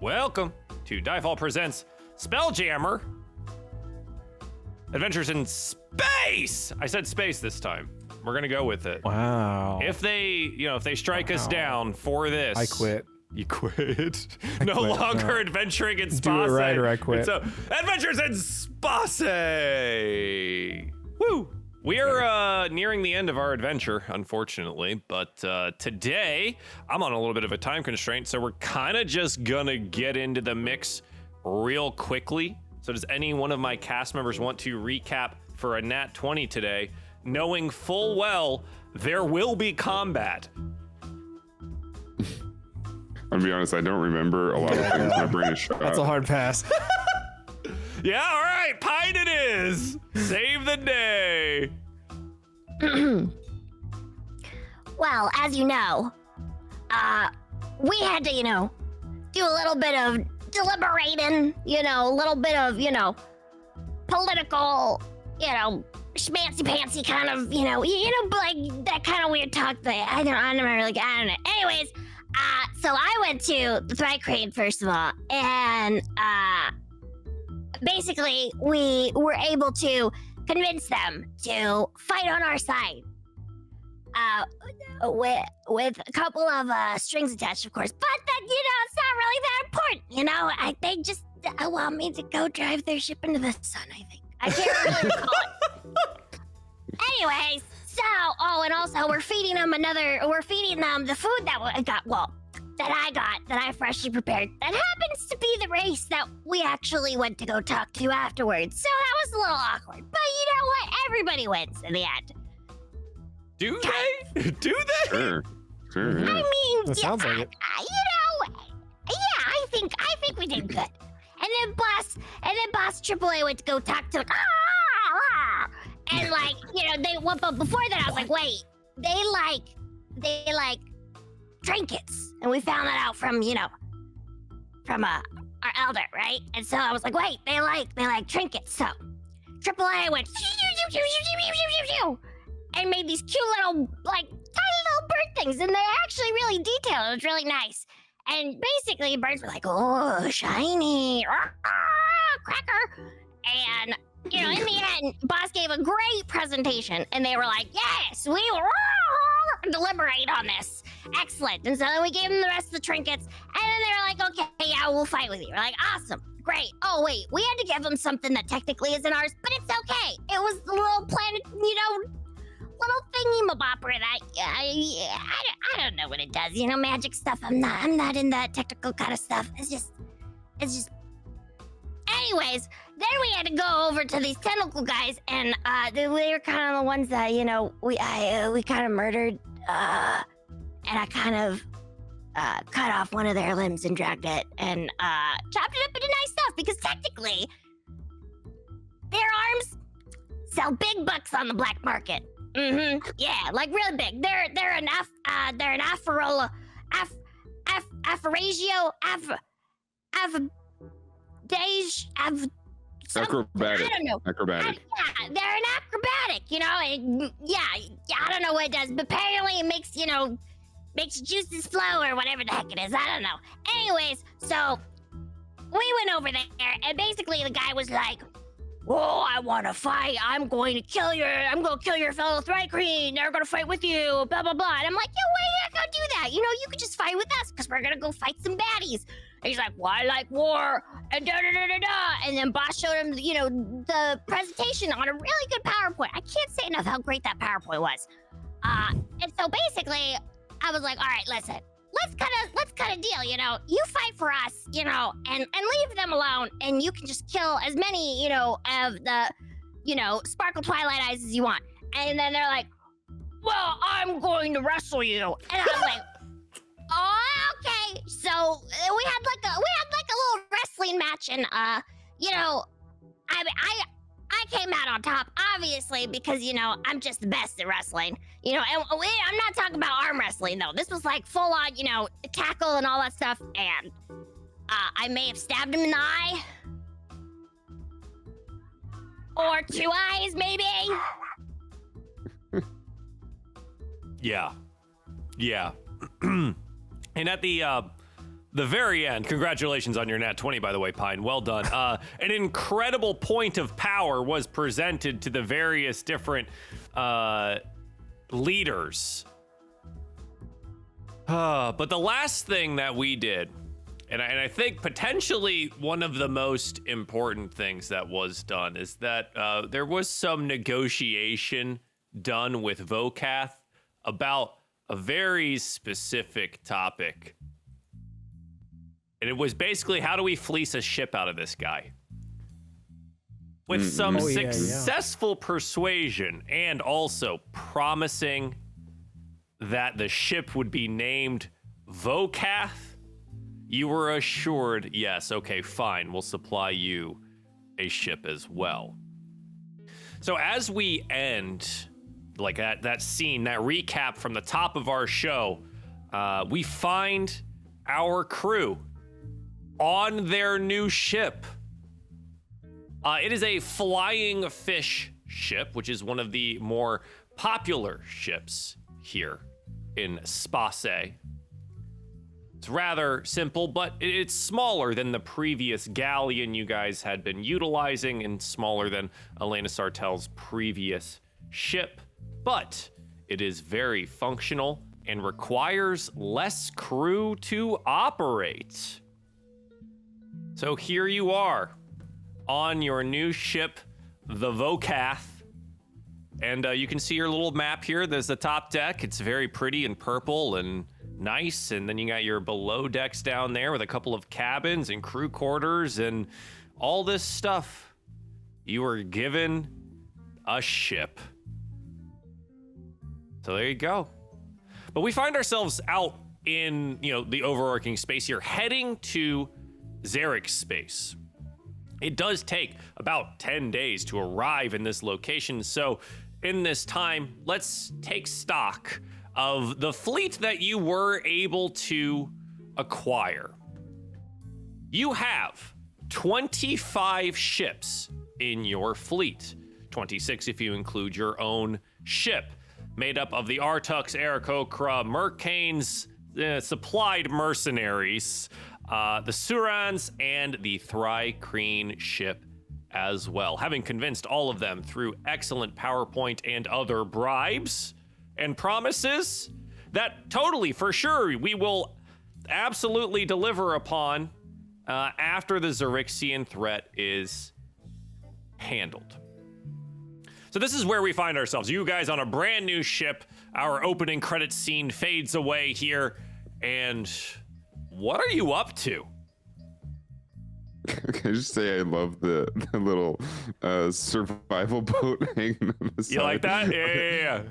Welcome to DieFall Presents Spelljammer Adventures in Space! I said space this time. We're gonna go with it. Wow. If they strike us down for this, I quit. You quit. I No quit, longer no. adventuring in Space. Do it right or I quit. So, Adventures in Space! Woo! We're nearing the end of our adventure, unfortunately, but today I'm on a little bit of a time constraint, so we're kind of just gonna get into the mix real quickly. So does any one of my cast members want to recap for a nat 20 today, knowing full well there will be combat? I'll be honest, I don't remember a lot of things. My brain is shut. That's a hard pass. Yeah, all right, Pine it is. Save the day. Well, as you know, we had to, do a little bit of deliberating, a little bit of, political, schmancy-pantsy kind of, like that kind of weird talk that I don't know. Anyways, so I went to the Thrive Crane, first of all, and, basically, we were able to convince them to fight on our side. With a couple of strings attached, of course. But that, it's not really that important. They just want me to go drive their ship into the sun, I think. I can't really recall it. Anyways, so, and also we're feeding them the food that I freshly prepared. That happens to be the race that we actually went to go talk to afterwards. So that was a little awkward. But you know what? Everybody wins in the end. Do they? Do they? Sure. Yeah. I mean, That sounds like it. I think we did good. And then boss AAA went to go talk to and but before that I was like, wait, they like trinkets, and we found that out from our elder, right? And so I was like, wait, they like trinkets. So AAA went and made these cute little tiny little bird things, and they're actually really detailed. It was really nice. And basically, birds were like, oh, shiny, cracker. And, in the end, boss gave a great presentation, and they were like, yes, we will deliberate on this. Excellent. And so then we gave them the rest of the trinkets, and then they were like, okay, yeah, we'll fight with you. We're like, awesome, great. Oh, wait, we had to give them something that technically isn't ours, but it's okay. It was the little planet, little thingy-mabopper that I don't know what it does. Magic stuff. I'm not in that technical kind of stuff. It's just. Anyways, then we had to go over to these tentacle guys, and they were kind of the ones that we kind of murdered, and I kind of cut off one of their limbs and dragged it and chopped it up into nice stuff, because technically their arms sell big bucks on the black market. Yeah, like really big. They're an Acrobatic. I don't know. Acrobatic. Yeah, they're an acrobatic, and, I don't know what it does, but apparently it makes juices flow or whatever the heck it is. I don't know. Anyways, so we went over there, and basically the guy was like, oh, I want to fight. I'm going to kill your fellow Thrive Queen. They're going to fight with you, blah, blah, blah. And I'm like, why are you not going to do that? You could just fight with us, because we're going to go fight some baddies. And he's like, well, I like war, and da-da-da-da-da. And then boss showed him, the presentation on a really good PowerPoint. I can't say enough how great that PowerPoint was. And so basically, I was like, all right, listen. Let's cut a deal, You fight for us, and leave them alone, and you can just kill as many, of the, Sparkle Twilight Eyes as you want. And then they're like, well, I'm going to wrestle you. And I was like, oh, okay. So we had like a little wrestling match, and I came out on top, obviously, because, I'm just the best at wrestling. And I'm not talking about arm wrestling, though. This was like full on, tackle and all that stuff. And I may have stabbed him in the eye. Or 2 eyes, maybe. Yeah. And at the the very end, congratulations on your nat 20, by the way, Pine. Well done. An incredible point of power was presented to the various different leaders. But the last thing that we did, and I think potentially one of the most important things that was done, is that there was some negotiation done with Vokath about a very specific topic. And it was basically, how do we fleece a ship out of this guy? With some successful persuasion and also promising that the ship would be named Vokath, you were assured, yes, okay, fine, we'll supply you a ship as well. So as we end, like that scene, that recap from the top of our show, we find our crew on their new ship. It is a flying fish ship, which is one of the more popular ships here in Space. It's rather simple, but it's smaller than the previous galleon you guys had been utilizing and smaller than Elena Sartell's previous ship. But it is very functional and requires less crew to operate. So here you are on your new ship, the Vokath. And you can see your little map here. There's the top deck. It's very pretty and purple and nice. And then you got your below decks down there with a couple of cabins and crew quarters and all this stuff. You were given a ship. So there you go. But we find ourselves out in, the overarching space here, heading to Zeric space. It does take about 10 days to arrive in this location. So in this time, let's take stock of the fleet that you were able to acquire. You have 25 ships in your fleet, 26 if you include your own ship, made up of the Artux, Aarakocra, Mercanes, supplied mercenaries, the Surans, and the Thrycreen ship as well, having convinced all of them through excellent PowerPoint and other bribes and promises that totally, for sure, we will absolutely deliver upon after the Xeryxian threat is handled. So this is where we find ourselves. You guys on a brand new ship. Our opening credits scene fades away here. And what are you up to? Can I just say I love the little survival boat hanging on the side? You like that? Yeah.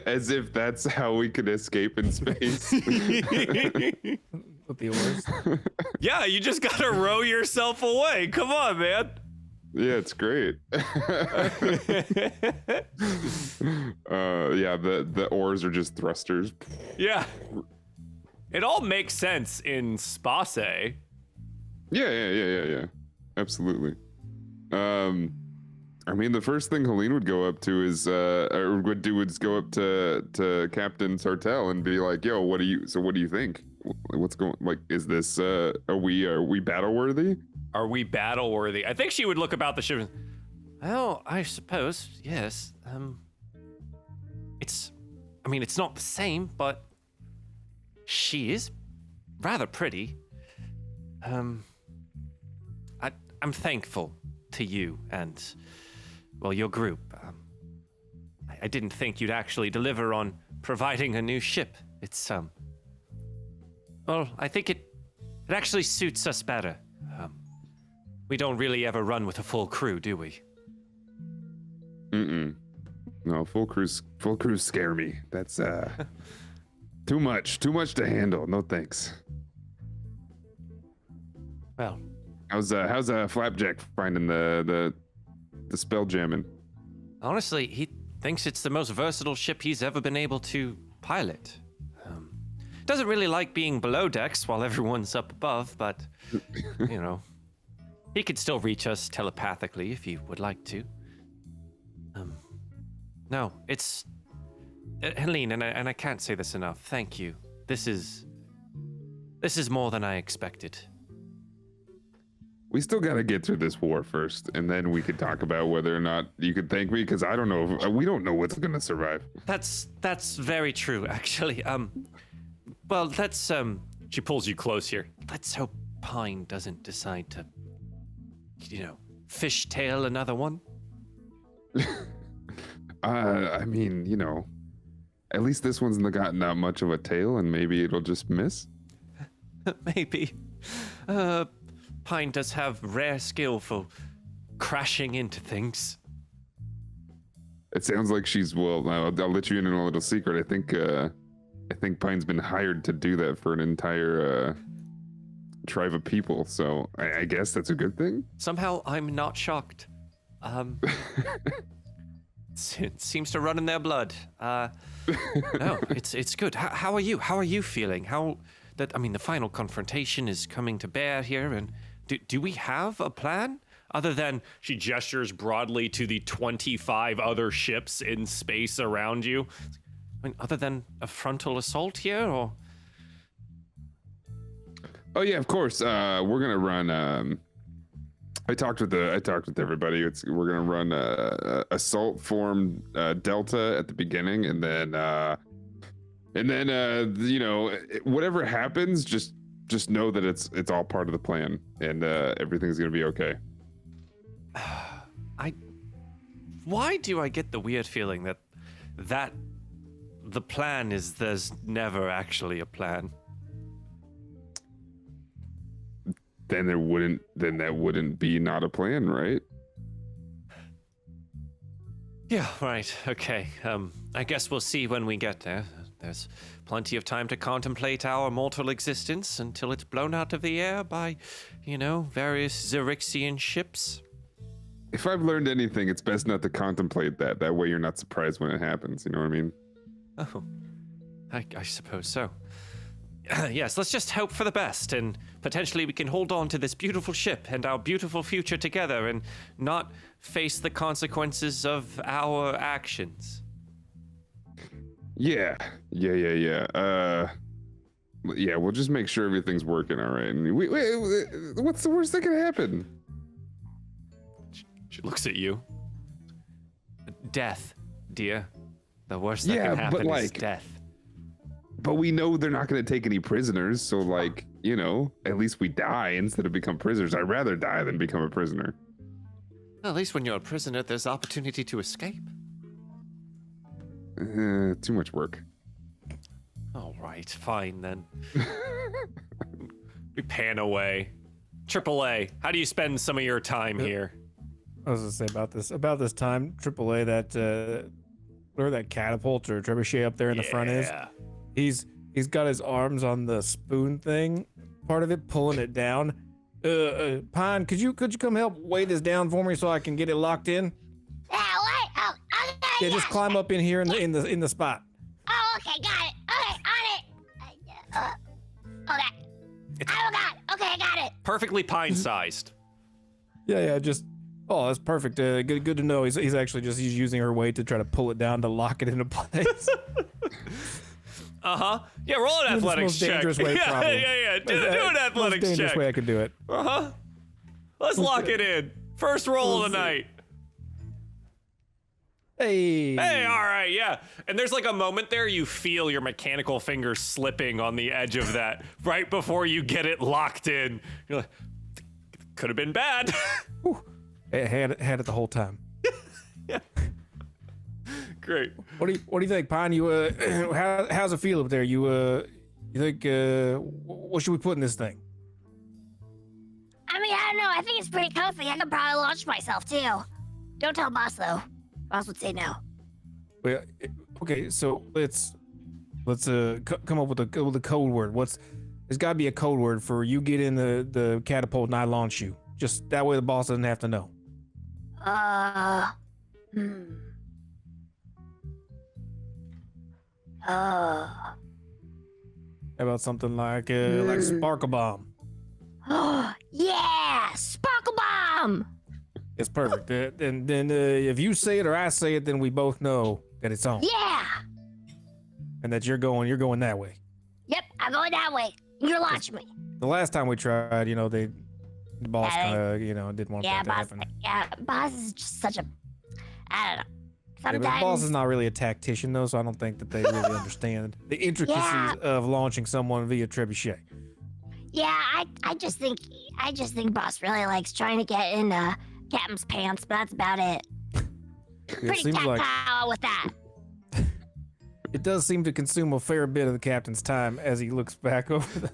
As if that's how we could escape in space. With the oars. Yeah, you just gotta row yourself away. Come on, man. Yeah, it's great. Yeah, the oars are just thrusters. Yeah. It all makes sense in Space. Yeah. Absolutely. I mean, the first thing Helene would go up to is, or would do is go up to Captain Sartell and be like, "Yo, what do you think? What's going? Like, is this? Are we battle worthy? Are we battle worthy?" I think she would look about the ship. Well, I suppose yes. It's not the same, but she is rather pretty. I'm thankful to you and, well, your group. I didn't think you'd actually deliver on providing a new ship. It's, well, I think it actually suits us better. We don't really ever run with a full crew, do we? No, full crews scare me. That's, too much to handle. No thanks. Well, how's Flapjack finding the Spelljamming? honestly, he thinks it's the most versatile ship he's ever been able to pilot. Doesn't really like being below decks while everyone's up above, but, he could still reach us telepathically if he would like to. No, it's... Helene, and I can't say this enough, thank you. This is This is more than I expected. We still got to get through this war first, and then we could talk about whether or not you could thank me, because I don't know. We don't know what's going to survive. That's very true, actually. Well, let's, she pulls you close here. Let's hope Pine doesn't decide to, fishtail another one. I mean, at least this one's got not much of a tail, and maybe it'll just miss. Maybe. Pine does have rare skill for crashing into things. It sounds like she's, well, I'll let you in on a little secret. I think Pine's been hired to do that for an entire tribe of people, so I guess that's a good thing. Somehow I'm not shocked. It seems to run in their blood. No, it's good. How are you? How are you feeling? The final confrontation is coming to bear here, and do we have a plan? Other than she gestures broadly to the 25 other ships in space around you. I mean, other than a frontal assault here, or? Oh yeah, of course. We're gonna run. I talked with everybody. We're gonna run assault form Delta at the beginning, and then whatever happens, just know that it's all part of the plan, and everything's gonna be okay. Why do I get the weird feeling that the plan is there's never actually a plan? Then that wouldn't be not a plan, right? Yeah, right. Okay. I guess we'll see when we get there. There's plenty of time to contemplate our mortal existence until it's blown out of the air by, various Xeryxian ships. If I've learned anything, it's best not to contemplate that. That way you're not surprised when it happens. You know what I mean? Oh, I suppose so. Yes, let's just hope for the best, and potentially we can hold on to this beautiful ship and our beautiful future together and not face the consequences of our actions. Yeah. Yeah, we'll just make sure everything's working all right. And what's the worst that can happen? She looks at you. Death, dear. The worst that can happen is death. But we know they're not going to take any prisoners, so at least we die instead of become prisoners. I'd rather die than become a prisoner. Well, at least when you're a prisoner, there's opportunity to escape. Too much work. All right, fine then. We pan away. AAA, how do you spend some of your time here? I was gonna say about this time, AAA, that where that catapult or trebuchet up there in the front is. He's got his arms on the spoon thing, part of it, pulling it down. Pine, could you come help weigh this down for me so I can get it locked in? Yeah, what? Oh, okay. Yeah, just climb up in here in the spot. Oh, okay, got it. Okay, on it. Okay. Oh, God. Okay, I got it. Perfectly pine-sized. Yeah, just. Oh, that's perfect. Good to know. He's using her weight to try to pull it down to lock it into place. Uh-huh. Yeah, roll an athletics check. Dangerous way, probably. Yeah. Do an athletics check. Dangerous way I could do it. Uh-huh. Let's lock it in. First roll of the night. Hey, all right, yeah. And there's like a moment there you feel your mechanical fingers slipping on the edge of that right before you get it locked in. You're like, could have been bad. I had it the whole time. Yeah. Great. What do you think, Pine? How's it feel up there? You think what should we put in this thing? I mean, I don't know. I think it's pretty comfy. I could probably launch myself too. Don't tell boss though. Boss would say no. Well, okay, so let's come up with a code word. There's got to be a code word for you get in the catapult and I launch you. Just that way the boss doesn't have to know. How about something like Sparkle Bomb? Oh, yeah! Sparkle Bomb! It's perfect. Then if you say it or I say it, then we both know that it's on. Yeah! And that you're going that way. Yep, I'm going that way. You're watching me. The last time we tried, the boss Yeah, kind of, didn't want Yeah, that to boss. happen. Yeah, boss is just such a. I don't know. Yeah, but the Sometimes. boss is not really a tactician, though, so I don't think that they really understand the intricacies of launching someone via trebuchet. Yeah, I just think boss really likes trying to get in Captain's pants, but that's about it. It Pretty seems like tactile with that. it does seem to consume a fair bit of the captain's time as he looks back over the.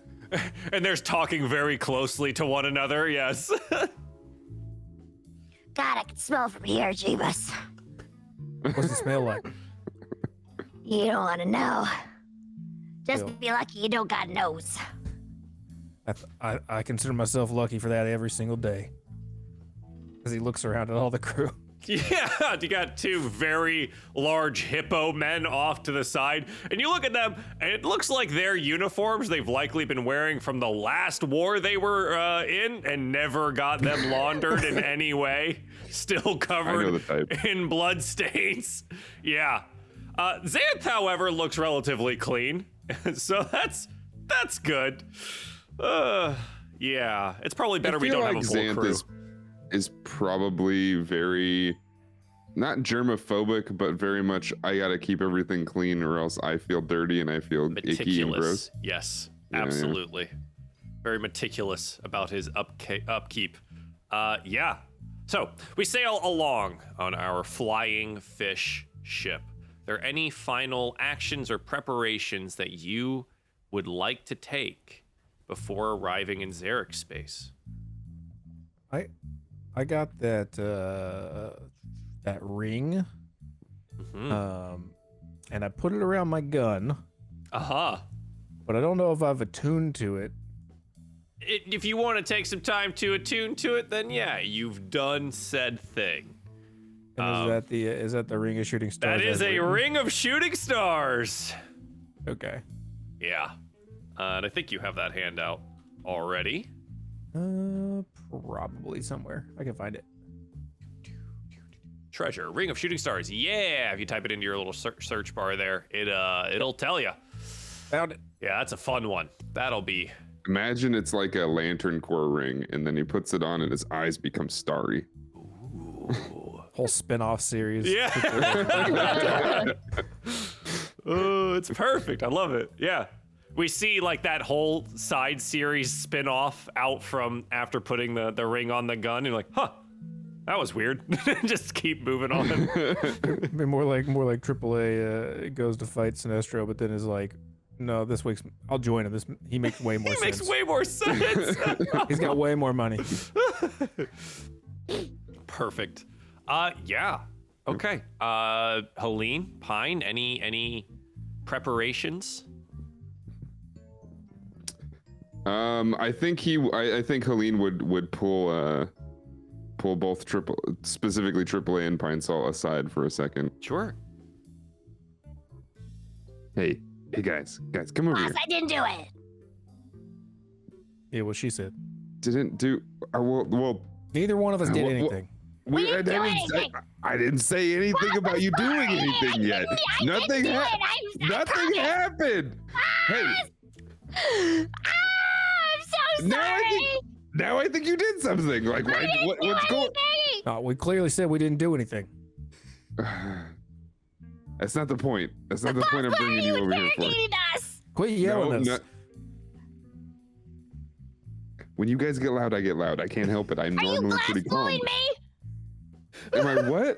And there's talking very closely to one another. Yes. God, I can smell from here, Jeebus. What's it smell like? You don't want to know. Just Ew. be lucky you don't got a nose. I consider myself lucky for that every single day. As he looks around at all the crew. Yeah, you got two very large hippo men off to the side, and you look at them, and it looks like their uniforms they've likely been wearing from the last war they were in, and never got them laundered in any way. Still I know covered the type. in blood stains. Yeah. Xanth, however, looks relatively clean, so that's good. Yeah, it's probably better I we feel don't like have a full Xanth crew. is probably very not germophobic, but very much I gotta keep everything clean or else I feel dirty and I feel icky and gross. Meticulous. Yes, Yeah, yeah. absolutely. Very meticulous about his upkeep. Yeah. So we sail along on our flying fish ship. Are there any final actions or preparations that you would like to take before arriving in Zeric space? I got that ring, Mhm. and I put it around my gun, Uh-huh. but I don't know if I've attuned to it. If you want to take some time to attune to it, then yeah, you've done said thing. And is that the ring of shooting stars? That is as a written? ring of shooting stars. Okay. Yeah. And I think you have that handout already. Probably somewhere. I can find it. Treasure, ring of shooting stars. Yeah, if you type it into your little search bar there, it'll tell you. Found it. Yeah, that's a fun one. That'll be. Imagine it's like a lantern core ring, and then he puts it on and his eyes become starry. Whole spin-off series. Yeah. Oh, it's perfect. I love it. Yeah. We see like that whole side series spin-off out from after putting the ring on the gun. And you're like, huh, that was weird. Just keep moving on. I mean, more like AAA goes to fight Sinestro, but then is like, no, this week's I'll join him. He makes way more It sense. makes way more sense. He's got way more money. Perfect. Yeah. Okay. Helene, Pine, any preparations? I think Helene would pull both specifically AAA and Pine Salt aside for a second. Sure. Hey guys, come over Boss, here. I didn't do it. Yeah, what she said. Didn't do. Well. Neither one of us did Well, anything. We didn't do anything. I didn't say anything about you doing anything yet. Nothing happened. Nothing happened. Hey, I'm so sorry. now I think you did something. Like, what's going? We clearly said we didn't do anything. That's not the point. That's not the point I'm bringing you over here for. Us. Quit yelling at us. No. When you guys get loud, I get loud. I can't help it. I'm Are you normally glass pretty calm. blowing me? Am I what?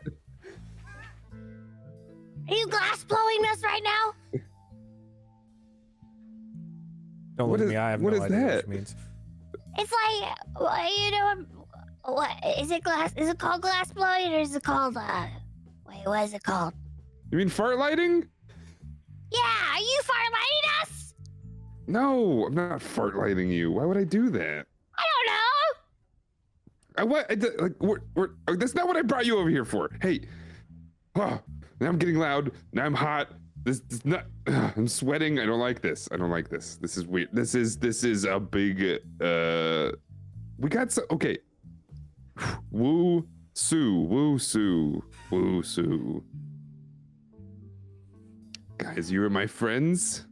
Are you glass blowing us right now? Don't What look at is- me. I have what no is idea what that? it means. It's like, what is it? Glass? Is it called glass blowing or is it called? Wait, what is it called? You mean fart lighting? Yeah, are you farlighting us? No, I'm not fart lighting you. Why would I do that? I don't know. That's not what I brought you over here for. Hey, now I'm getting loud. Now I'm hot. This is not. I'm sweating. I don't like this. This is weird. This is a big. We got some. Okay. Woo Sue. Guys, you are my friends.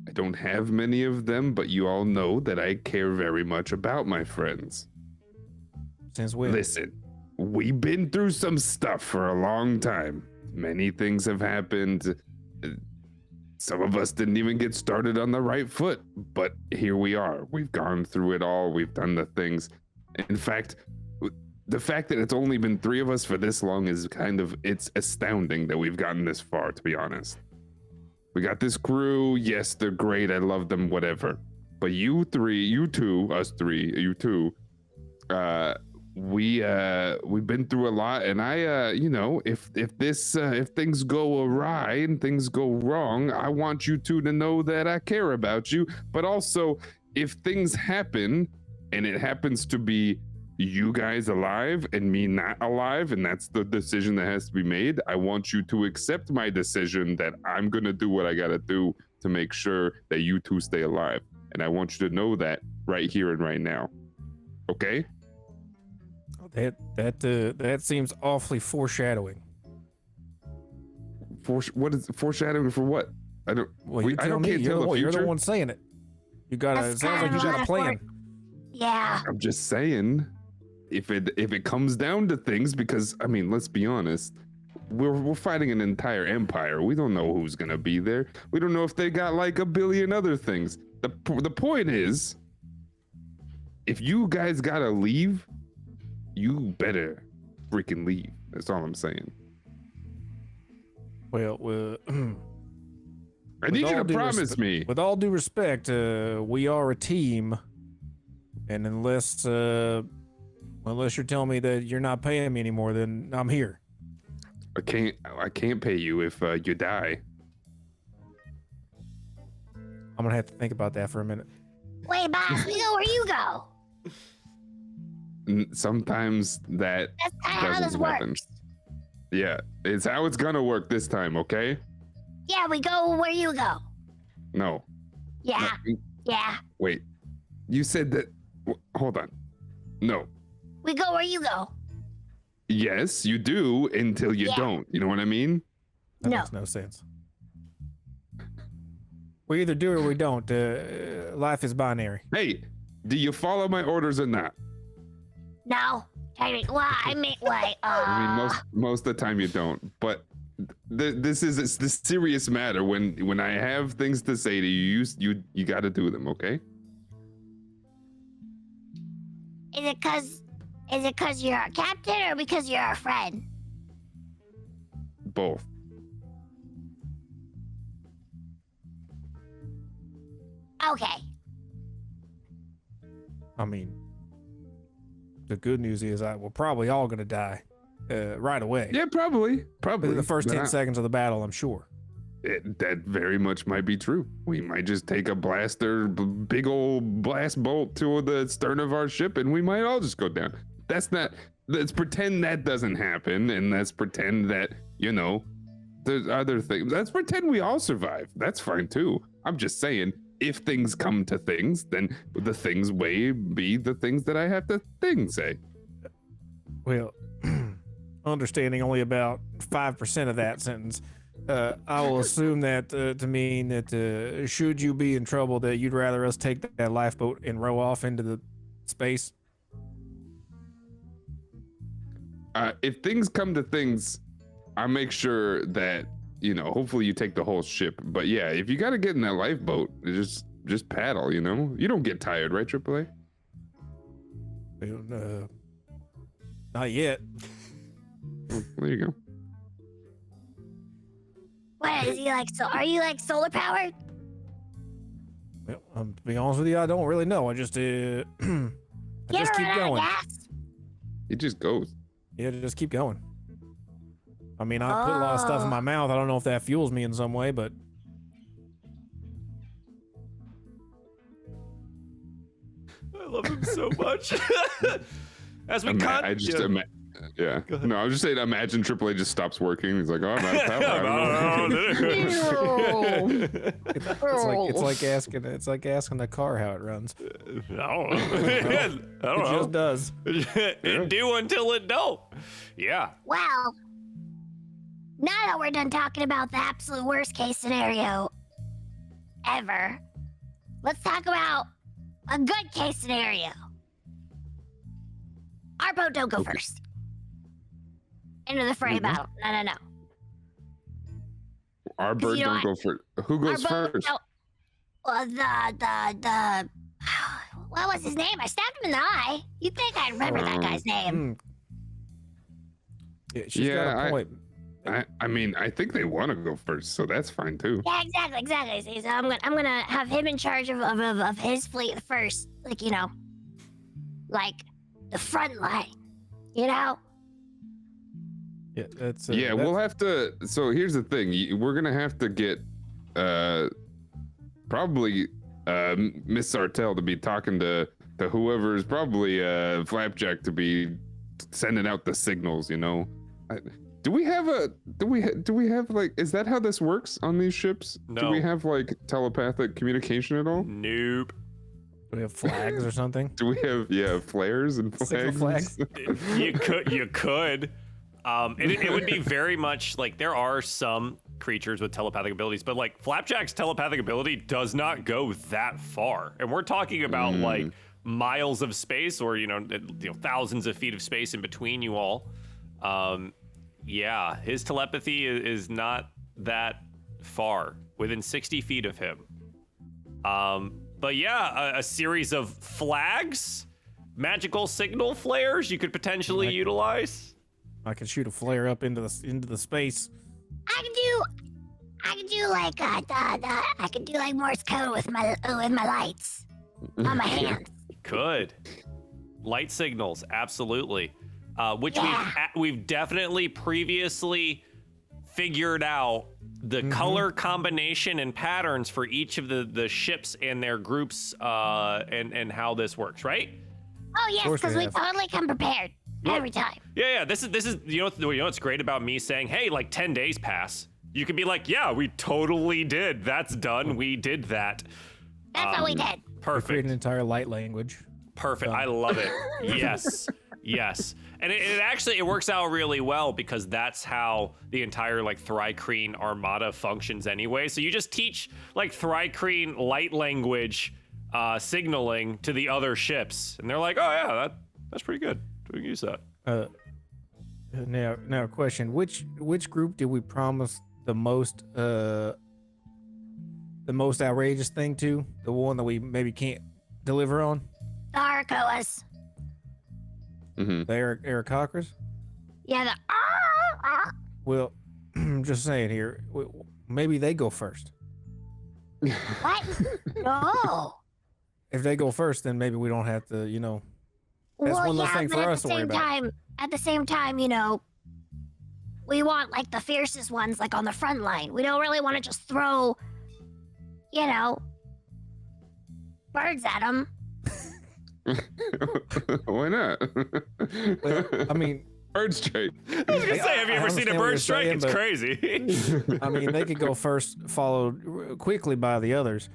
I don't have many of them, but you all know that I care very much about my friends. Since when? Listen, we've been through some stuff for a long time. Many things have happened. Some of us didn't even get started on the right foot, but here we are. We've gone through it all. We've done the things. In fact, the fact that it's only been 3 of us for this long is it's astounding that we've gotten this far, to be honest. We got this crew. Yes, they're great. I love them, whatever. But you two, we've been through a lot, and I if things go awry and things go wrong, I want you two to know that I care about you. But also, if things happen and it happens to be you guys alive and me not alive, and that's the decision that has to be made, I want you to accept my decision that I'm gonna do what I gotta do to make sure that you two stay alive. And I want you to know that right here and right now. Okay? That seems awfully foreshadowing. What is foreshadowing for what? I don't. Well, you I tell don't me. can't tell the future. You're the one saying it. You got. It sounds like you got a plan. Yeah. I'm just saying, if it comes down to things, because I mean, let's be honest, we're fighting an entire empire. We don't know who's gonna be there. We don't know if they got like a billion other things. The point is, if you guys gotta leave, you better freaking leave. That's all I'm saying. Well, I need you to promise me. With all due respect, we are a team, and unless you're telling me that you're not paying me anymore, then I'm here. I can't pay you if you die. I'm gonna have to think about that for a minute. Wait, boss, we go where you go. Sometimes that That's kind of how this doesn't happen. works. Yeah, it's how it's gonna work this time, okay? Yeah, we go where you go. No. Yeah, No. yeah. Wait. You said that. Hold on. No. We go where you go. Yes, you do until you Yeah. don't. You know what I mean? That No. makes no sense. We either do or we don't. Life is binary. Hey, do you follow my orders or not? No. Well, I mean, wait. I mean, most of the time you don't. But this is the serious matter. When I have things to say to you, you got to do them, okay? Is it cause you're a captain or because you're a friend? Both. Okay. I mean, the good news is we're probably all gonna die right away. Yeah, probably. Within the first But 10 seconds of the battle, I'm sure. That very much might be true. We might just take a blaster, big old blast bolt to the stern of our ship, and we might all just go down. Let's pretend that doesn't happen, and let's pretend that, there's other things. Let's pretend we all survive. That's fine too. I'm just saying, if things come to things, then the things may be the things that I have to say. Well, understanding only about 5% of that sentence, I will assume that to mean that should you be in trouble, that you'd rather us take that lifeboat and row off into the space. If things come to things, I make sure that, hopefully you take the whole ship. But yeah, if you got to get in that lifeboat, just paddle, You don't get tired, right, AAA? Well, not yet. Well, there you go. What is he like? So, are you like solar powered? Well, to be honest with you, I don't really know. I just I just keep going. Gas? It just goes. Yeah, just keep going. I mean, I put a lot of stuff in my mouth. I don't know if that fuels me in some way, but I love him so much. As we Yeah. No, I was just saying, imagine AAA just stops working. He's like, oh, I'm out of power. I don't know. it's like asking the car how it runs. I don't know. It just does. It do until it don't. Yeah. Well, now that we're done talking about the absolute worst case scenario, ever. Let's talk about a good case scenario. Our boat don't go first. Into the fray battle. No. Our bird you know don't go first. Who goes Our boat first? don't- Well, the what was his name? I stabbed him in the eye. You'd think I'd remember that guy's name. Yeah, she's got a point. I mean, I think they want to go first, so that's fine too. Yeah, exactly. See, so I'm gonna have him in charge of his fleet first, like like the front line, Yeah, that's We'll have to. So here's the thing: we're gonna have to get probably Miss Sartell to be talking to whoever's probably Flapjack to be sending out the signals. Do we have like, is that how this works on these ships? No. Do we have like telepathic communication at all? Nope. Do we have flags or something? Do we have flares and Signal flags? You could. It would be very much like there are some creatures with telepathic abilities, but like Flapjack's telepathic ability does not go that far, and we're talking about like miles of space, or thousands of feet of space in between you all. Yeah, his telepathy is not that far, within 60 feet of him. But yeah, a series of flags, magical signal flares you could potentially utilize. I can shoot a flare up into the space. I can do like I can do like Morse code with my lights on my hands. Could. Light signals, absolutely. Which we've definitely previously figured out the color combination and patterns for each of the ships and their groups, and how this works, right? Oh yes, because we have. totally come prepared every time. Yeah. This is what's great about me saying, hey, like 10 days pass. You could be like, yeah, we totally did. That's done. We did that. That's what we did. Create Perfect. an entire light language. Perfect. I love it. Yes. And it works out really well, because that's how the entire like Thrycreen armada functions anyway. So you just teach like Thrycreen light language signaling to the other ships, and they're like, oh yeah, that's pretty good. We can use that. Now question: which group did we promise the most outrageous thing to? The one that we maybe can't deliver on? The Arcoas. The Arakocras? Yeah, the Well, I'm just saying here, maybe they go first. what? No. If they go first, then maybe we don't have to, That's one less thing but for us to worry about. At the same time, we want like the fiercest ones like on the front line. We don't really want to just throw, birds at them. Why not? Well, I mean, bird strike. I was gonna say, have you I ever seen a understand what bird you're strike? saying, It's but- crazy. I mean, they could go first, followed quickly by the others.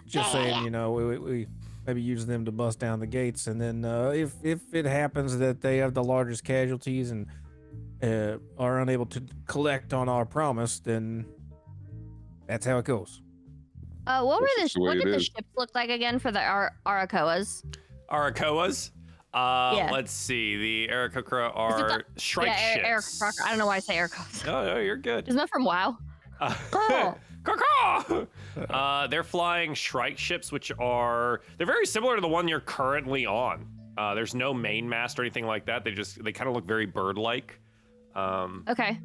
Just saying, we maybe use them to bust down the gates, and then if it happens that they have the largest casualties and are unable to collect on our promise, then that's how it goes. What That's the way what it did the is. ships look like again for the Arakoas? Arakoas. Yeah. Let's see. The Arakocra are strike ships. I don't know why I say Arakoas. No, you're good. Isn't that from WoW? Oh. They're flying Shrike ships, which they're very similar to the one you're currently on. There's no main mast or anything like that. They kind of look very bird-like. Okay.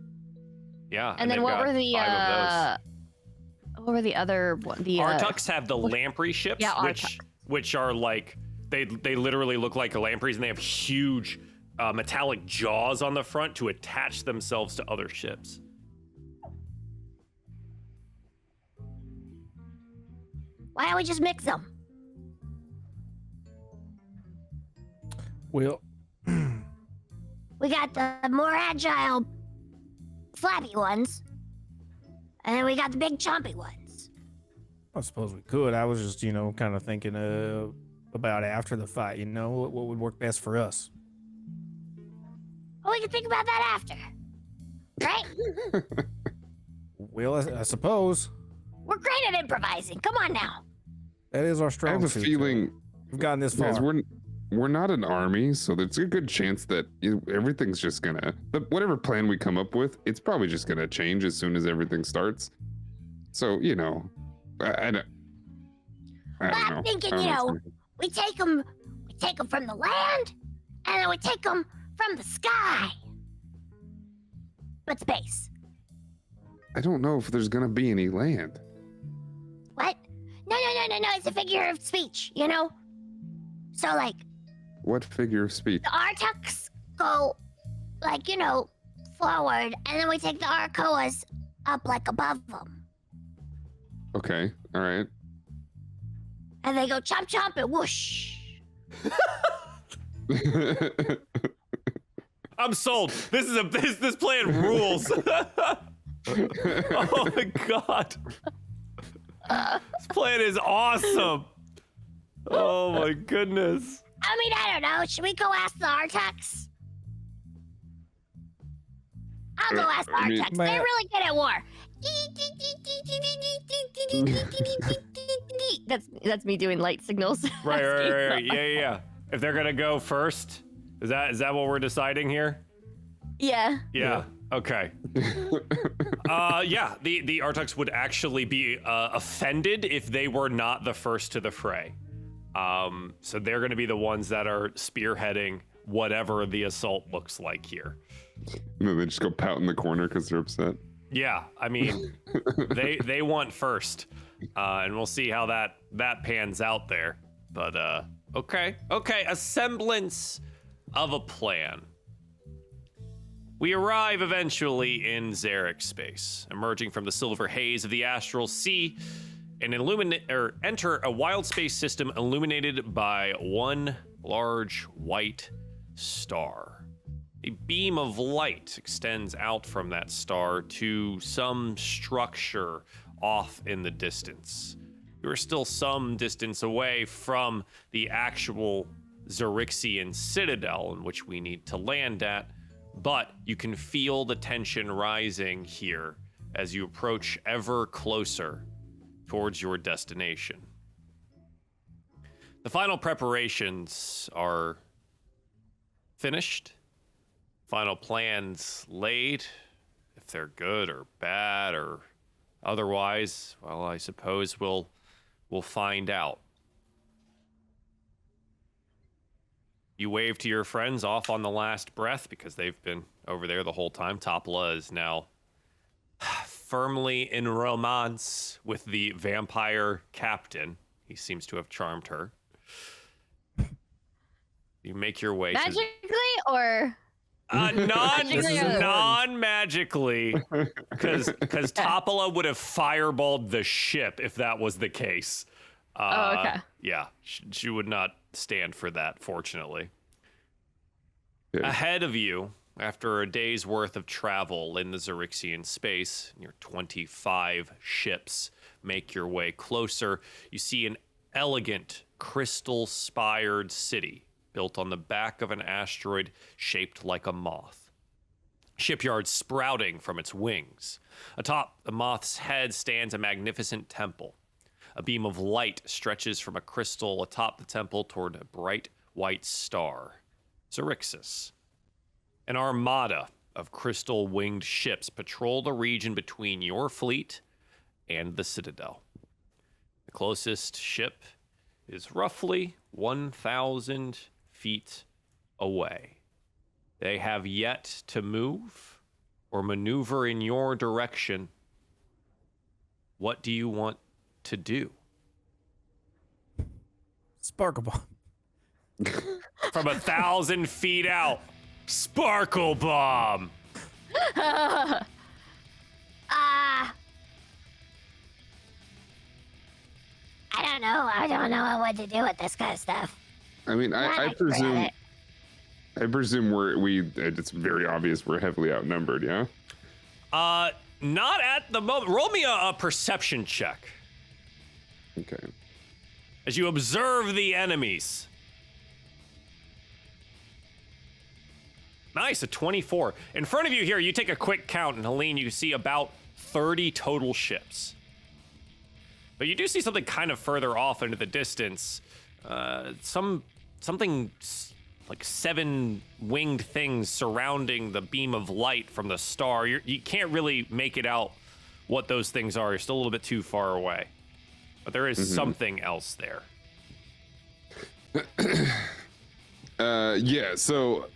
Yeah. And then they've what got were the 5 of those. what were the other one? The Artuks have the lamprey ships, Yeah, which are like they literally look like lampreys, and they have huge metallic jaws on the front to attach themselves to other ships. Why don't we just mix them? Well, We got the more agile, flappy ones, and then we got the big chompy ones. I suppose we could. I was just, kind of thinking about after the fight, what would work best for us. Well, we can think about that after, right? Well, I suppose. We're great at improvising. Come on now. That is our I strong have a suit. feeling, We've gotten this far. guys, we're not an army, so there's a good chance that everything's just gonna, whatever plan we come up with, it's probably just gonna change as soon as everything starts. So, you know, I don't know. I'm thinking, I don't you know, what's we take them from the land, and then we take them from the sky. But space. I don't know if there's gonna be any land. What? No. It's a figure of speech, you know? So, like, What figure of speech? the Artuks go, like, you know, forward, and then we take the Arkoas up, like, above them. Okay, all right. And they go chomp chomp and whoosh. I'm sold. This plan rules. Oh my god. This plan is awesome. Oh my goodness. I mean, I don't know. Should we go ask the Artuks? I'll go ask the I mean- Artuks. They're really good at war. That's me doing light signals. Right. Yeah. If they're gonna go first, is that what we're deciding here? Yeah. Yeah. Okay. Yeah. The Artuks would actually be offended if they were not the first to the fray. So they're going to be the ones that are spearheading whatever the assault looks like here. No, they just go pout in the corner because they're upset. Yeah. I mean, they want first, and we'll see how that pans out there. But okay. A semblance of a plan. We arrive eventually in Zeric space, emerging from the silver haze of the astral sea, and enter a wild space system illuminated by one large white star. A beam of light extends out from that star to some structure off in the distance. You are still some distance away from the actual Xeryxian citadel in which we need to land at, but you can feel the tension rising here as you approach ever closer towards your destination. The final preparations are finished. Final plans laid. If they're good or bad or otherwise, well, I suppose we'll find out. You wave to your friends off on the last breath because they've been over there the whole time. Topla is now firmly in romance with the vampire captain. He seems to have charmed her. You make your way Magically or non-magically, because Topala would have fireballed the ship if that was the case. okay. Yeah, she would not stand for that, fortunately. Yeah. Ahead of you, after a day's worth of travel in the Xeryxian space, your 25 ships make your way closer. You see an elegant, crystal-spired city built on the back of an asteroid shaped like a moth. Shipyard sprouting from its wings. Atop the moth's head stands a magnificent temple. A beam of light stretches from a crystal atop the temple toward a bright white star. Xaryxis. An armada of crystal-winged ships patrol the region between your fleet and the Citadel. The closest ship is roughly 1,000 feet away. They have yet to move or maneuver in your direction. What do you want to do? Sparkle bomb. From 1,000 feet out, sparkle bomb. I don't know what to do with this kind of stuff. I mean, I presume. I presume it's very obvious we're heavily outnumbered, yeah? Not at the moment. Roll me a perception check Okay. as you observe the enemies. Nice, a 24. In front of you here, you take a quick count, and Helene, you see about 30 total ships. But you do see something kind of further off into the distance. Something like 7 winged things surrounding the beam of light from the star. You can't really make it out what those things are. You're still a little bit too far away. But there is something else there. Yeah, so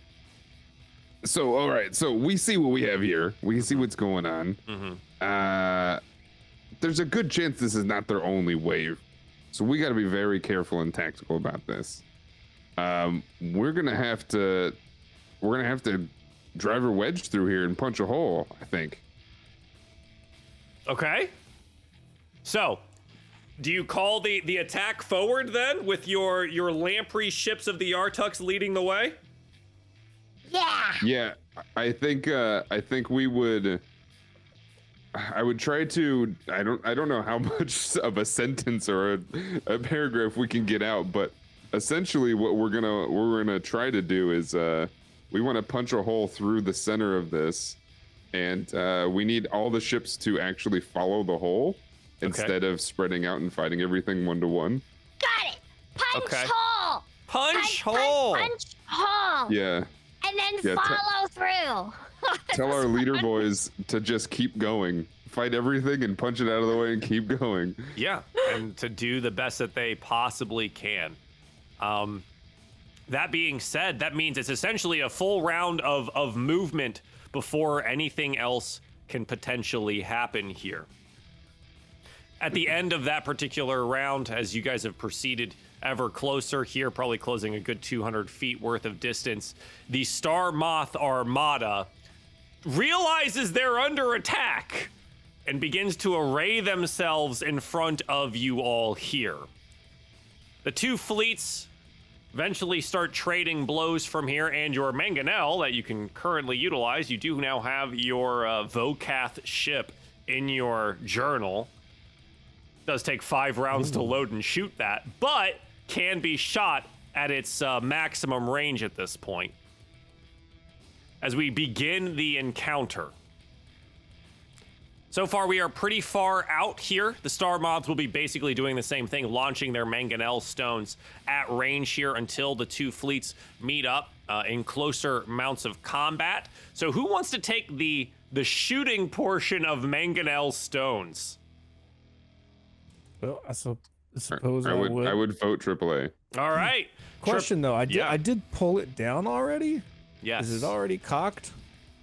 all right, so we see what we have here. We can see what's going on. There's a good chance this is not their only wave, so we got to be very careful and tactical about this. We're gonna have to drive a wedge through here and punch a hole, I think. Okay. So, do you call the attack forward then, with your lamprey ships of the Artux leading the way? Yeah. Yeah, I think we would. I would try to. I don't know how much of a sentence or a paragraph we can get out, but essentially what we're gonna try to do is we want to punch a hole through the center of this, and we need all the ships to actually follow the hole instead of spreading out and fighting everything 1-to-1. Got it. Punch Okay. hole. Punch hole. Punch hole. Yeah. And then Yeah, follow through. Tell our leader boys to just keep going. Fight everything and punch it out of the way and keep going. Yeah, and to do the best that they possibly can. That being said, that means it's essentially a full round of movement before anything else can potentially happen here. At the end of that particular round, as you guys have proceeded ever closer here, probably closing a good 200 feet worth of distance, the Star Moth Armada realizes they're under attack and begins to array themselves in front of you all here. The two fleets eventually start trading blows from here, and your mangonel that you can currently utilize, you do now have your Vocath ship in your journal. Does take 5 rounds to load and shoot that, but can be shot at its maximum range at this point. As we begin the encounter. So far, we are pretty far out here. The Star Moths will be basically doing the same thing, launching their mangonel stones at range here until the two fleets meet up in closer mounts of combat. So who wants to take the shooting portion of mangonel stones? Well, I suppose I would. I would vote AAA. All right. Question though, I did pull it down already. Yes. Is it already cocked?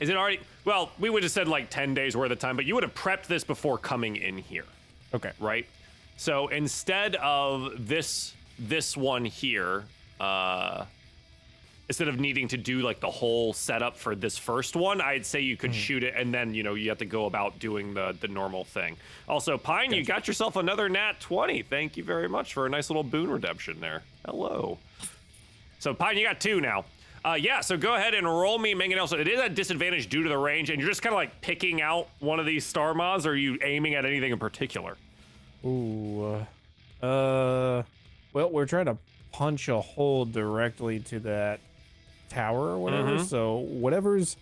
Is it already? Well, we would have said like 10 days worth of time, but you would have prepped this before coming in here, Okay. right? So instead of this one here, instead of needing to do like the whole setup for this first one, I'd say you could shoot it, and then you have to go about doing the normal thing. Also, Pine, you got yourself another nat 20. Thank you very much for a nice little boon redemption there. Hello. So Pine, you got 2 now. Yeah, so go ahead and roll me mangonel. So it is at disadvantage due to the range, and you're just kind of like picking out one of these star moths, or are you aiming at anything in particular? Ooh. Well, we're trying to punch a hole directly to that tower or whatever. So whatever's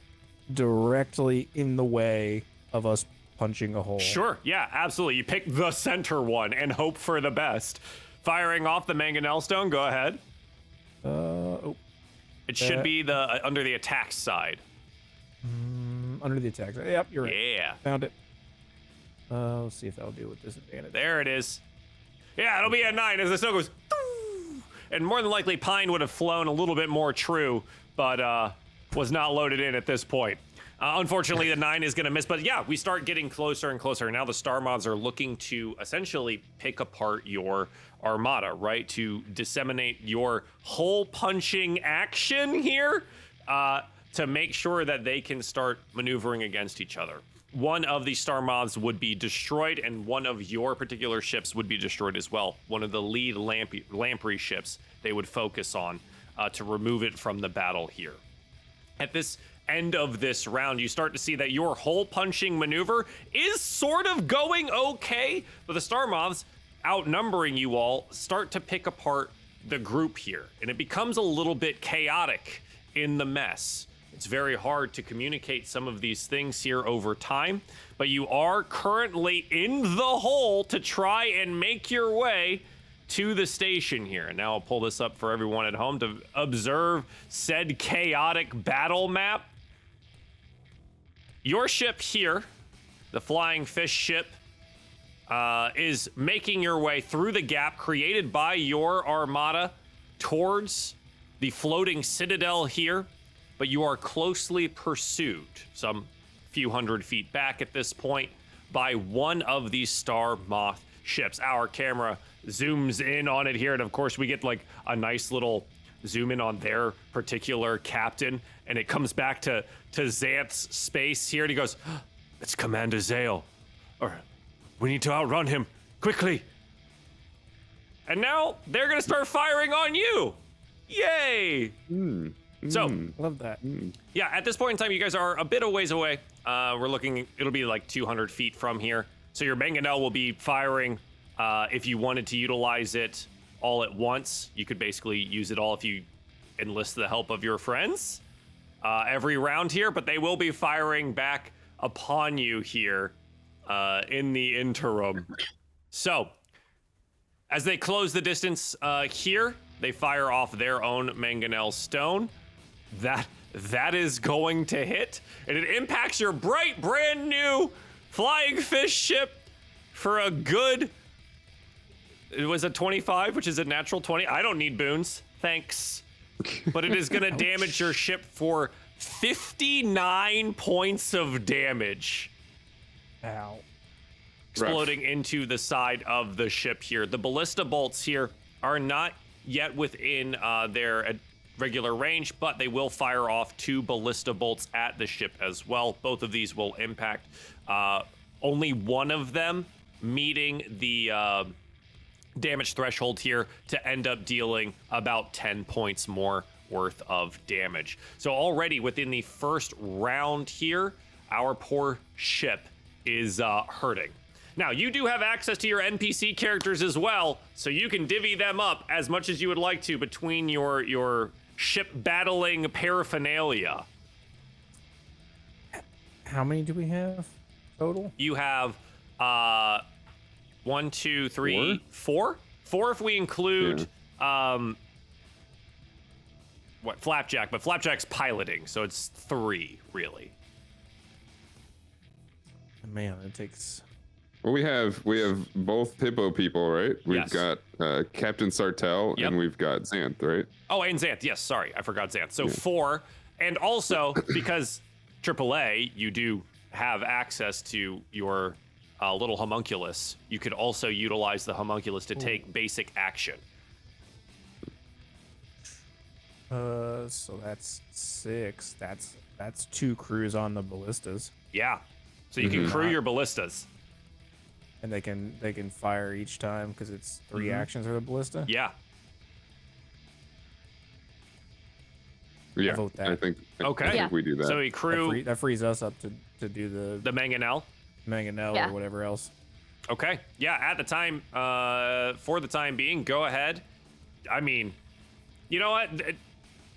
directly in the way of us punching a hole. Sure, yeah, absolutely. You pick the center one and hope for the best. Firing off the mangonel stone, go ahead. It should be the under the attack side. Under the attack. Yep, you're right. Yeah. Found it. Let's see if that'll do with disadvantage. There it is. Yeah, it'll be a 9 as the snow goes. And more than likely, Pine would have flown a little bit more true, but was not loaded in at this point. Unfortunately, the 9 is going to miss. But yeah, we start getting closer and closer. Now the Star Moths are looking to essentially pick apart your armada, right? To disseminate your hole punching action here to make sure that they can start maneuvering against each other. One of the Star Moths would be destroyed, and one of your particular ships would be destroyed as well. One of the lead lamprey ships they would focus on to remove it from the battle here. At this end of this round, you start to see that your hole punching maneuver is sort of going okay, but the Star Moths, outnumbering you all, start to pick apart the group here, and it becomes a little bit chaotic in the mess. It's very hard to communicate some of these things here over time, but you are currently in the hole to try and make your way to the station here. And now I'll pull this up for everyone at home to observe said chaotic battle map. Your ship here, the flying fish ship, is making your way through the gap created by your armada towards the floating citadel here, but you are closely pursued, some few hundred feet back at this point, by one of these Star Moth ships. Our camera zooms in on it here, and of course we get like a nice little zoom in on their particular captain, and it comes back to Xanth's space here, and he goes, "It's Commander Zale, or we need to outrun him quickly." And now they're gonna start firing on you. Yay! So, Love that. yeah, at this point in time, you guys are a bit of ways away. We're looking, it'll be like 200 feet from here. So your mangonel will be firing. If you wanted to utilize it all at once, you could basically use it all if you enlist the help of your friends every round here, but they will be firing back upon you here in the interim. So, as they close the distance here, they fire off their own mangonel stone. That is going to hit, and it impacts your bright, brand new flying fish ship for a good. It was a 25, which is a natural 20. I don't need boons, thanks. But it is going to damage your ship for 59 points of damage. Ow. Exploding into the side of the ship here. The ballista bolts here are not yet within their regular range, but they will fire off 2 ballista bolts at the ship as well. Both of these will impact only one of them meeting the damage threshold here to end up dealing about 10 points more worth of damage. So already within the first round here, our poor ship is hurting. Now, you do have access to your NPC characters as well, so you can divvy them up as much as you would like to between your ship battling paraphernalia. How many do we have total? You have 1, 2, 3, 4? 4 if we include Flapjack, but Flapjack's piloting, so it's 3 really. Man, it takes. Well, we have both Hippo people, right? We've Yes. got Captain Sartell, Yep. and we've got Xanth, right? Oh, and Xanth. Yes, sorry, I forgot Xanth. So 4, and also because AAA, you do have access to your little homunculus. You could also utilize the homunculus to take basic action. So that's 6. That's 2 crews on the ballistas, Yeah, so you can crew your ballistas. and they can fire each time because it's 3 actions for the ballista. Yeah. Yeah, vote that. I think Okay. we do that. So we crew That frees us up to do the mangonel. mangonel Yeah. or whatever else. Okay. Yeah, at the time, for the time being, go ahead. I mean, you know what?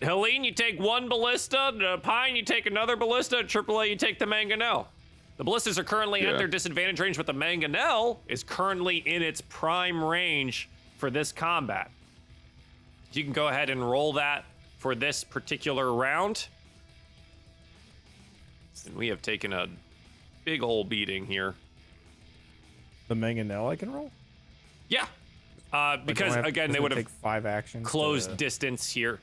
Helene, you take 1 ballista. Pine, you take another ballista. AAA, you take the mangonel. The ballistas are currently at their disadvantage range, but the mangonel is currently in its prime range for this combat. You can go ahead and roll that for this particular round. And we have taken a big ol' beating here. The mangonel I can roll. Yeah. Like, Because, do I have- again, does they it would have take 5 actions. closed to- distance here.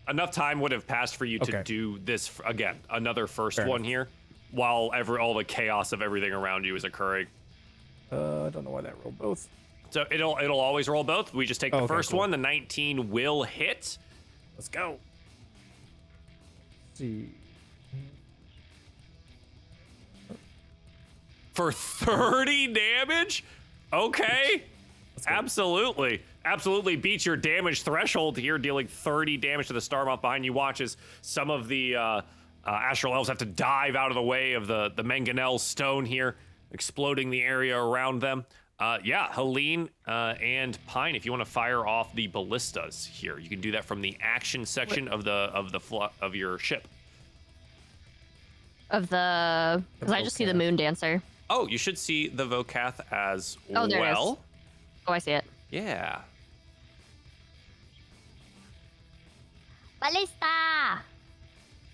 Enough time would have passed for you to Okay. do this again, another first Fair one enough. here, while all the chaos of everything around you is occurring. I don't know why that rolled both. So it'll always roll both. We just take the Okay, first cool. one. The 19 will hit Let's go. Let's see. for 30 damage. Okay. Absolutely beats your damage threshold here, dealing 30 damage to the star moth behind you. Watch as some of the astral elves have to dive out of the way of the mangonel stone here, exploding the area around them. Helene and Pine, if you want to fire off the ballistas here, you can do that from the action section of your ship. of the? Because I just see the Vocath. moon dancer. Oh, you should see the Vocath as Oh, there it is. well. Oh, I see it. Yeah. Ballista!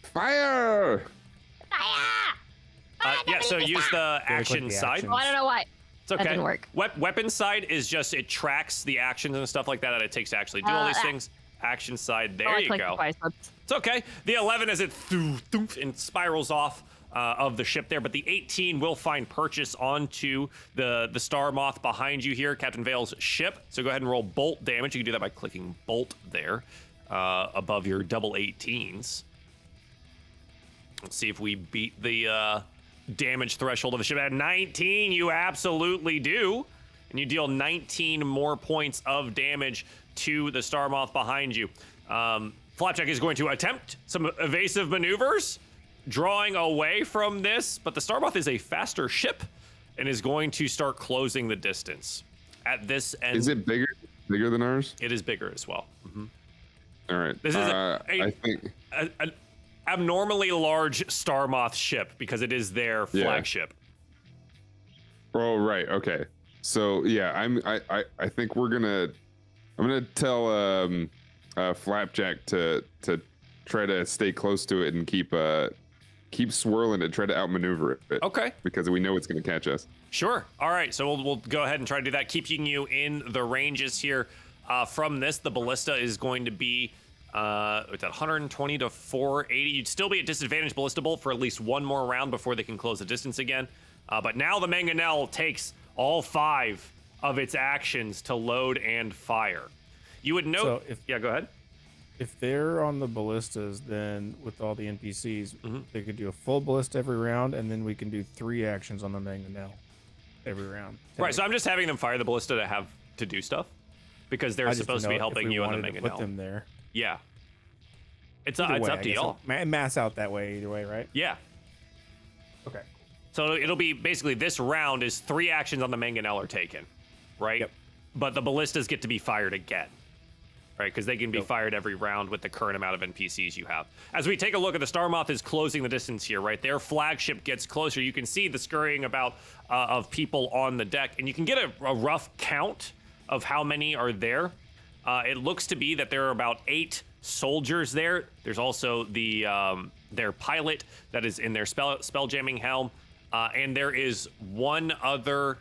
Fire! Fire! Yeah, so use the click action the side. action. Oh, I don't know why. It's okay. That didn't work. Weapon side is just, it tracks the actions and stuff like that it takes to actually do all these things. Action side, there I you clicked go. twice. Oops. It's okay. The 11 as it and spirals off of the ship there, but the 18 will find purchase onto the Star Moth behind you here, Captain Vale's ship. So go ahead and roll bolt damage. You can do that by clicking bolt there above your double 18s. Let's see if we beat the damage threshold of the ship. At 19, you absolutely do. And you deal 19 more points of damage to the Star Moth behind you. Flapjack is going to attempt some evasive maneuvers, drawing away from this, but the Star Moth is a faster ship and is going to start closing the distance. At this end, Is it bigger than ours? it is bigger as well. All right. This is I think an abnormally large Star Moth ship because it is their Yeah. flagship. Oh, right. Okay. So yeah, I think I'm gonna tell Flapjack to try to stay close to it and keep swirling it, try to outmaneuver it. Okay. Because we know it's gonna catch us. Sure. All right. So we'll go ahead and try to do that, keeping you in the ranges here. From this, the ballista is going to be it's at 120 to 480. You'd still be at disadvantage ballista bolt for at least one more round before they can close the distance again. But now the mangonel takes all 5 of its actions to load and fire. You would note. So Yeah, go ahead. if they're on the ballistas, then with all the NPCs, Mm-hmm. they could do a full ballista every round, and then we can do 3 actions on the mangonel every round. Right. So I'm just having them fire the ballista to do stuff because they're I just supposed to didn't be know if helping we you on the wanted to put them mangonel. there. Yeah. It's Either it's way, up I to guess y'all. Mass out that way either way, right? Yeah. Okay. So it'll be basically this round is 3 actions on the mangonel are taken, right? Yep. But the ballistas get to be fired again, right? Because they can be Yep. fired every round with the current amount of NPCs you have. As we take a look at the Star Moth is closing the distance here, right? Their flagship gets closer. You can see the scurrying about of people on the deck, and you can get a rough count of how many are there. It looks to be that there are about 8 soldiers there. There's also the their pilot that is in their spelljamming helm, and there is one other.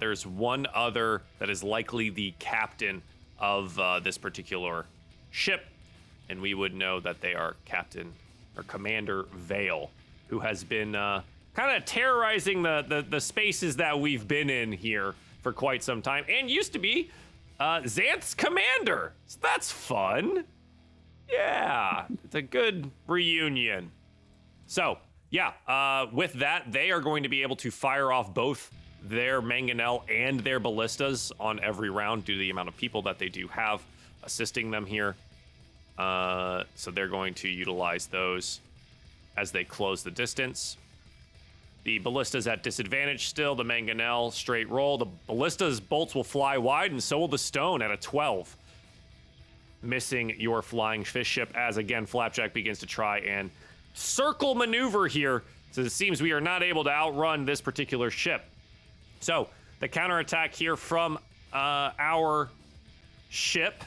There's one other that is likely the captain of this particular ship, and we would know that they are Captain or Commander Vale, who has been kind of terrorizing the spaces that we've been in here for quite some time, and used to be Xanth's commander. So that's fun. Yeah, it's a good reunion. So, yeah, with that, they are going to be able to fire off both their mangonel and their ballistas on every round due to the amount of people that they do have assisting them here. So they're going to utilize those as they close the distance. The ballista's at disadvantage still. The mangonel, straight roll. The ballista's bolts will fly wide, and so will the stone at a 12. Missing your flying fish ship as, again, Flapjack begins to try and circle maneuver here. So it seems we are not able to outrun this particular ship. So the counterattack here from our ship.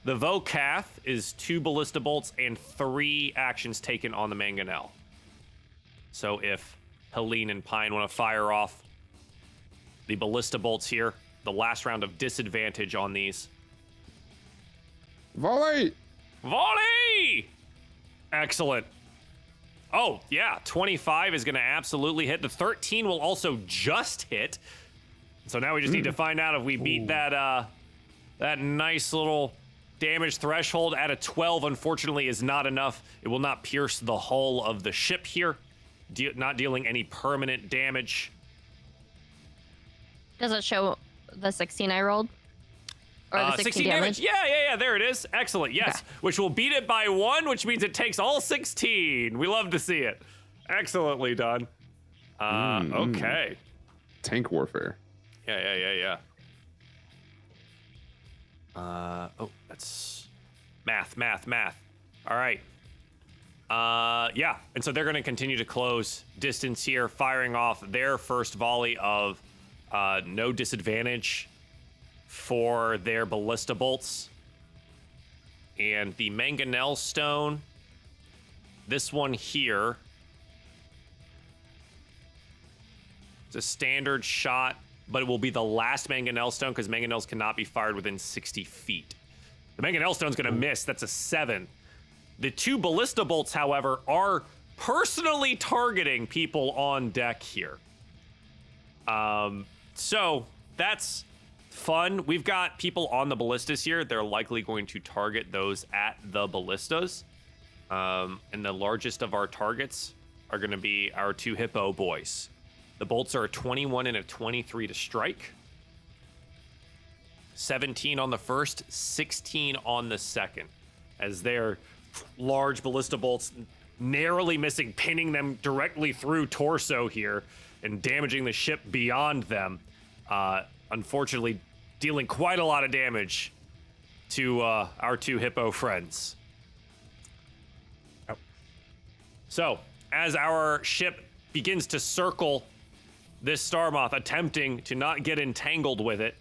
The Vocath is 2 ballista bolts and 3 actions taken on the mangonel. So if Helene and Pine want to fire off the ballista bolts here, the last round of disadvantage on these. Volley! Volley! Excellent. Oh, yeah, 25 is going to absolutely hit. The 13 will also just hit. So now we just need to find out if we beat that nice little damage threshold. At a 12, unfortunately, is not enough. It will not pierce the hull of the ship here, not dealing any permanent damage. Does it show the 16 I rolled? Or the 16 damage? Yeah, there it is. Excellent, yes. Okay. Which will beat it by 1, which means it takes all 16. We love to see it. Excellently done. Okay. Tank warfare. Yeah. That's math. All right. Yeah, and so they're going to continue to close distance here, firing off their first volley of no disadvantage for their ballista bolts. And the mangonel stone, this one here, it's a standard shot, but it will be the last mangonel stone because mangonels cannot be fired within 60 feet. The mangonel stone's going to miss. That's a 7. The 2 ballista bolts, however, are personally targeting people on deck here. So that's fun. We've got people on the ballistas here. They're likely going to target those at the ballistas. And the largest of our targets are going to be our 2 hippo boys. The bolts are a 21 and a 23 to strike. 17 on the first, 16 on the second. As their large ballista bolts narrowly missing, pinning them directly through torso here and damaging the ship beyond them. Unfortunately, dealing quite a lot of damage to our 2 hippo friends. Yep. So, as our ship begins to circle this Star Moth, attempting to not get entangled with it,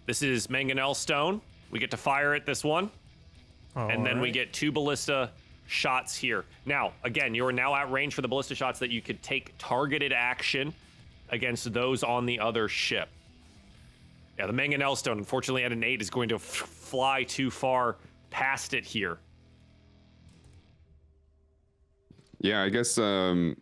this is mangonel stone. We get to fire at this one. And then we get 2 ballista shots here. Now, again, you're now at range for the ballista shots that you could take targeted action against those on the other ship. Yeah, the mangonel stone, unfortunately, at an 8 is going to fly too far past it here. Yeah, I guess, yeah,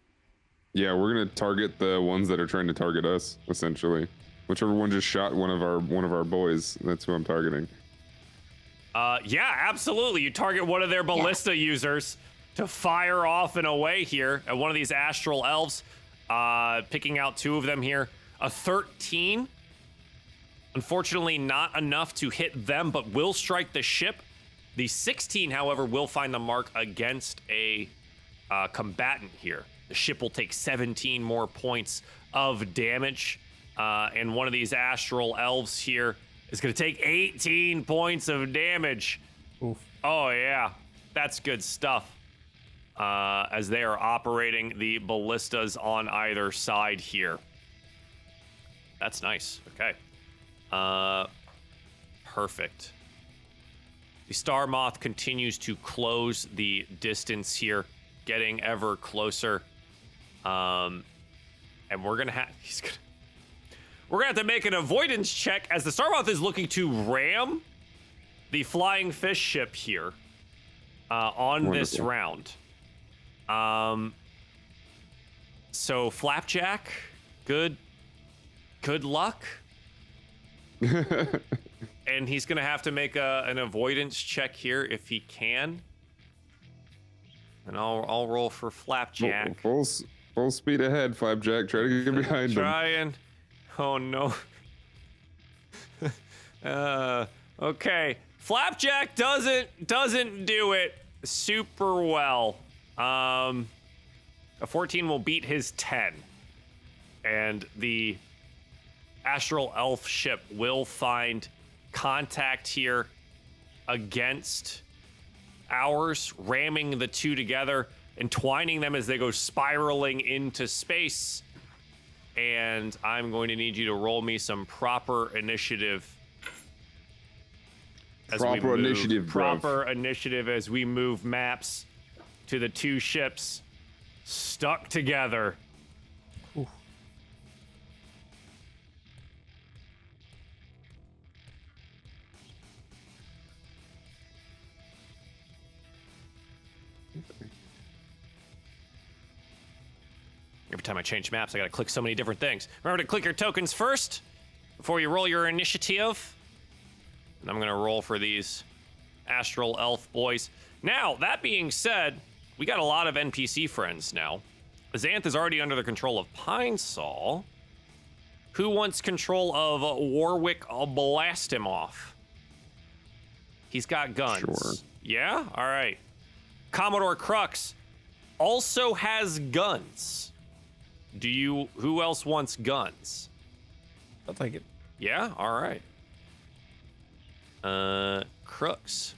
we're going to target the ones that are trying to target us, essentially. Whichever one just shot one of our boys, that's who I'm targeting. Yeah, absolutely. You target one of their ballista users to fire off and away here at one of these astral elves. Picking out 2 of them here. A 13. Unfortunately, not enough to hit them, but will strike the ship. The 16, however, will find the mark against a combatant here. The ship will take 17 more points of damage. And one of these astral elves here is going to take 18 points of damage. Oof. Oh, yeah. That's good stuff. As they are operating the ballistas on either side here. That's nice. Okay. Perfect. The Star Moth continues to close the distance here, getting ever closer. And we're going to have... We're going to have to make an avoidance check as the Star Moth is looking to ram the flying fish ship here on this round. So Flapjack, good luck. And he's going to have to make an avoidance check here if he can. And I'll roll for Flapjack. Full speed ahead, Flapjack. Try to get behind him. Trying. Oh no. Okay. Flapjack doesn't do it super well. A 14 will beat his 10. And the Astral Elf ship will find contact here against ours, ramming the 2 together, entwining them as they go spiraling into space. And I'm going to need you to roll me some proper initiative. Proper initiative as we move maps to the 2 ships stuck together. Oof. Every time I change maps, I gotta click so many different things. Remember to click your tokens first before you roll your initiative. And I'm gonna roll for these Astral Elf boys. Now, that being said, we got a lot of NPC friends now. Xanth is already under the control of Pine Sol. Who wants control of Warwick? I'll blast him off. He's got guns. Sure. Yeah? All right. Commodore Crux also has guns. Who else wants guns? I'll take it. Yeah? All right. Crux.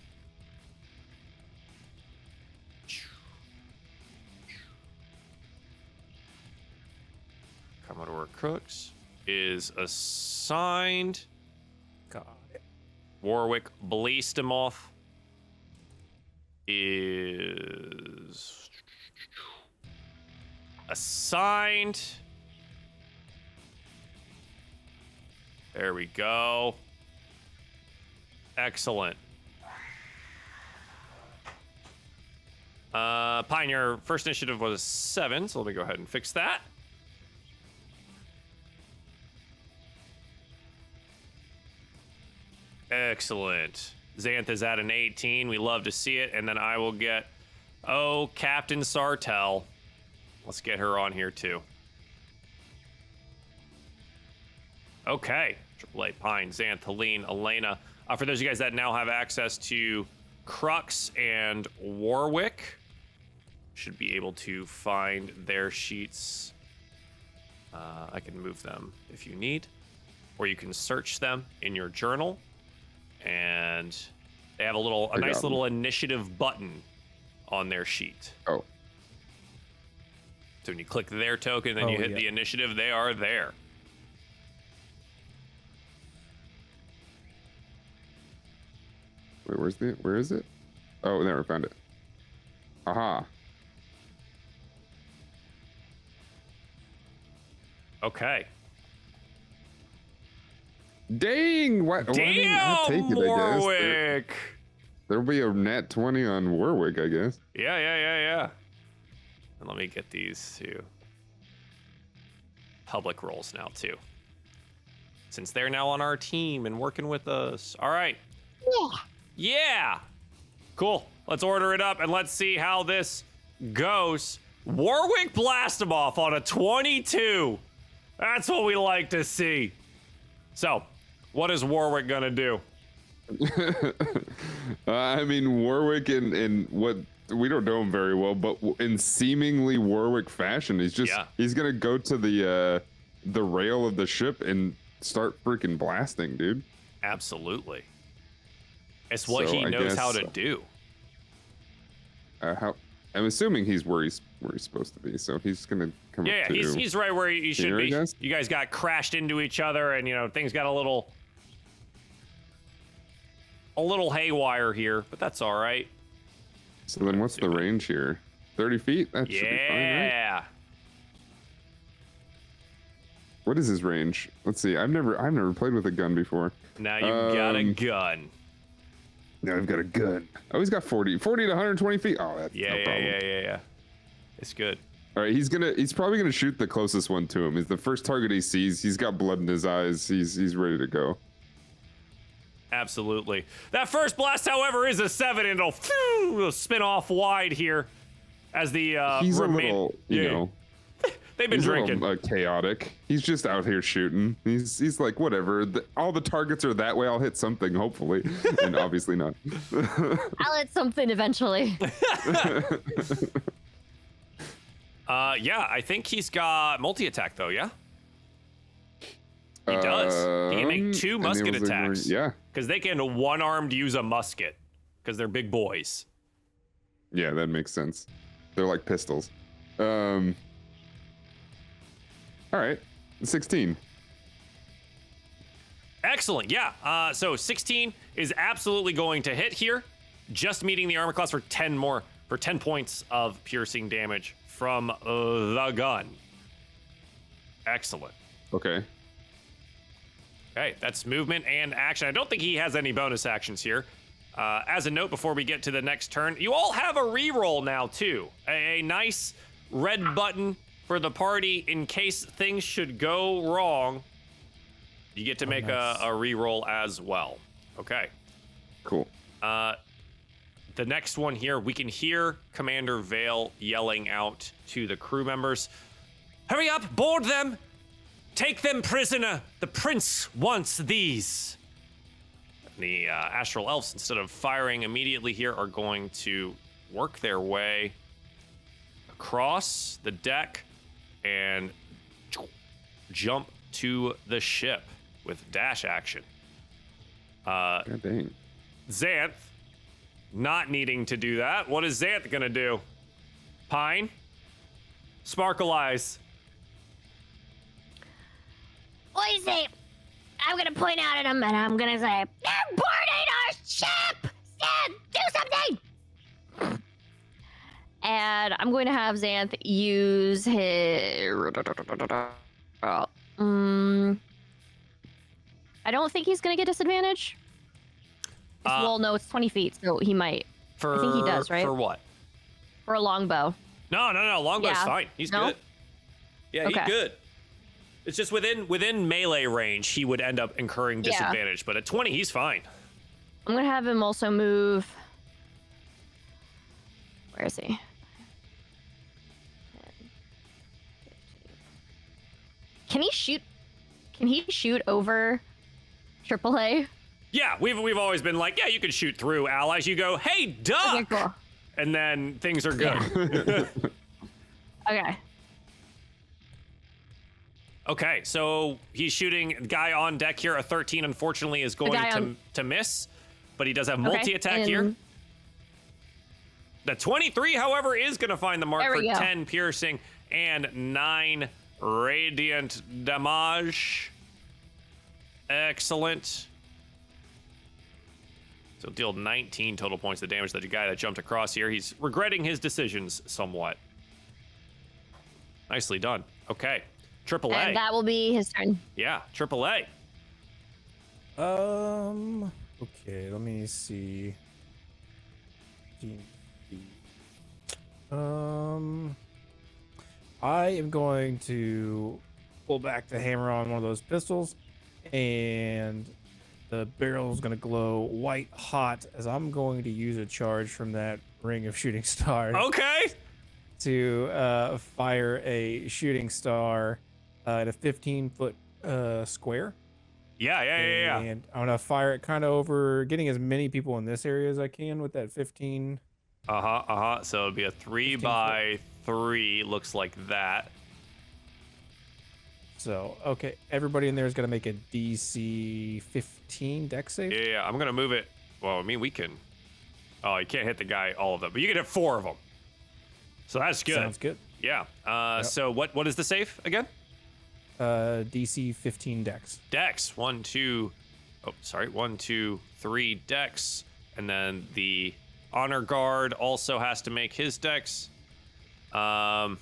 Commodore Crooks is assigned. Got it. Warwick Bleastemoth is assigned. There we go. Excellent. Pine, your first initiative was 7, so let me go ahead and fix that. Excellent. Xanth is at an 18. We love to see it. And then I will get, Captain Sartell. Let's get her on here too. Okay. AAA, Pine, Xanth, Helene, Elena. For those of you guys that now have access to Crux and Warwick, should be able to find their sheets. I can move them if you need, or you can search them in your journal. And they have a nice little initiative button on their sheet. Oh. So when you click their token, then you hit the initiative, they are there. Wait, where is it? Oh, there, I found it. Aha. Okay. Dang! Why didn't I take it, Warwick! There'll be a nat 20 on Warwick, I guess. Yeah. And let me get these to public roles now, too. Since they're now on our team and working with us. All right. Yeah. Cool. Let's order it up and let's see how this goes. Warwick Blastomoff on a 22. That's what we like to see. So, what is Warwick gonna do? I mean, Warwick in what we don't know him very well, but in seemingly Warwick fashion, he's gonna go to the rail of the ship and start freaking blasting, dude. Absolutely. It's what he knows how to do. I'm assuming he's where he's supposed to be, so he's gonna come up to. Yeah, he's right where he should be. Guys? You guys got crashed into each other, and things got a little haywire here, but that's all right. So then, what's the range here? 30 feet? That should be fine, right? Yeah. What is his range? Let's see. I've never played with a gun before. Now you've got a gun. Now I've got a gun. Oh, he's got 40 to 120 feet. Oh, that's no problem. Yeah. It's good. All right, he's probably gonna shoot the closest one to him. Is the first target he sees. He's got blood in his eyes. He's ready to go. Absolutely. That first blast, however, is a 7, and it'll spin off wide here as the he's a little, they've been drinking. A little, chaotic. He's just out here shooting. He's like, whatever. All the targets are that way. I'll hit something, hopefully, and obviously not. I'll hit something eventually. Yeah, I think he's got multi-attack though. Yeah. He does. He can make 2 musket attacks. Yeah. Because they can one-armed use a musket. Because they're big boys. Yeah, that makes sense. They're like pistols. All right. 16. Excellent. Yeah. So 16 is absolutely going to hit here. Just meeting the armor class for 10 points of piercing damage from the gun. Excellent. Okay. Okay, that's movement and action. I don't think he has any bonus actions here. As a note, before we get to the next turn, you all have a reroll now, too. A nice red button for the party in case things should go wrong. You get to make a reroll as well. Okay. Cool. The next one here, we can hear Commander Vale yelling out to the crew members. Hurry up, board them! Take them prisoner! The prince wants these! The Astral Elves, instead of firing immediately here, are going to work their way across the deck and jump to the ship with dash action. God dang. Xanth, not needing to do that. What is Xanth gonna do? Pine? Sparkle Eyes. what do you say? I'm gonna point out at him and I'm gonna say, they're boarding our ship! Stan, do something! And I'm going to have Xanth use his. I don't think he's going to get disadvantage. Well, no, it's 20 feet, so he might. I think he does, right? For what? For a longbow. No. Longbow's Yeah. fine. He's No? good. Yeah, Okay. he's good. It's just within melee range, he would end up incurring Yeah. disadvantage. But at 20, he's fine. I'm going to have him also move. Where is he? Can he shoot over AAA? Yeah, we've always been like, yeah, you can shoot through allies. You go, hey, duck, Okay, cool. and then things are good. Okay. Okay, so he's shooting guy on deck here. A 13, unfortunately, is going guy on- to miss, but he does have Okay, multi-attack and- here. The 23, however, is going to find the mark There for we go. 10 piercing and 9 radiant damage. Excellent. So deal 19 total points of damage to the guy that jumped across here. He's regretting his decisions somewhat. Nicely done. Okay. AAA. And that will be his turn. Yeah, AAA. Okay, let me see. 15 feet. I am going to pull back the hammer on one of those pistols, and the barrel is going to glow white hot as I'm going to use a charge from that ring of shooting stars Okay. to fire a shooting star at a 15-foot square. Yeah. And I'm gonna fire it kind of over, getting as many people in this area as I can with that 15. So it'd be a 3 15 by 3. Looks like that. So okay, everybody in there is gonna make a DC 15 dex save. Yeah. I'm gonna move it. Well, I mean, we can. Oh, you can't hit the guy all of them, but you can hit 4 of them. So that's good. Sounds good. Yeah. Yep. So what is the save again? DC 15 dex. Dex. 1, 2. Oh, sorry. 1, 2, 3 dex, and then the honor guard also has to make his dex. 9,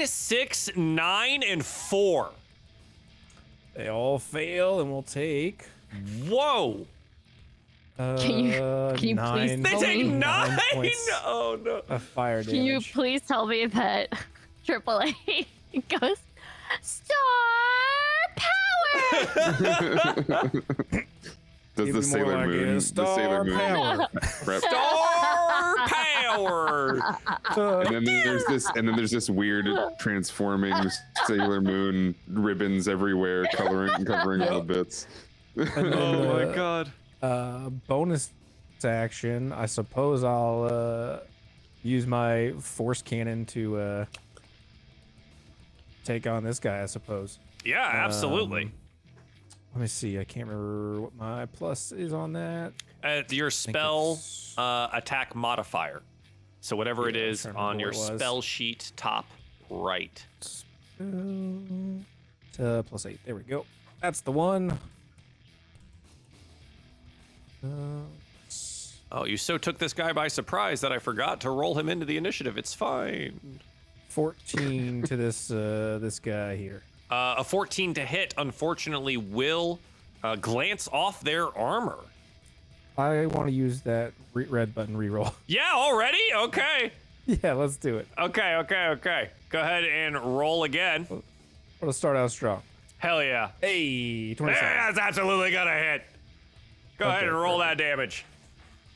6, 9, and 4. They all fail, and we'll take. Whoa. Can you please 9. They Tell take me. 9. points Oh no. of fire damage. Can you please tell me that AAA goes star power? Does It'd the be more Sailor like Moon, a the star Sailor Moon power. prep? Star power. And then there's this weird transforming Sailor Moon ribbons everywhere, covering all the bits. And then, Oh my god. bonus action, I suppose I'll use my force cannon to take on this guy, I suppose. Yeah, absolutely. Let me see. I can't remember what my plus is on that. Your spell it's- attack modifier. So whatever it Yeah, I was is trying to on remember your what it was. spell sheet top right. Plus 8. There we go. That's the one. Oh, you so took this guy by surprise that I forgot to roll him into the initiative. It's fine. 14 to this guy here. A 14 to hit, unfortunately, will glance off their armor. I want to use that red button reroll. Yeah, already? Okay. Yeah, let's do it. Okay. Go ahead and roll again. Let's start out strong. Hell yeah. Hey, 27. That's absolutely gonna hit. Go ahead Okay, and roll that damage.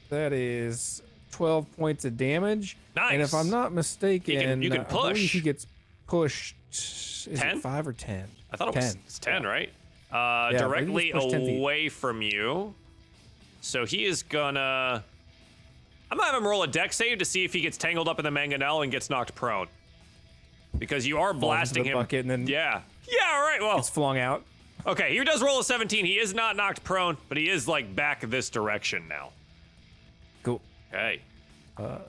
That is 12 points of damage. Nice. And if I'm not mistaken, you can I believe push. he gets pushed. Is 10? it 5 or 10? I thought it was it's 10, right? I believe Directly he's pushed 10 feet. away from you. So he is gonna... I'm gonna have him roll a dex save to see if he gets tangled up in the mangonel and gets knocked prone. Because you are blasting the him. bucket and then Yeah, all right, well. it's flung out. Okay, he does roll a 17. He is not knocked prone, but he is, like, back this direction now. Cool. Okay.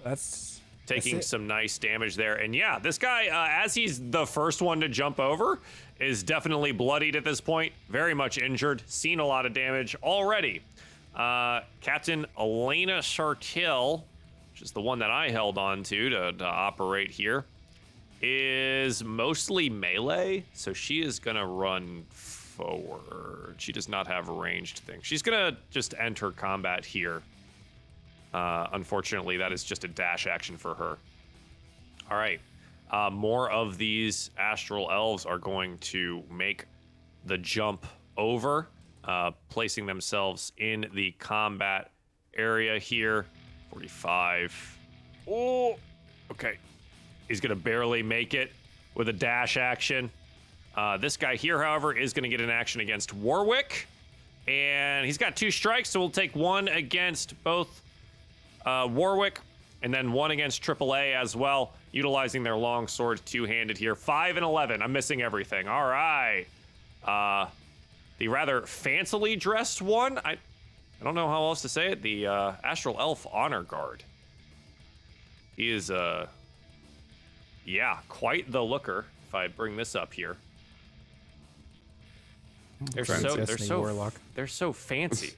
That's taking some nice damage there. And yeah, this guy, as he's the first one to jump over, is definitely bloodied at this point. Very much injured. Seen a lot of damage already. Captain Elena Sartil, which is the one that I held on to operate here, is mostly melee. So she is going to run forward. She does not have a ranged thing. She's going to just enter combat here. Unfortunately, that is just a dash action for her. All right. More of these astral elves are going to make the jump over, placing themselves in the combat area here. 45. Oh, okay. He's going to barely make it with a dash action. This guy here, however, is going to get an action against Warwick. And he's got 2 strikes, so we'll take 1 against both Warwick and then 1 against AAA as well, utilizing their long sword two-handed here. 5 and 11. I'm missing everything. All right. The rather fancily dressed one. I don't know how else to say it. The Astral Elf Honor Guard. He is, yeah, quite the looker. If I bring this up here. They're so fancy.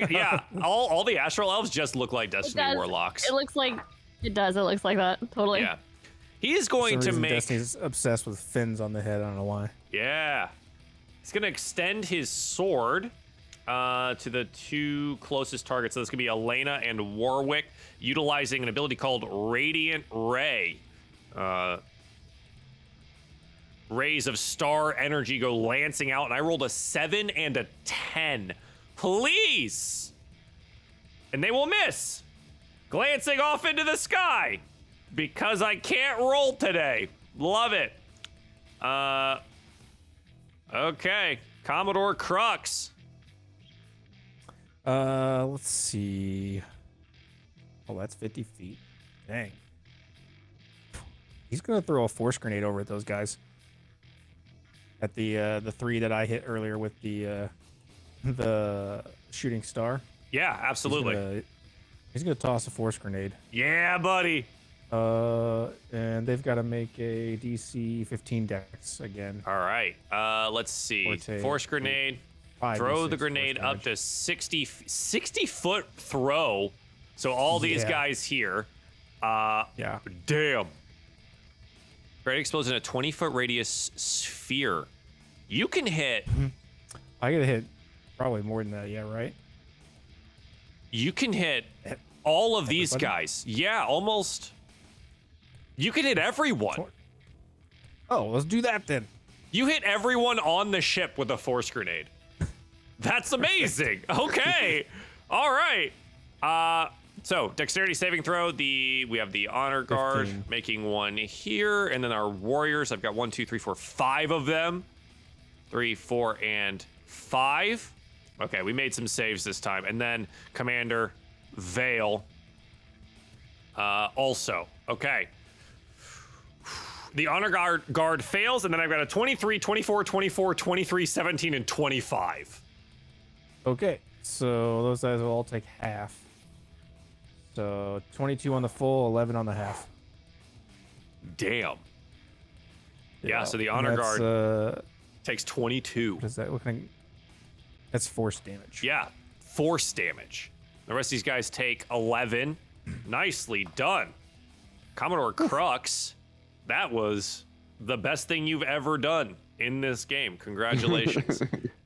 Yeah, all the Astral Elves just look like Destiny Warlocks. It looks like that. Totally. Yeah. He is going to make... Destiny's obsessed with fins on the head. I don't know why. Yeah. He's going to extend his sword to the 2 closest targets. So this could be Elena and Warwick, utilizing an ability called Radiant Ray. Rays of star energy go lancing out, and I rolled a 7 and a 10. Please! And they will miss. Glancing off into the sky. Because I can't roll today. Love it. Okay. Commodore Crux. Let's see. Oh, that's 50 feet. Dang. He's gonna throw a force grenade over at those guys. At the 3 that I hit earlier with the shooting star. Yeah, absolutely. He's gonna toss a force grenade. Yeah, buddy. And they've got to make a DC 15 dex again. All right. Let's see. Force grenade. Throw the grenade up to 60 foot throw. So all these guys here. Yeah. Damn. Grenade explodes in a 20-foot radius sphere. You can hit. I gotta hit probably more than that. Yeah, right. You can hit all of these guys. Yeah, almost. You can hit everyone. Oh, let's do that then. You hit everyone on the ship with a force grenade. That's amazing. Okay. All right. So dexterity saving throw. We have the honor guard 15. making one here, and then our warriors. I've got 1, 2, 3, 4, 5 of them. 3, 4, and 5. Okay, we made some saves this time, and then Commander Vale. Also, okay. The honor guard fails, and then I've got a 23, 24, 24, 23, 17, and 25. Okay, so those guys will all take half. So 22 on the full, 11 on the half. Damn. Yeah, so the honor guard takes 22. What is that? What kind of, that's force damage. Yeah, force damage. The rest of these guys take 11. Nicely done. Commodore Crux, that was the best thing you've ever done in this game. Congratulations.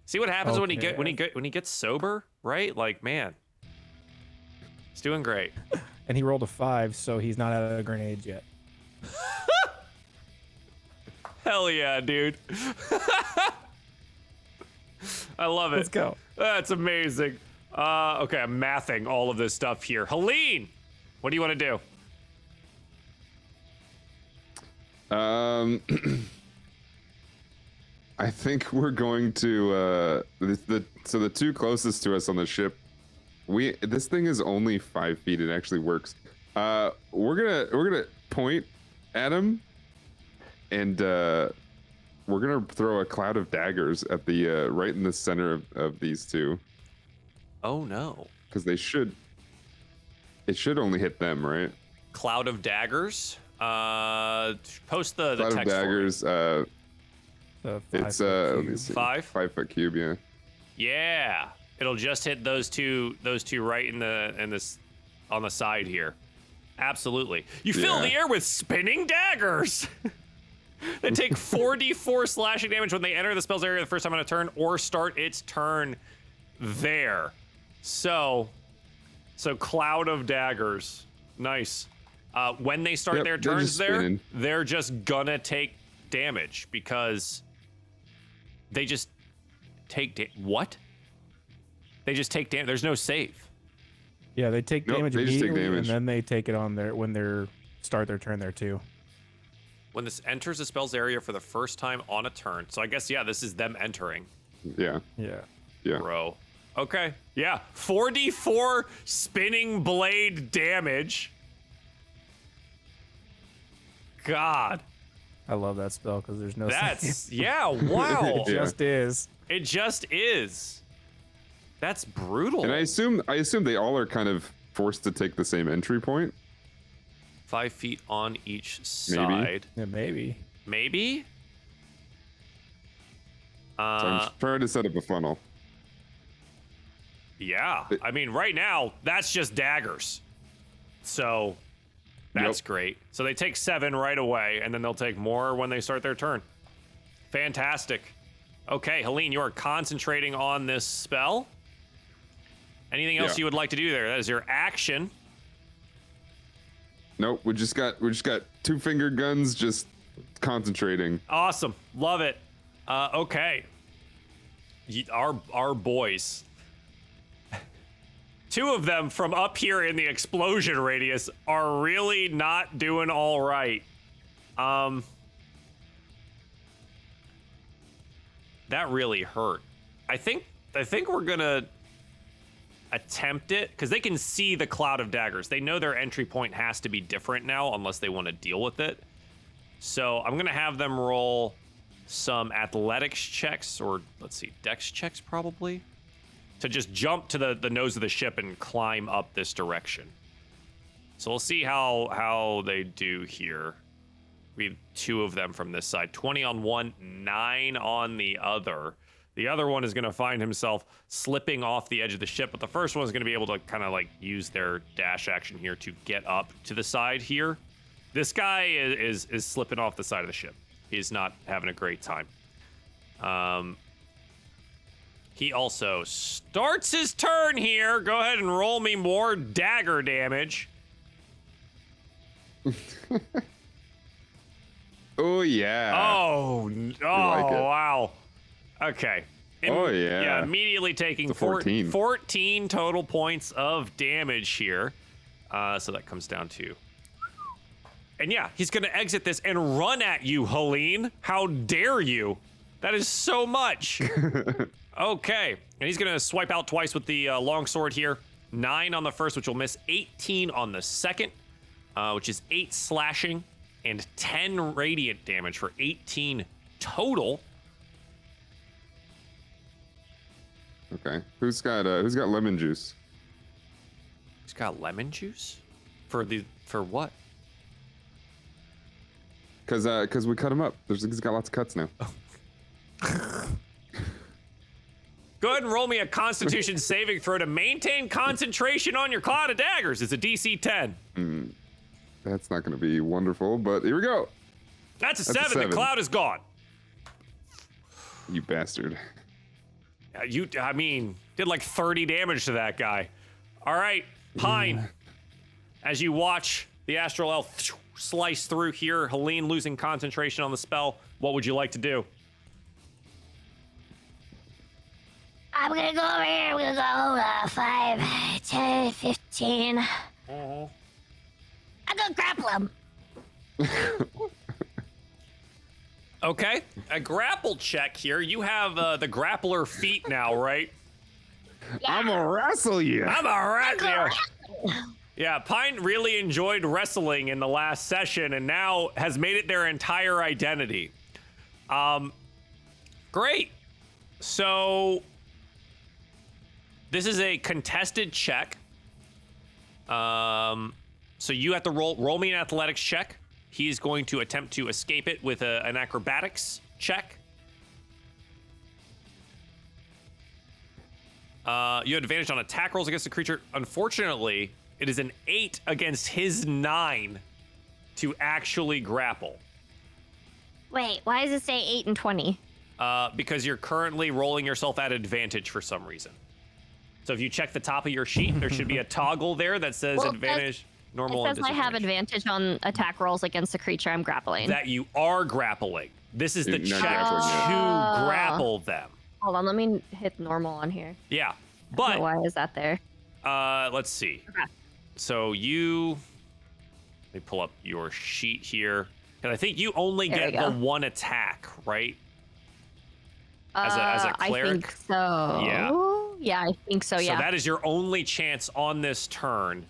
See what happens when he gets sober, right? Like, man. He's doing great. And he rolled a 5, so he's not out of grenades yet. Hell yeah, dude. I love it. Let's go. That's amazing. Okay, I'm mathing all of this stuff here. Helene, what do you want to do? I think we're going to so the 2 closest to us on the ship. This thing is only 5 feet. It actually works. We're gonna point at him, and we're gonna throw a cloud of daggers at the right in the center of these 2. Oh no! Because it should only hit them, right? Cloud of Daggers. Post the Cloud of text for me. Daggers. It's let me see. 5 foot cube. Yeah. Yeah, it'll just hit those two right in this on the side here. Absolutely. You fill the air with spinning daggers. They take 4d4 slashing damage when they enter the spell's area the first time on a turn or start its turn there. So Cloud of Daggers. Nice. When they start their turns there, they're just gonna take damage because they just take what? They just take damage. There's no save. Yeah, they take damage immediately, and damage. then they take it on their when they start their turn there too. When this enters the spell's area for the first time on a turn. So I guess, yeah, this is them entering. Yeah. Yeah. Yeah. Bro. Okay. Yeah. 4d4 spinning blade damage. God. I love that spell because there's no. That's, yeah, wow. It just is. It just is. That's brutal. And I assume they all are kind of forced to take the same entry point. 5 feet on each side. Yeah, maybe. Maybe? So I'm trying to set up a funnel. Yeah. I mean, right now, that's just daggers. So that's great. So they take 7 right away, and then they'll take more when they start their turn. Fantastic. Okay, Helene, you are concentrating on this spell. Anything else you would like to do there? That is your action. Nope, we just got 2-finger guns, just concentrating. Awesome, love it. Okay, our boys. 2 of them from up here in the explosion radius are really not doing all right. That really hurt. I think we're gonna attempt it because they can see the Cloud of Daggers. They know their entry point has to be different now unless they want to deal with it. So I'm gonna have them roll some athletics checks, or let's see, dex checks probably, to just jump to the nose of the ship and climb up this direction. So we'll see how they do here. We have 2 of them from this side. 20 on one, 9 on the other. The other one is going to find himself slipping off the edge of the ship, but the first one is going to be able to kind of like use their dash action here to get up to the side here. This guy is slipping off the side of the ship. He's not having a great time. He also starts his turn here. Go ahead and roll me more dagger damage. Oh yeah. Oh, wow. Okay. Oh, yeah. Yeah, immediately taking 14 total points of damage here. So that comes down to... And yeah, he's going to exit this and run at you, Helene. How dare you? That is so much. Okay. And he's going to swipe out twice with the longsword here. 9 on the first, which will miss. 18 on the second, which is 8 slashing and 10 radiant damage for 18 total. Okay. Who's got lemon juice? He's got lemon juice? For what? Because we cut him up. He's got lots of cuts now. Go ahead and roll me a Constitution saving throw to maintain concentration on your Cloud of Daggers. It's a DC 10. That's not going to be wonderful, but here we go. That's a 7. The cloud is gone. You bastard. I mean, did like 30 damage to that guy. All right, Pine. As you watch the Astral Elf slice through here, Helene losing concentration on the spell, what would you like to do? I'm gonna go over here. I'm gonna go 5, 10, 15. I'm gonna grapple him. Okay, a grapple check here. You have the grappler feet now, right? Yeah. I'm gonna wrestle you. I'm a wrestler. Yeah, Pine really enjoyed wrestling in the last session and now has made it their entire identity. Great. So this is a contested check. So you have to roll me an athletics check. He's going to attempt to escape it with an acrobatics check. You had advantage on attack rolls against the creature. Unfortunately, it is an 8 against his 9 to actually grapple. Wait, why does it say 8 and 20? Because you're currently rolling yourself at advantage for some reason. So if you check the top of your sheet, there should be a toggle there that says advantage, normal, and disadvantage. It says I have advantage on attack rolls against the creature I'm grappling. That you are grappling. This is the check grappling, to grapple them. Hold on, let me hit normal on here. Yeah, I don't but know why is that there? let's see. Okay. So let me pull up your sheet here. Because I think you only There get we the go. one attack, right? As a cleric? I think so. Yeah, I think so, yeah. So that is your only chance on this turn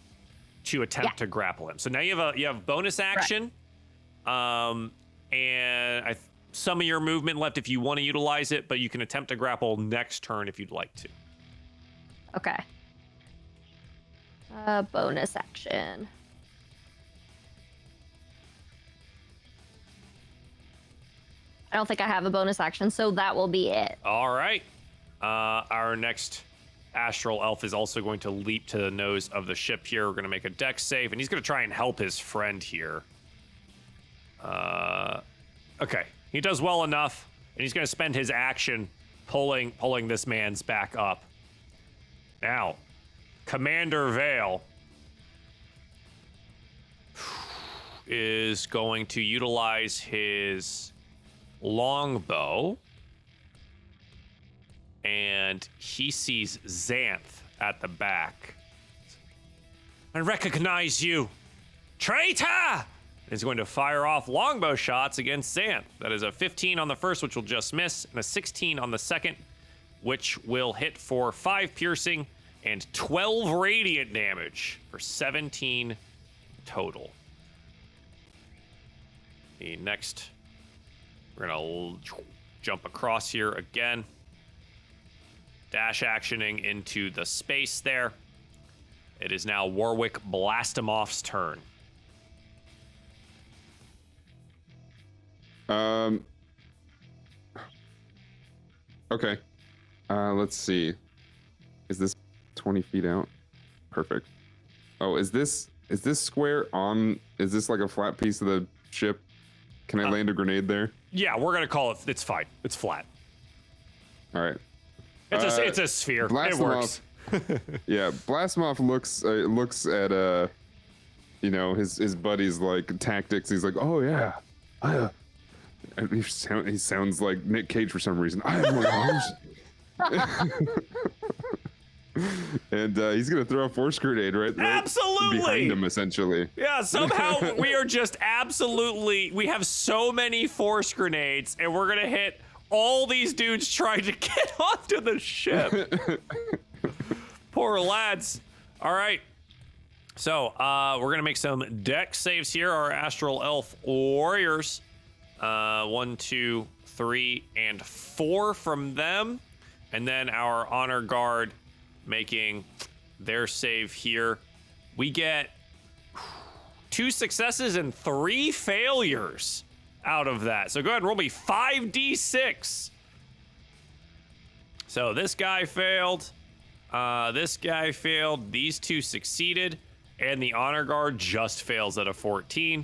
to attempt to grapple him. So now you have bonus action, and some of your movement left if you want to utilize it, but you can attempt to grapple next turn if you'd like to. Okay. Bonus action. I don't think I have a bonus action, so that will be it. All right. Our next astral elf is also going to leap to the nose of the ship here. We're going to make a dex save, and he's going to try and help his friend here. Okay. He does well enough, and he's going to spend his action pulling this man's back up. Now, Commander Vale is going to utilize his longbow, and he sees Xanth at the back. I recognize you, traitor! Is going to fire off longbow shots against Xanth. That is a 15 on the first, which will just miss, and a 16 on the second, which will hit for 5 piercing and 12 radiant damage for 17 total. The next, we're gonna jump across here again. Dash actioning into the space there. It is now Warwick Blastimoff's turn. Okay. Let's see. Is this 20 feet out? Perfect. Oh, is this square on? Is this like a flat piece of the ship? Can I land a grenade there? Yeah, we're gonna call it. It's fine. It's flat. All right. It's a sphere. It works. Yeah, Blastimoff looks at his buddy's like tactics. He's like, oh yeah, he sounds like Nick Cage for some reason. I have more arms. And he's gonna throw a force grenade right Absolutely behind him, essentially. Yeah, somehow we are just we have so many force grenades, and we're gonna hit all these dudes trying to get onto the ship. Poor lads. All right. So we're gonna make some dex saves here. Our astral elf warriors. 1, 2, 3, and 4 from them, and then our honor guard making their save here. We get 2 successes and 3 failures out of that. So go ahead and roll me 5d6. So this guy failed. This guy failed. These 2 succeeded. And the honor guard just fails at a 14.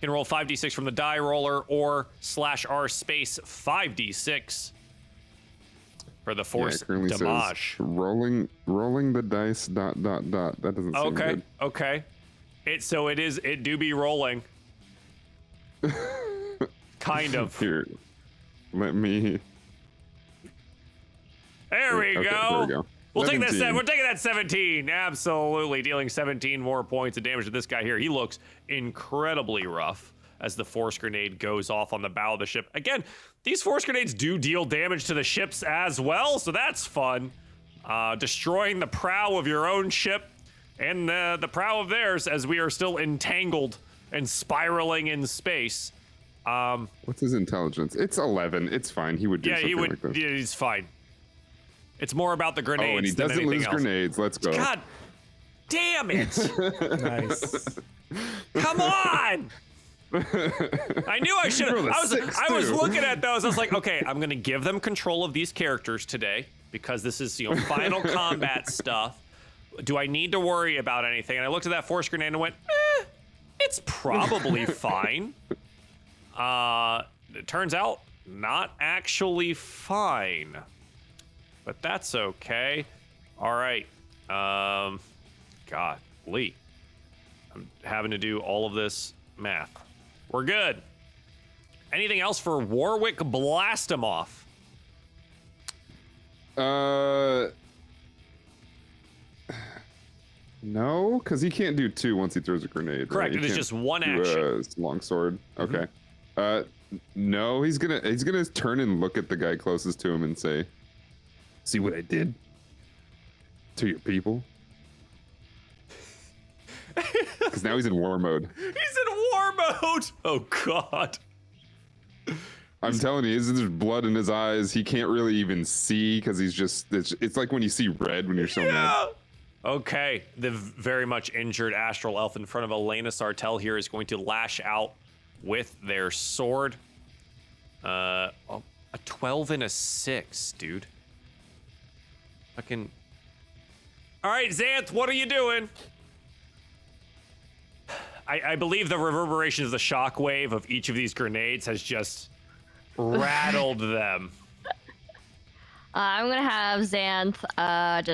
You can roll 5d6 from the die roller or /r space 5d6 for the force damage. Rolling the dice ... That doesn't seem good. Okay. It do be rolling. Kind of. Here, let me. There we Okay, go. there we go. We're taking 17. that 17. Absolutely. Dealing 17 more points of damage to this guy here. He looks incredibly rough as the force grenade goes off on the bow of the ship. Again, these force grenades do deal damage to the ships as well, so that's fun. Destroying the prow of your own ship and the prow of theirs as we are still entangled and spiraling in space. What's his intelligence? It's 11. It's fine. He would do something like this. Yeah, he's fine. It's more about the grenades Oh, and he than doesn't anything lose else. grenades. Let's go. God, Damn it! Nice. Come on! I knew I should have. I was looking at those. I was like, okay, I'm gonna give them control of these characters today because this is final combat stuff. Do I need to worry about anything? And I looked at that force grenade and went, it's probably fine. It turns out not actually fine, but that's okay. All right. God, Lee, I'm having to do all of this math. We're good. Anything else for Warwick Blastomoff? No, because he can't do 2 once he throws a grenade. Correct. Right? It is just one action. Long sword. Okay. No, he's gonna turn and look at the guy closest to him and say, "See what I did to your people." Because now he's in war mode. He's in war mode. Oh God. I'm telling you, there's blood in his eyes. He can't really even see because he's just. It's like when you see red when you're so mad. Okay, the very much injured astral elf in front of Elena Sartell here is going to lash out with their sword. A 12 and a 6, dude. Fucking. All right, Xanth, what are you doing? I believe the reverberation of the shockwave of each of these grenades has just rattled them. I'm gonna have Xanth. I'm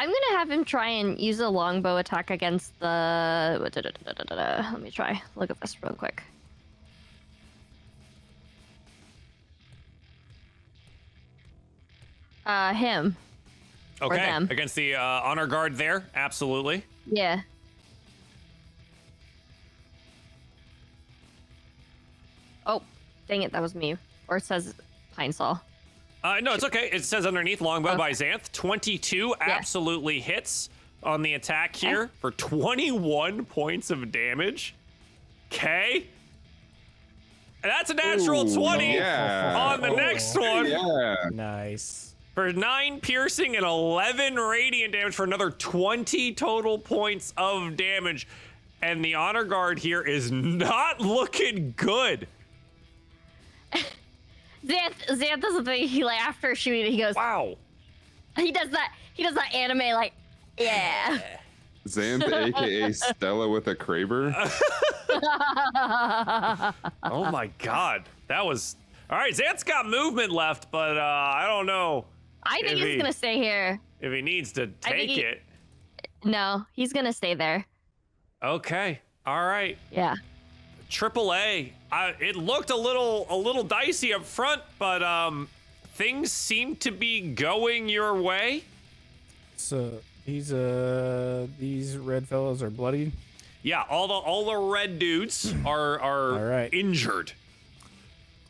gonna have him try and use a longbow attack against the. Let me try. Look at this real quick. Him. Okay, or them. against the honor guard there, absolutely. Yeah. Oh, dang it, that was me. Or it says Pine Saw. No, it's okay. It says underneath longbow by Xanth. 22 Yeah. absolutely hits on the attack here for 21 points of damage. Okay. And that's a natural 20 on the next one. Yeah. Nice. For 9 piercing and 11 radiant damage for another 20 total points of damage. And the honor guard here is not looking good. Xanth does the thing. He after shooting, he goes. Wow. He does that anime yeah. Xanth, aka Stella with a Kraber. Oh my God, that was all right. Xanth's got movement left, but I don't know. I think he's gonna stay here. If he needs to take it. No, he's gonna stay there. Okay. All right. Yeah. AAA. It looked a little dicey up front, but things seem to be going your way. So these red fellows are bloodied. Yeah, all the red dudes are All right. injured.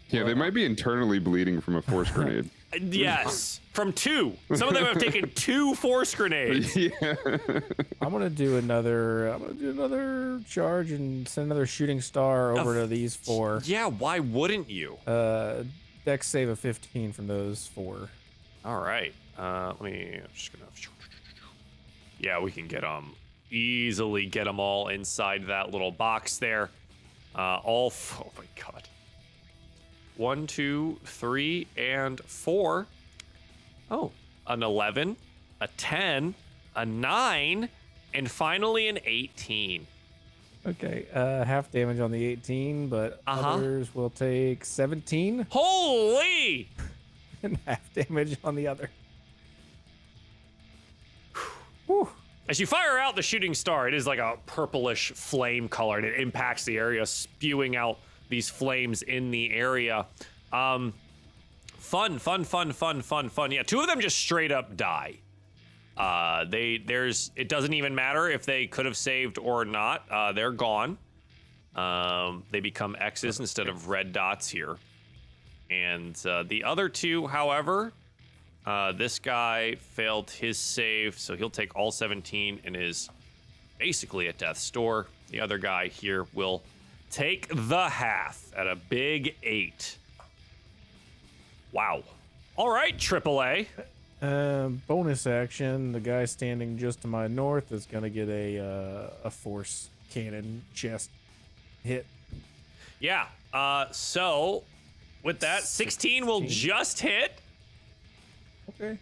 Yeah, they might be internally bleeding from a force grenade. Yes, from 2. Some of them have taken 2 force grenades. Yeah. I'm gonna do another charge and send another shooting star over to these 4. Yeah, why wouldn't you? Dex save of 15 from those 4. All right. I'm just gonna. Yeah, we can easily get them all inside that little box there. Oh my God. 1, 2, 3, and 4. Oh, an 11, a 10, a 9, and finally an 18. Okay, half damage on the 18, but others will take 17 Holy! and half damage on the other. Whew. As you fire out the shooting star, it is like a purplish flame color, and it impacts the area, spewing out these flames in the area. Fun. Yeah, 2 of them just straight up die. It doesn't even matter if they could have saved or not. They're gone. They become X's instead of red dots here. And the other 2, however, this guy failed his save, so he'll take all 17 and is basically at death's door. The other guy here will take the half at a big 8. Wow. All right, AAA. Bonus action. The guy standing just to my north is gonna get a force cannon chest hit. Yeah. So with that, 16 will just hit. Okay.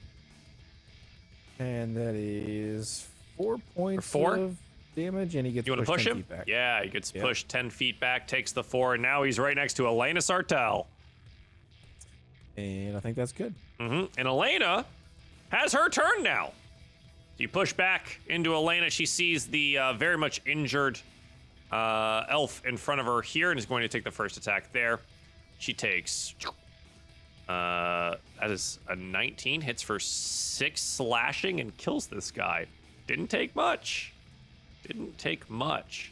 And that is 4 points four? of damage, and he gets You want to push 10 him? feet back. Yeah, he gets pushed 10 feet back, takes the 4, and now he's right next to Elena Sartell. And I think that's good. And Elena has her turn now. You push back into Elena. She sees the very much injured elf in front of her here and is going to take the first attack there. She takes... that is a 19, hits for 6 slashing and kills this guy. Didn't take much. Didn't take much.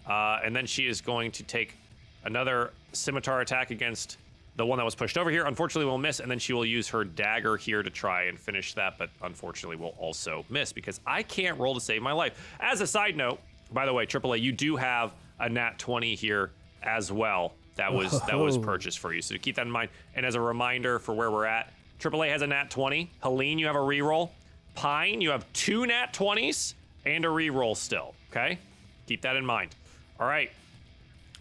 And then she is going to take another scimitar attack against the one that was pushed over here. Unfortunately, will miss, and then she will use her dagger here to try and finish that, but unfortunately will also miss because I can't roll to save my life. As a side note, by the way, AAA, you do have a nat 20 here as well. That was purchased for you, so keep that in mind. And as a reminder for where we're at, AAA has a nat 20. Helene, you have a reroll. Pine, you have 2 nat 20s and a reroll still. Okay, keep that in mind. All right,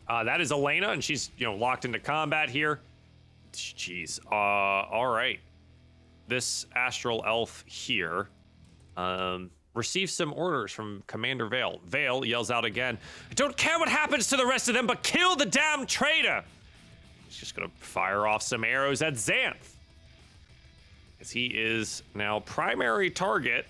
that is Elena, and she's locked into combat here. Jeez. All right. This astral elf here receives some orders from Commander Vale. Vale yells out again, "I don't care what happens to the rest of them, but kill the damn traitor!" He's just gonna fire off some arrows at Xanth, as he is now primary target.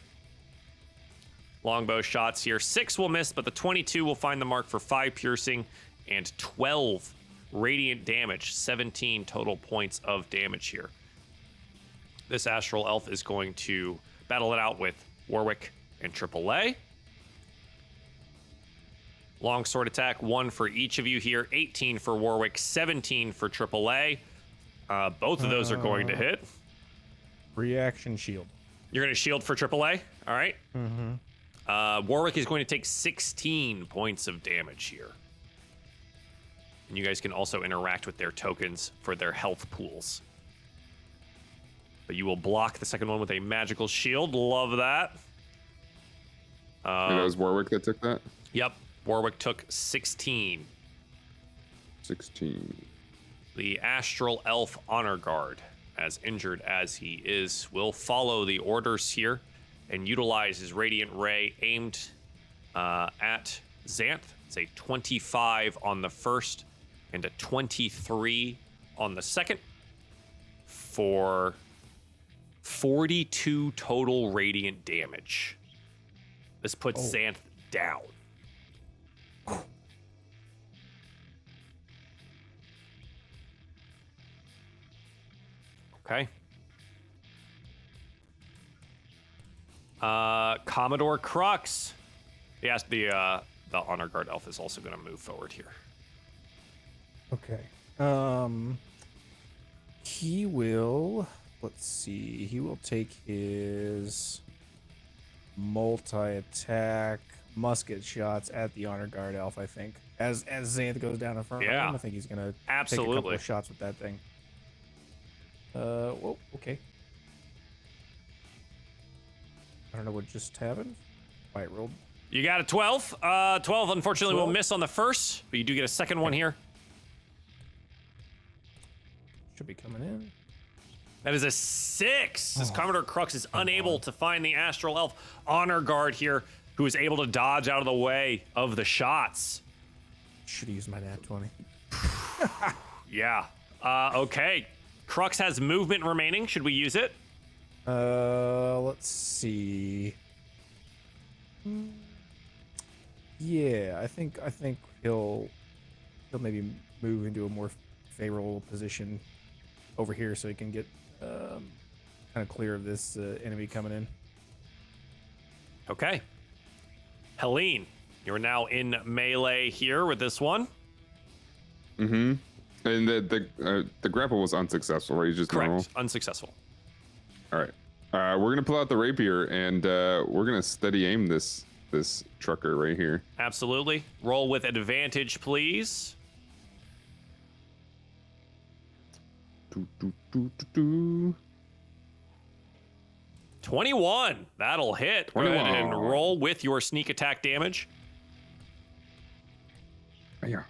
Longbow shots here. 6 will miss, but the 22 will find the mark for 5 piercing and 12 radiant damage, 17 total points of damage here. This astral elf is going to battle it out with Warwick and AAA. Longsword attack, 1 for each of you here. 18 for Warwick, 17 for AAA. Both of those are going to hit. Reaction shield. You're going to shield for AAA? All right. Warwick is going to take 16 points of damage here. And you guys can also interact with their tokens for their health pools. But you will block the second one with a magical shield. Love that. And that was Warwick that took that? Yep. Warwick took 16. 16. The Astral Elf Honor Guard, as injured as he is, will follow the orders here and utilize his Radiant Ray aimed at Xanth. It's a 25 on the first and a 23 on the second for 42 total radiant damage. This puts Xanth down. Okay. Commodore Crux. Yes, the Honor Guard elf is also going to move forward here. Okay. He will, let's see, he will take his multi-attack musket shots at the Honor Guard elf, I think. As Xanth goes down in front of him, I think he's gonna take a couple of shots with that thing. Whoa, okay. I don't know what just happened. White rolled. You got a 12. 12 unfortunately will miss on the first, but you do get a second one here. Should be coming in. That is a 6. As Commodore Crux is unable to find the Astral Elf Honor Guard here, who is able to dodge out of the way of the shots. Should have used my nat 20. Yeah. Okay. Crux has movement remaining. Should we use it? Let's see. Yeah, I think he'll maybe move into a more favorable position over here so he can get kind of clear of this enemy coming in. Okay. Helene, you're now in melee here with this one. Mm-hmm. And the grapple was unsuccessful, right? Just correct. Normal? Unsuccessful. All right. We're gonna pull out the rapier and we're gonna steady aim this trucker right here. Absolutely. Roll with advantage, please. 21. That'll hit. Go ahead and roll with your sneak attack damage. Yeah.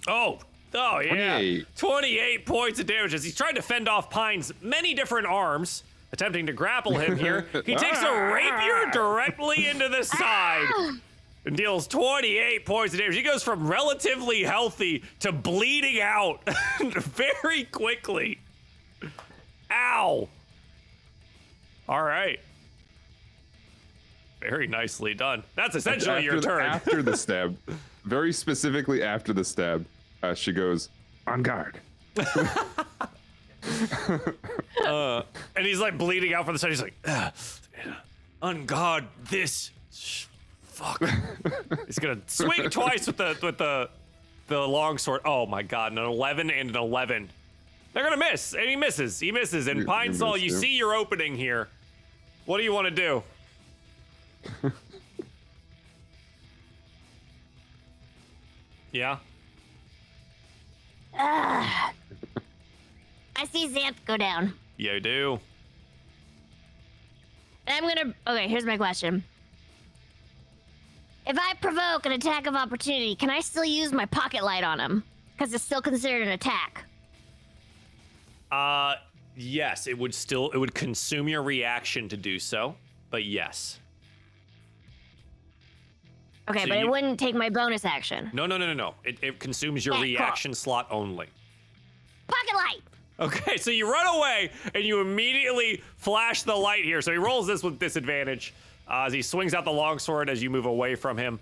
Oh, yeah. 28. 28 points of damage as he's trying to fend off Pine's many different arms, attempting to grapple him here. He takes a rapier directly into the side and deals 28 points of damage. He goes from relatively healthy to bleeding out very quickly. Ow. All right. Very nicely done. That's essentially your turn. After the stab, very specifically after the stab, she goes, on guard. And he's like bleeding out from the side. He's like, on guard this. Fuck. He's gonna swing twice with the long sword. Oh my god, an 11 and an 11. They're gonna miss, and he misses. He misses. And Pine Sol, you see your opening here. What do you want to do? Yeah. I see Xanth go down. You do. And I'm gonna. Okay, here's my question. If I provoke an attack of opportunity, can I still use my pocket light on him? Because it's still considered an attack. Yes, it would consume your reaction to do so, but yes. Okay, So but you- it wouldn't take my bonus action. No. It consumes your Yeah, cool. reaction slot only. Pocket light! Okay, so you run away and you immediately flash the light here. So he rolls this with disadvantage as he swings out the longsword as you move away from him,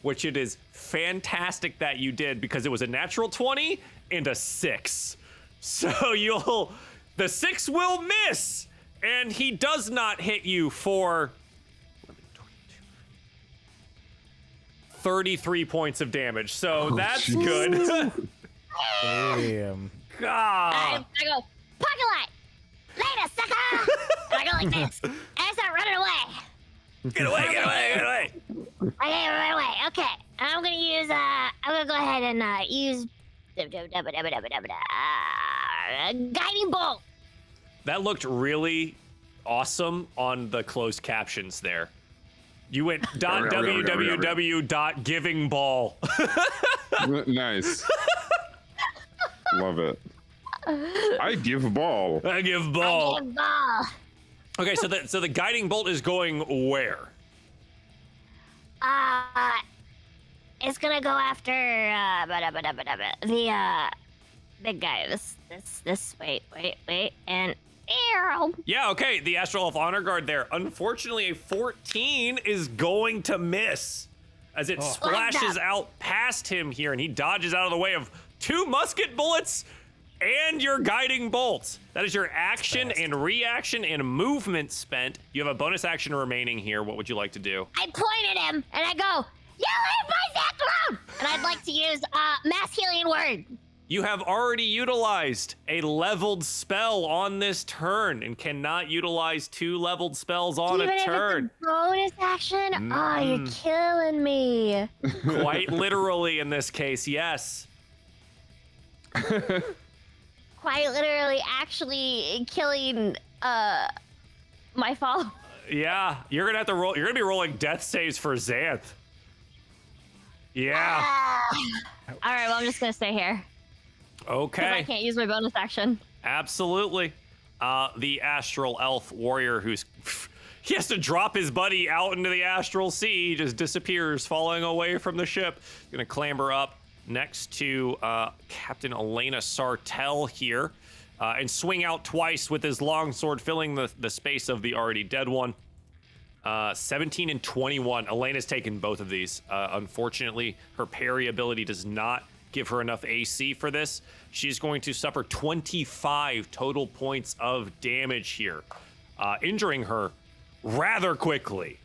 which it is fantastic that you did because it was a natural 20 and a 6. So the 6 will miss, and he does not hit you for 33 points of damage. So that's good. Damn. Ah. I go, pocket light! Later, sucker! And I go like this. And I start running away. Get away, get away, get away. Okay, run away. Okay. And I'm gonna use, I'm gonna go ahead and, use, guiding bolt. That looked really awesome on the closed captions there. You went .www.givingball. Nice. Love it. I give ball. I give ball. Give ball. Okay, so the guiding bolt is going where? It's gonna go after, the, big guy. This, wait, and arrow. Yeah, okay, the Astral Elf Honor Guard there. Unfortunately, a 14 is going to miss as it splashes out past him here, and he dodges out of the way of 2 musket bullets and your guiding bolt. That is your action and reaction and movement spent. You have a bonus action remaining here. What would you like to do? I point at him and I go, "You leave my Xanth alone!" And I'd like to use mass healing word. You have already utilized a leveled spell on this turn and cannot utilize 2 leveled spells on Even a turn. if it's a bonus action? Oh, you're killing me. Quite literally in this case, yes. Quite literally actually killing my follower. Yeah, you're gonna have to roll. You're gonna be rolling death saves for Xanth. Yeah. All right, well, I'm just gonna stay here. 'Cause I Okay. can't use my bonus action. Absolutely. The astral elf warrior who's he has to drop his buddy out into the astral sea. He just disappears, falling away from the ship. Gonna clamber up next to Captain Elena Sartell here and swing out twice with his longsword, filling the space of the already dead one. 17 and 21. Elena's taken both of these. Unfortunately, her parry ability does not give her enough AC for this. She's going to suffer 25 total points of damage here, injuring her rather quickly.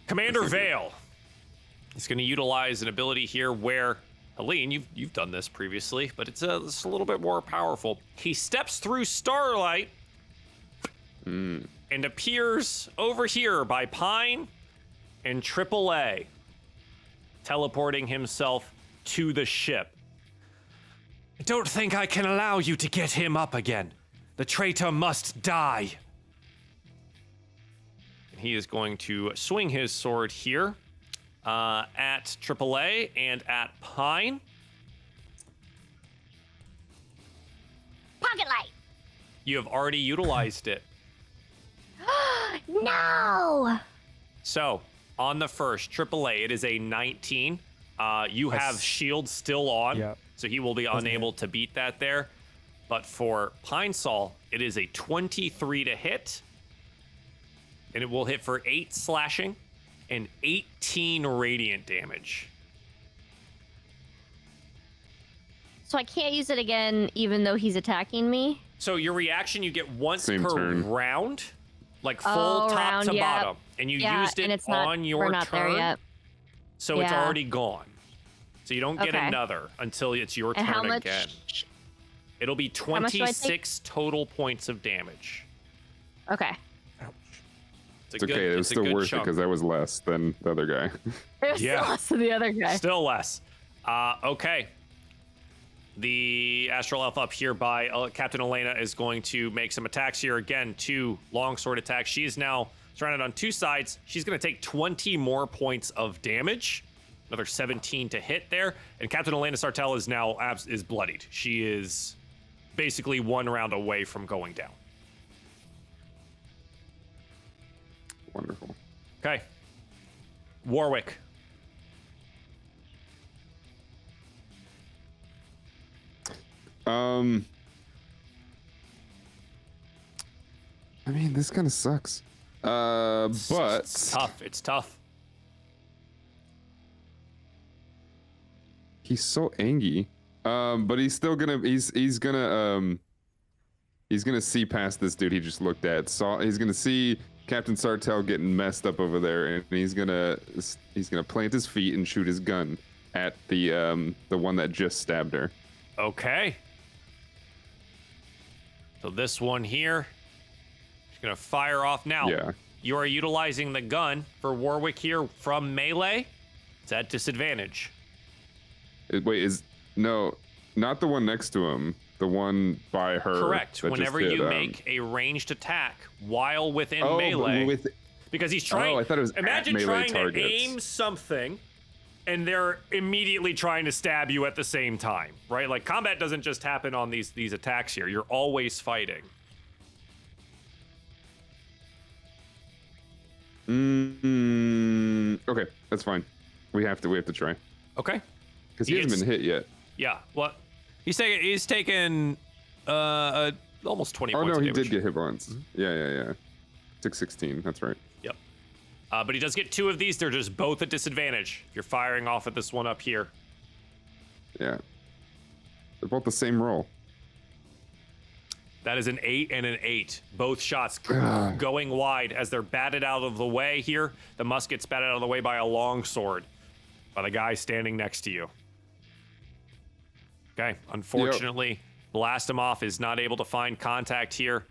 Commander Vale is going to utilize an ability here where, Helene, you've done this previously, but it's a little bit more powerful. He steps through starlight and appears over here by Pine and AAA, teleporting himself to the ship. I don't think I can allow you to get him up again. The traitor must die. And he is going to swing his sword here at AAA and at Pine. Pocket light. You have already utilized it. No. So, on the first, AAA, it is a 19. You have shield still on, Yep. so he will be unable to beat that there. But for Pine Sol, it is a 23 to hit. And it will hit for 8 slashing and 18 radiant damage. So I can't use it again, even though he's attacking me. So your reaction you get once Same per turn. round, like full top round, to yep. bottom. And you used and it it's not, on your we're not turn. there yet. So it's Yeah. already gone. So you don't get Okay. another until it's your And how turn much? again. It'll be much do I take? 26 total points of damage. Okay. It's okay. It was still worth it because that was less than the other guy. It was Yeah. less than the other guy. Still less. Okay. The Astral Elf up here by Captain Elena is going to make some attacks here. Again, 2 longsword attacks. She is now surrounded on 2 sides. She's going to take 20 more points of damage. Another 17 to hit there. And Captain Elena Sartell is now is bloodied. She is basically 1 round away from going down. Wonderful. Okay. Warwick. I mean, this kind of sucks. But It's tough. It's tough. he's so angry. But he's still gonna he's gonna see past this dude he just looked at. He's gonna see Captain Sartell getting messed up over there, and he's gonna plant his feet and shoot his gun at the one that just stabbed her. Okay. So this one here, he's gonna fire off now. Yeah. You are utilizing the gun for Warwick here from melee. It's at disadvantage. No, not the one next to him. The one by her. Correct. that Whenever just did, you make a ranged attack while within but melee, because he's trying. I thought it was imagine at melee trying targets. to aim something, and they're immediately trying to stab you at the same time, right? Like combat doesn't just happen on these attacks here. You're always fighting. Okay, that's fine. We have to try Okay. because he hasn't It's- been hit yet. Yeah. What? He's taken almost 20 Oh points no, of he damage. did get hit once. Yeah. 616. That's right. Yep. But he does get 2 of these. They're just both at disadvantage. If you're firing off at this one up here. Yeah. They're both the same roll. That is an 8 and an 8. Both shots going wide as they're batted out of the way here. The musket's batted out of the way by a longsword by the guy standing next to you. Okay. Unfortunately, Blast him off is not able to find contact here.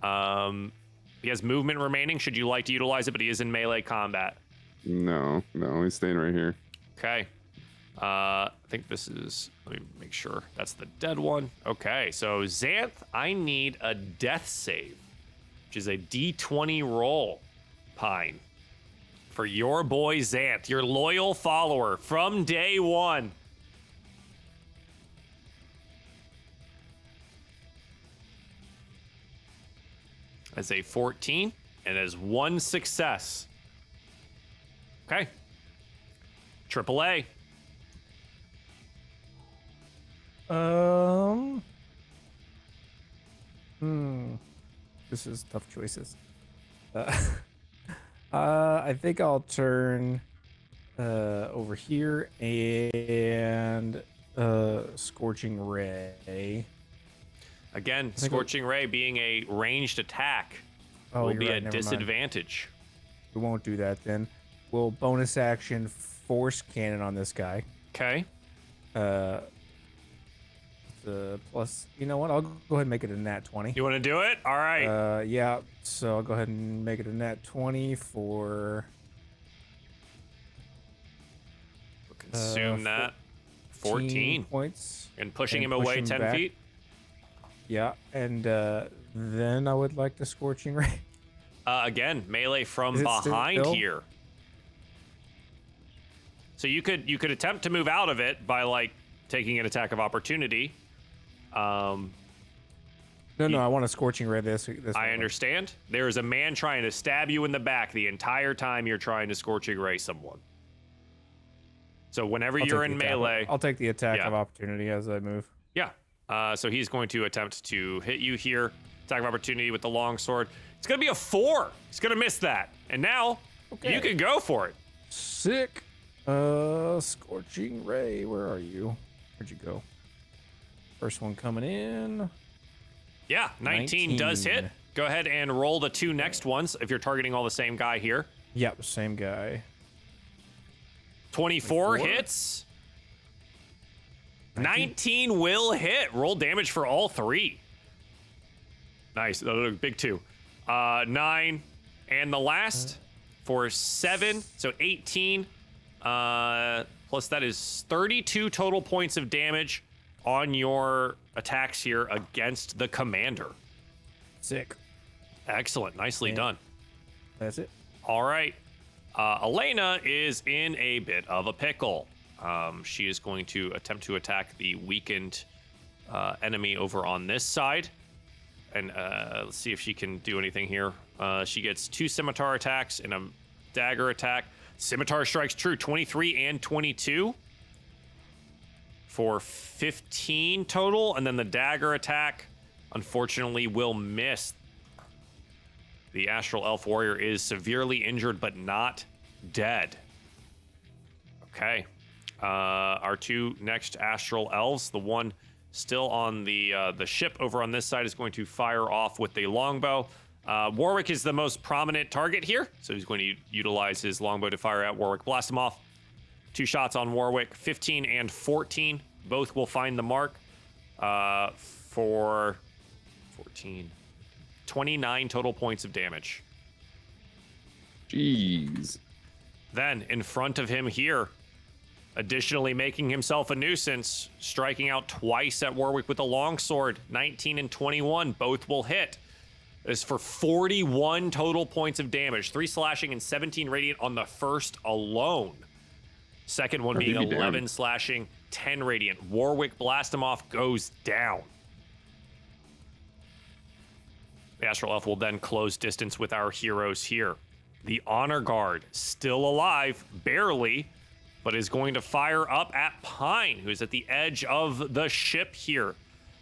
He has movement remaining. Should you like to utilize it, but he is in melee combat. No, he's staying right here. Okay. I think this is, let me make sure that's the dead one. Okay, so Xanth, I need a death save, which is a D20 roll, Pine, for your boy Xanth, your loyal follower from day one. As a 14 and as 1 success. Okay. AAA. This is tough choices. I think I'll turn over here and Scorching Ray. Again, Scorching Ray being a ranged attack Oh, will you're be right, a never mind. disadvantage. We won't do that then. We'll bonus action Force Cannon on this guy. Okay. The plus, you know what? I'll go ahead and make it a nat 20. You want to do it? All right. Yeah. So I'll go ahead and make it a nat 20 for We'll consume that. 14. points. And pushing and him push away him 10 back. feet. Yeah, and Then I would like the Scorching Ray. Again, melee from Is it behind still? here. So you could attempt to move out of it by like taking an attack of opportunity. No, I want a Scorching Ray this I one. understand. There is a man trying to stab you in the back the entire time you're trying to Scorching Ray someone. So whenever I'll you're take in the attack. melee, I'll take the attack Yeah. of opportunity as I move. yeah. So he's going to attempt to hit you here. Attack of opportunity with the longsword. It's gonna be a 4. He's gonna miss that. And now Okay. you can go for it. Sick. Scorching Ray, where are you? Where'd you go? First one coming in. Yeah, 19 does hit. 19. Go ahead and roll the 2 next ones if you're targeting all the same guy here. Yep, same guy. 24 24? hits. 19 will hit. Roll damage for all 3. Nice. Big 2. 9. And the last for 7. So 18. Plus that is 32 total points of damage on your attacks here against the commander. Sick. Excellent. Nicely Yeah. done. That's it. All right. Elena is in a bit of a pickle. She is going to attempt to attack the weakened enemy over on this side. And let's see if she can do anything here. She gets 2 scimitar attacks and a dagger attack. Scimitar strikes true, 23 and 22 for 15 total. And then the dagger attack, unfortunately, will miss. The Astral Elf Warrior is severely injured, but not dead. Okay. Our 2 next Astral Elves, the one still on the ship over on this side, is going to fire off with the longbow. Warwick is the most prominent target here, so he's going to utilize his longbow to fire at Warwick. Blast him off. 2 shots on Warwick, 15 and 14. Both will find the mark for 14. 29 total points of damage. Jeez. Then, in front of him here, additionally making himself a nuisance, striking out twice at Warwick with a longsword, 19 and 21, both will hit. This is for 41 total points of damage, 3 slashing and 17 radiant on the first alone. Second one being 11 slashing, 10 radiant. Warwick blast him off, goes down. The Astral Elf will then close distance with our heroes here. The Honor Guard, still alive, barely, but is going to fire up at Pine, who's at the edge of the ship here.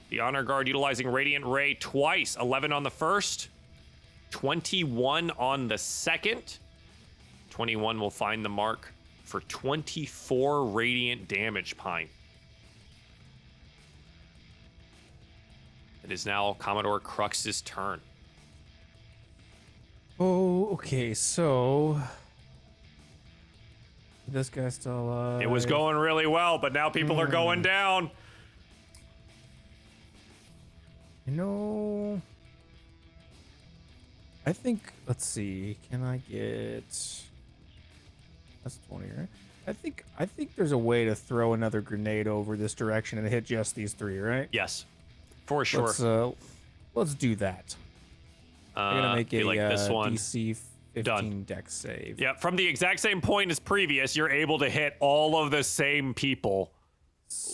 The Honor Guard utilizing Radiant Ray twice, 11 on the first, 21 on the second. 21 will find the mark for 24 radiant damage, Pine. It is now Commodore Crux's turn. Oh, okay, so this guy's still alive. It was going really well, but now people are going down. You know, I think, let's see, can I get, that's 20, right? I think there's a way to throw another grenade over this direction and hit just these 3, right? Yes, for sure. Let's do that. I'm gonna make a like this one. DC 15 Done. dex save. Yeah, from the exact same point as previous, you're able to hit all of the same people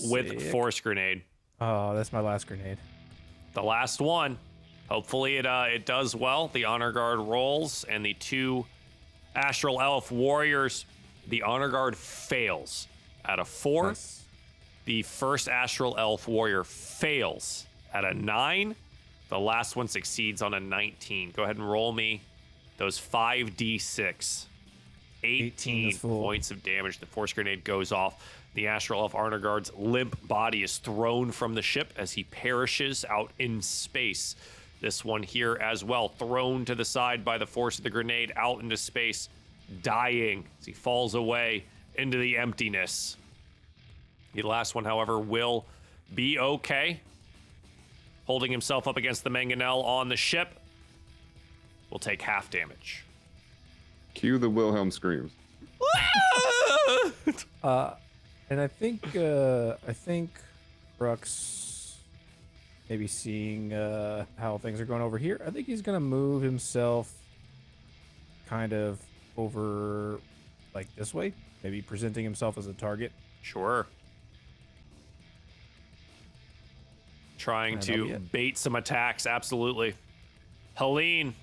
with Sick. Force Grenade. Oh, that's my last grenade. The last one. Hopefully it does well. The Honor Guard rolls, and the 2 Astral Elf Warriors, the Honor Guard fails at a 4. Nice. The first Astral Elf Warrior fails at a 9. The last one succeeds on a 19. Go ahead and roll me those 5d6. 18 is full. points of damage. The Force Grenade goes off. The Astral Elf Honor Guard's limp body is thrown from the ship as he perishes out in space. This one here as well, thrown to the side by the force of the grenade out into space, dying as he falls away into the emptiness. The last one, however, will be okay. Holding himself up against the mangonel on the ship, will take half damage. Cue the Wilhelm screams. And I think Crux maybe seeing how things are going over here. I think he's gonna move himself kind of over like this way, maybe presenting himself as a target. Sure. Trying to bait some attacks, absolutely. Helene.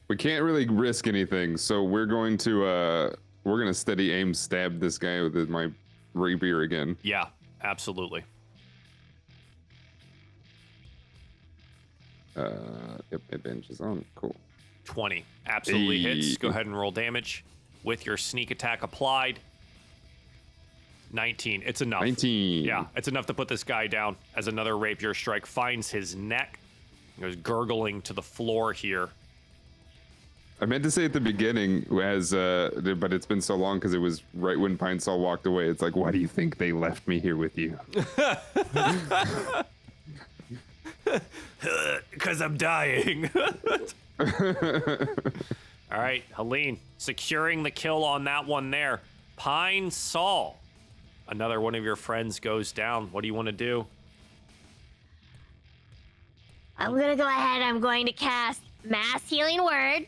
We can't really risk anything, so we're going to steady aim stab this guy with my rapier again. Yeah, absolutely. Yep, advantage is on. Cool. 20 absolutely hits. Go ahead and roll damage with your sneak attack applied. 19. It's enough. 19. Yeah, it's enough to put this guy down as another rapier strike finds his neck. He goes gurgling to the floor here. I meant to say at the beginning, but it's been so long because it was right when Pine Sol walked away. It's like, why do you think they left me here with you? Because I'm dying. All right, Helene, securing the kill on that one there. Pine Sol, another one of your friends goes down. What do you want to do? I'm gonna go ahead. I'm going to cast Mass Healing Word.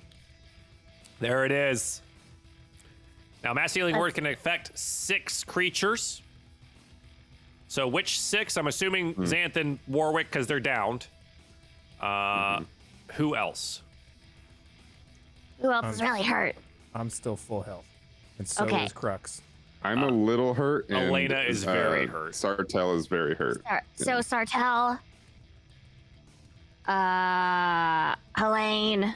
There it is. Now, Mass Healing Word can affect 6 creatures. So which 6? I'm assuming Xanth and Warwick because they're downed. Who else? Who else is really hurt? I'm still full health, and so Okay. is Crux. I'm a little hurt. And, Elena is very hurt. Sartell is very hurt. So Sartell, Helene,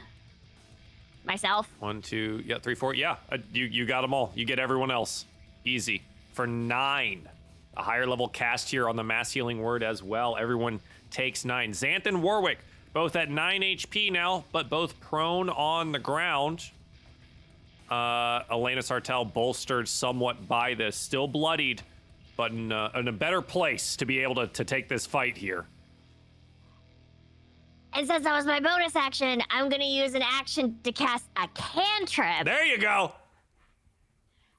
myself. 1, 2, 3, 4. Yeah, you got them all. You get everyone else. Easy. For 9. A higher level cast here on the Mass Healing Word as well. Everyone takes 9. Xanth and Warwick, both at 9 HP now, but both prone on the ground. Elena Sartell bolstered somewhat by this. Still bloodied, but in a better place to be able to take this fight here. And since that was my bonus action, I'm gonna use an action to cast a cantrip. There you go.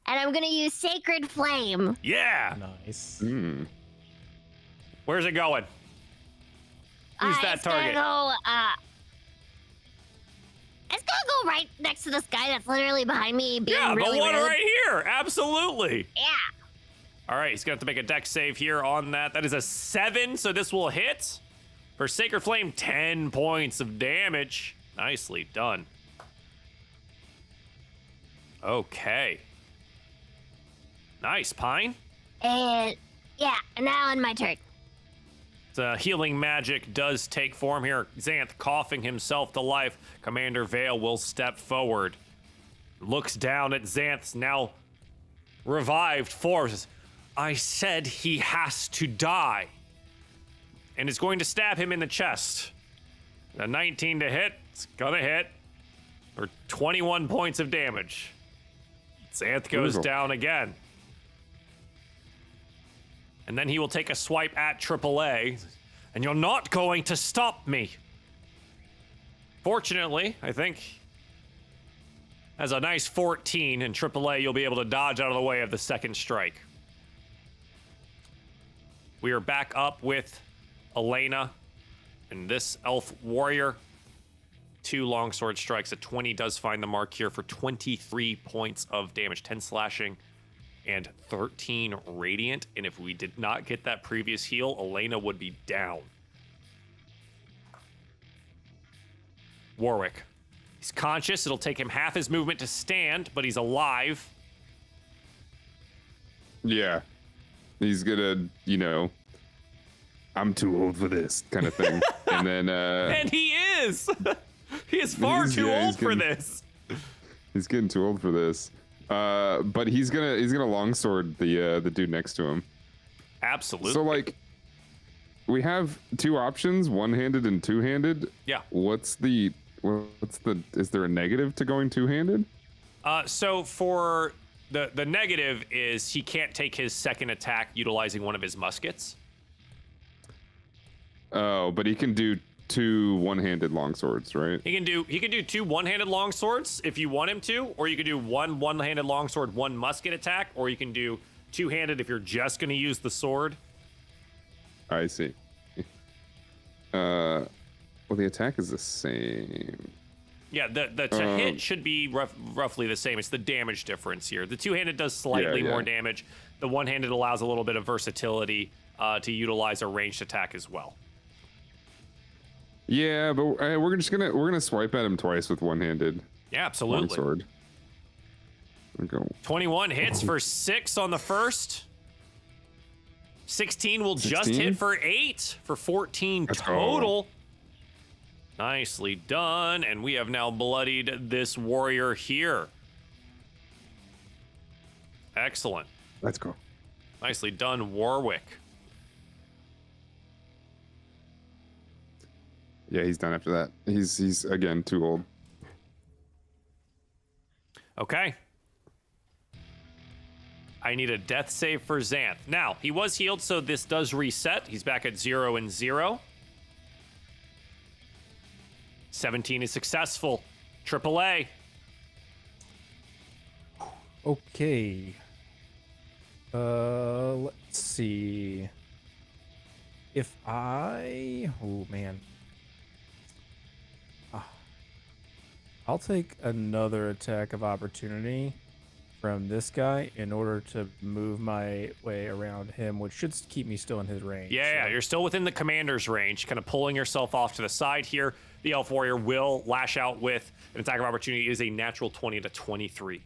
And I'm gonna use Sacred Flame. Yeah. Nice. Where's it going? Who's that it's target? It's gonna go right next to this guy that's literally behind me being Yeah, really the one rude. right here. Absolutely. Yeah. All right, he's going to have to make a dex save here on that. That is a 7, so this will hit. For Sacred Flame, 10 points of damage. Nicely done. Okay. Nice, Pine. And yeah, and now on my turn. The healing magic does take form here. Xanth coughing himself to life. Commander Vale will step forward. Looks down at Xanth's now revived force. I said he has to die. And is going to stab him in the chest. A 19 to hit. It's gonna hit. For 21 points of damage. Xanth goes down again. And then he will take a swipe at AAA. And you're not going to stop me. Fortunately, I think, as a nice 14 in AAA, you'll be able to dodge out of the way of the second strike. We are back up with Elena and this elf warrior. 2 longsword strikes. A 20 does find the mark here for 23 points of damage. 10 slashing and 13 radiant. And if we did not get that previous heal, Elena would be down. Warwick. He's conscious. It'll take him half his movement to stand, but he's alive. Yeah. He's gonna, I'm too old for this kind of thing. And then And he is! He is far too old for this. He's getting too old for this. But he's gonna longsword the dude next to him. Absolutely. So we have 2 options, one-handed and two-handed. Yeah. Is there a negative to going two-handed? So for the negative is he can't take his second attack utilizing one of his muskets. Oh, but he can do 2 one-handed longswords, right? He can do 2 one-handed longswords if you want him to, or you can do 1 one-handed longsword, 1 musket attack, or you can do 2-handed if you're just going to use the sword. I see. Well, the attack is the same. Yeah, the to hit should be roughly the same. It's the damage difference here. The two-handed does slightly more damage. The one-handed allows a little bit of versatility to utilize a ranged attack as well. Yeah, but we're gonna swipe at him twice with one-handed. Yeah, absolutely. Longsword. Go. 21 hits for 6 on the first. 16 will just 16? hit for 8 for 14 Let's total. Nicely done, and we have now bloodied this warrior here. Excellent. Let's go. Nicely done, Warwick. Yeah, he's done after that. He's again too old. Okay. I need a death save for Xanth. Now, he was healed, so this does reset. He's back at 0 and 0. 17 is successful. AAA. Okay. Let's see. If I... Oh, man. I'll take another attack of opportunity from this guy in order to move my way around him, which should keep me still in his range. Yeah, you're still within the commander's range, kind of pulling yourself off to the side here. The elf warrior will lash out with an attack of opportunity. It is a natural 20 to 23.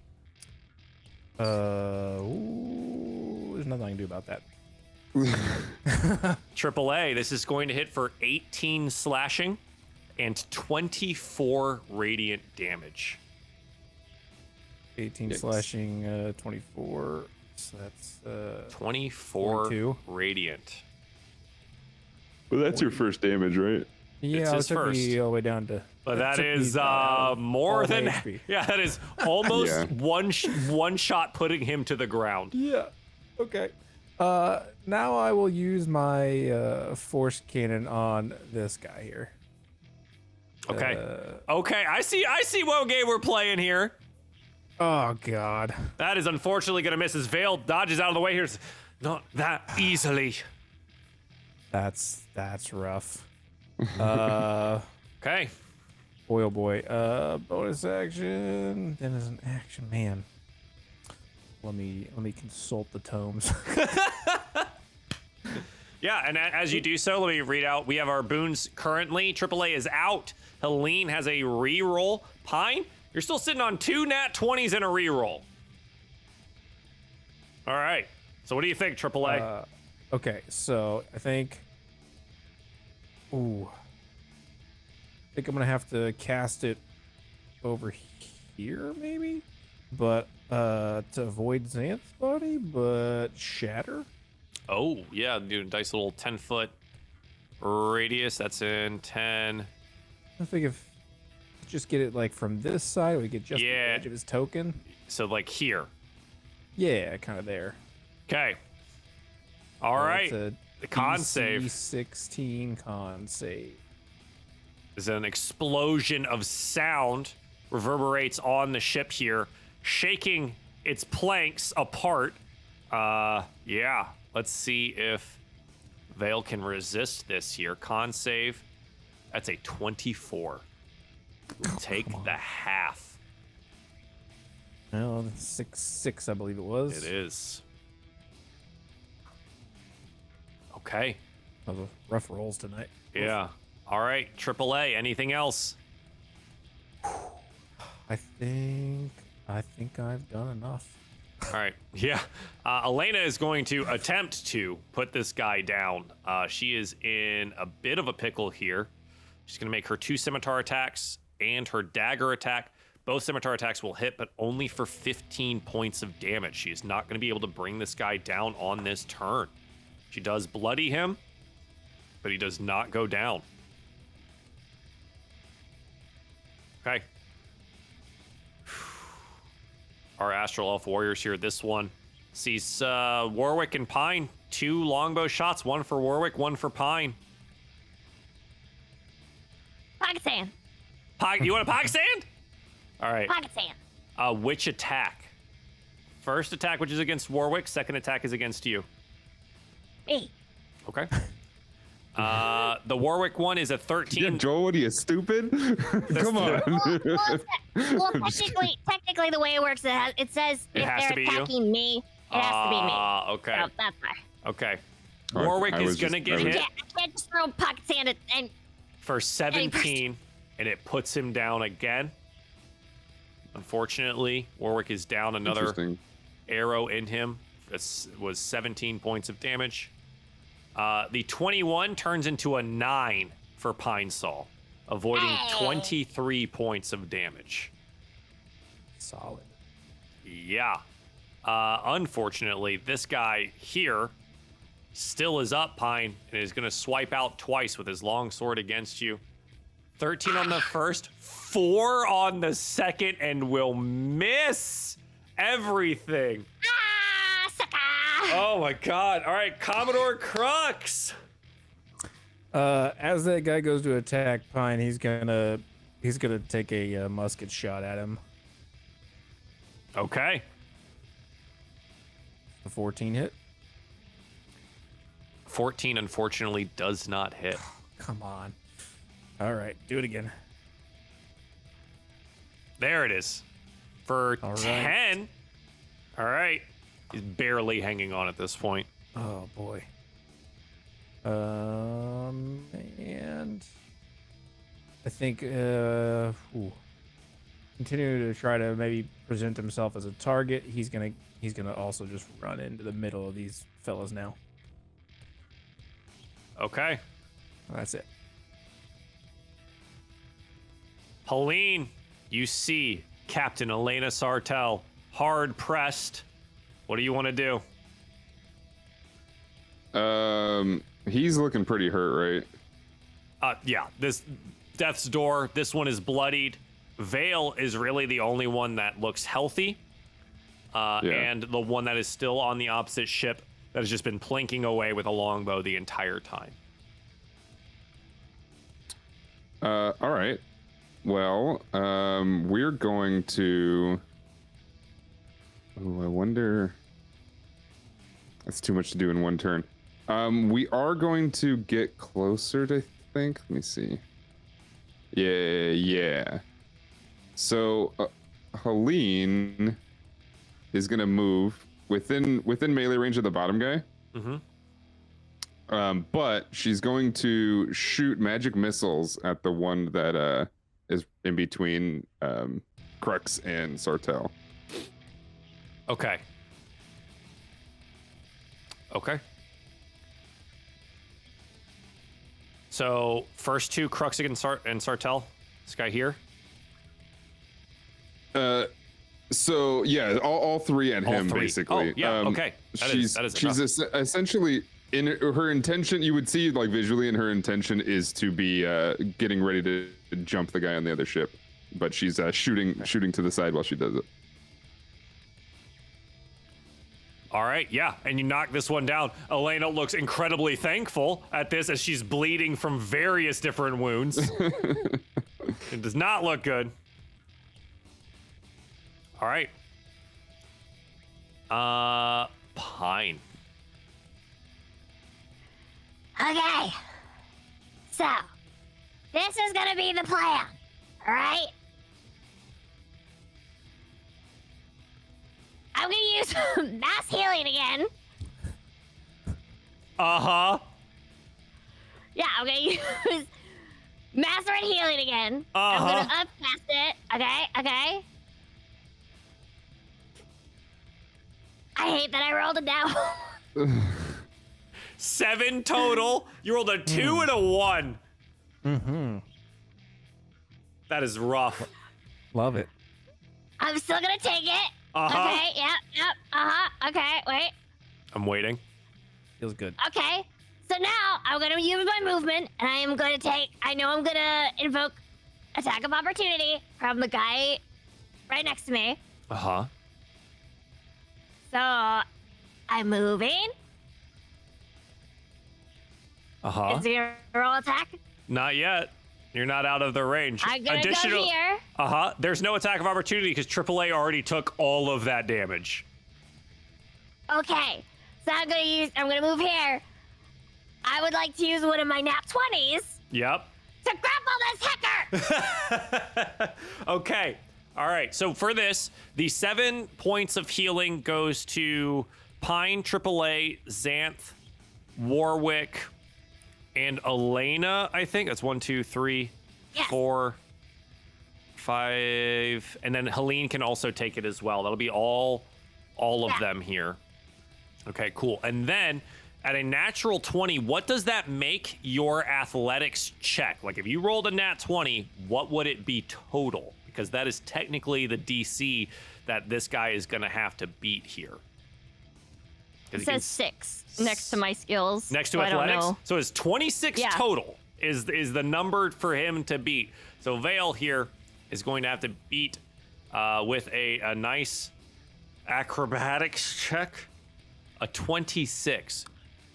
Ooh, there's nothing I can do about that. AAA, this is going to hit for 18 slashing and 24 radiant damage. 18 Yikes. slashing, 24. So that's 24 22. radiant. Well, that's your first damage, right? Yeah, his it took first. me all the way down to. But that took me is down more all than HP. yeah. That is almost Yeah. one shot putting him to the ground. Yeah. Okay. Now I will use my force cannon on this guy here. Okay. Okay. I see what game we're playing here. Oh God. That is unfortunately going to miss. His veil dodges out of the way here. Not that easily. That's rough. Okay. Boy, oh boy. Bonus action. Then as an action, man. Let me consult the tomes. Yeah, and as you do so, let me read out. We have our boons currently. AAA is out. Helene has a reroll. Pine, you're still sitting on 2 nat 20s and a reroll. All right. So what do you think, AAA? Okay, so I think. Ooh. I think I'm gonna have to cast it over here, maybe. But to avoid Xanth's body, but shatter. Oh, yeah, do a nice little 10-foot radius. That's in 10. I think if just get it like from this side, we get just the Yeah. edge of his token. So, like, here. Yeah, kind of there. Okay. All right. It's a The con DC save 16 con save. is an explosion of sound reverberates on the ship here, shaking its planks apart. Yeah. Let's see if Vale can resist this here. Con save. That's a 24. We'll take the half. Well, 6-6, I believe it was. It is. Okay. Those are rough rolls tonight. Yeah. All right. AAA. Anything else? I think I've done enough. All right. Yeah. Elena is going to attempt to put this guy down. She is in a bit of a pickle here. She's going to make her 2 scimitar attacks and her dagger attack. Both scimitar attacks will hit, but only for 15 points of damage. She is not going to be able to bring this guy down on this turn. She does bloody him, but he does not go down. Okay. Our Astral Elf Warriors here. This one sees Warwick and Pine. 2 longbow shots. 1 for Warwick, 1 for Pine. Pocket sand. You want a pocket sand? All right. Pocket sand. Which attack? First attack, which is against Warwick. Second attack is against you. Me. Okay. The Warwick one is a 13. Yeah, Joel, what are you, stupid? Come on. Well, technically, the way it works, it says It if has they're to be you? attacking me, it has to be me. Okay. So that's fine. Okay. Oh, Warwick I is was gonna just- get I was- hit I can't just throw pocket sand and for 17, and it puts him down again. Unfortunately, Warwick is down. Another Interesting. arrow in him. This was 17 points of damage. The 21 turns into a 9 for Pine Sol, avoiding Hey. 23 points of damage. Solid. Yeah. Unfortunately, this guy here still is up, Pine, and is going to swipe out twice with his long sword against you. 13 on the first, 4 on the second, and will miss everything. sucker. Oh my god. All right, Commodore Crux. As that guy goes to attack Pine, he's gonna take a musket shot at him. Okay. The 14 hit. 14 unfortunately does not hit. Come on. All right, do it again. There it is. For All right. 10. All right. He's barely hanging on at this point. Oh boy. And I think continue to try to maybe present himself as a target. He's gonna also just run into the middle of these fellas now. Okay. That's it. Pauline, you see Captain Elena Sartell hard pressed. What do you want to do? He's looking pretty hurt, right? Yeah, this Death's Door, this one is bloodied. Vale is really the only one that looks healthy. And the one that is still on the opposite ship that has just been plinking away with a longbow the entire time. All right. Well, we're going to. Oh, I wonder. That's too much to do in one turn. We are going to get closer to think. Let me see. Yeah. So, Helene is gonna move within melee range of the bottom guy. Mm-hmm. But she's going to shoot magic missiles at the one that is in between Crux and Sartell. Okay. So, first two, Crux and Sartell. This guy here. So yeah, all three at All him three. basically. Oh, yeah, okay. That is she's essentially in her intention. You would see like visually, in her intention is to be getting ready to jump the guy on the other ship, but she's shooting to the side while she does it. All right, yeah, and you knock this one down. Elena looks incredibly thankful at this as she's bleeding from various different wounds. It does not look good. All right. Pine. Okay. So, this is gonna be the plan, all right? I'm gonna use mass healing again. Uh-huh. Yeah, I'm gonna use mass red healing again. I'm Uh-huh. gonna upcast it. Okay. I hate that I rolled it down. 7 total. You rolled a 2 and a 1. Mm-hmm. That is rough. Love it. I'm still gonna take it. Uh-huh. Okay, yep. Okay, wait. I'm waiting. Feels good. Okay. So now I'm gonna use my movement and I'm gonna I'm gonna invoke attack of opportunity from the guy right next to me. Uh-huh. So I'm moving. Uh-huh. Is there a roll attack? Not yet. You're not out of the range. I'm gonna go here. Uh-huh. There's no attack of opportunity because AAA already took all of that damage. Okay. So I'm gonna move here. I would like to use one of my nat 20s Yep. to grapple this hacker. Okay. All right. So for this, the 7 points of healing goes to Pine, AAA, Xanth, Warwick, and Elena, I think. That's 1, 2, 3, Yes. 4, 5. And then Helene can also take it as well. That'll be all of Yeah. them here. Okay, cool. And then at a natural 20, what does that make your athletics check? Like if you rolled a nat 20, what would it be total? Because that is technically the DC that this guy is going to have to beat here. It says 6 next to my skills. Next to so I don't athletics? know. So it's 26 Yeah. total is the number for him to beat. So Vale here is going to have to beat with a nice acrobatics check, a 26,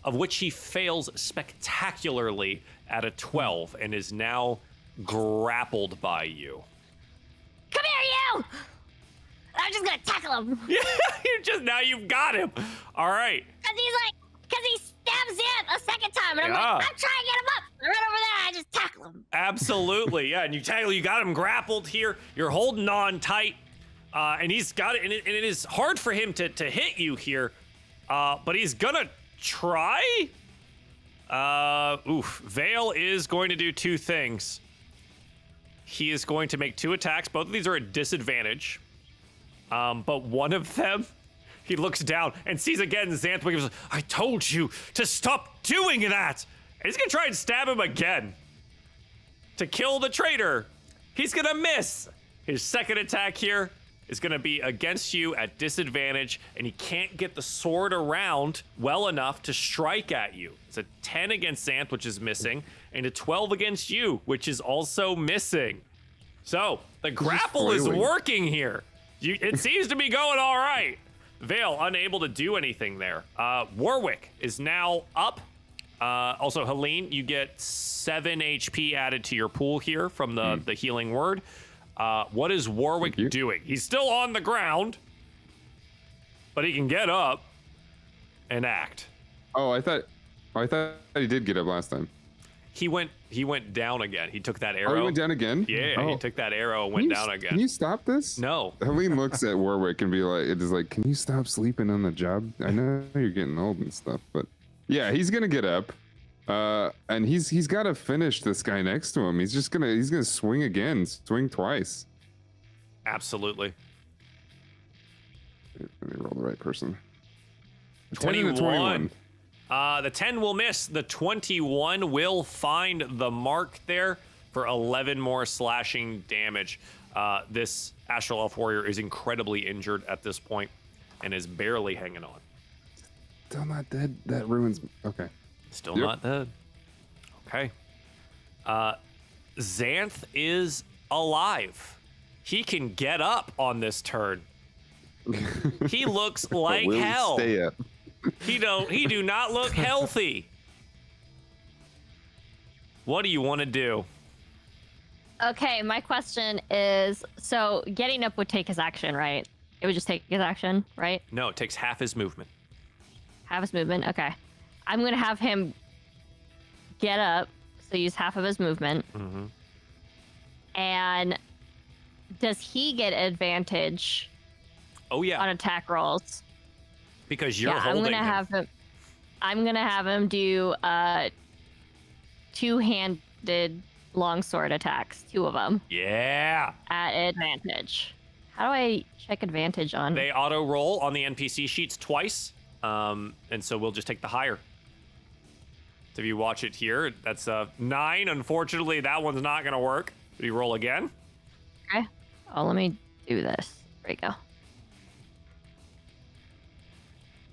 of which he fails spectacularly at a 12 and is now grappled by you. Come here, you! I'm just gonna tackle him. Now you've got him. All right. Because he stabs in a second time, and I'm Yeah. like, I'm trying to get him up. I run over there, I just tackle him. Absolutely, yeah. And you got him grappled here. You're holding on tight, and he's got it. And it is hard for him to hit you here, but he's gonna try. Vale is going to do 2 things. He is going to make 2 attacks. Both of these are at disadvantage, but one of them, he looks down and sees again Xanth. He goes, I told you to stop doing that. And he's gonna try and stab him again to kill the traitor. He's gonna miss. His second attack here is gonna be against you at disadvantage, and he can't get the sword around well enough to strike at you. It's a 10 against Xanth, which is missing, and a 12 against you, which is also missing. So the grapple is working here. It seems to be going all right. Vale unable to do anything there. Warwick is now up. Also, Helene, you get 7 HP added to your pool here from the healing word. What is Warwick doing? He's still on the ground, but he can get up and act. Oh, I thought he did get up last time. He went down again. He took that arrow. Oh, he went down again? Yeah, he took that arrow and went down again. Can you stop this? No. Helene looks at Warwick and is like, can you stop sleeping on the job? I know you're getting old and stuff, but yeah, he's gonna get up. And he's got to finish this guy next to him. He's gonna swing again, swing twice. Absolutely. Let me roll the right person. 21. The 10 will miss. The 21 will find the mark there for 11 more slashing damage. This Astral Elf Warrior is incredibly injured at this point and is barely hanging on. Still not dead. That ruins. Okay. Still not dead. Okay. Xanth is alive. He can get up on this turn. He looks like Will hell. Stay up. He do not look healthy. What do you want to do? Okay, my question is, so getting up would take his action, right? It would just take his action, right? No, it takes half his movement. Half his movement, okay. I'm gonna have him get up, so use half of his movement. Mm-hmm. And does he get advantage Oh yeah, on attack rolls? because you're holding him. I'm gonna have him do two-handed longsword attacks, 2 of them Yeah. at advantage. How do I check advantage on? They auto roll on the NPC sheets twice, and so we'll just take the higher. So if you watch it here, that's a 9. Unfortunately, that one's not gonna work. Do you roll again? Okay. Oh, let me do this. There you go.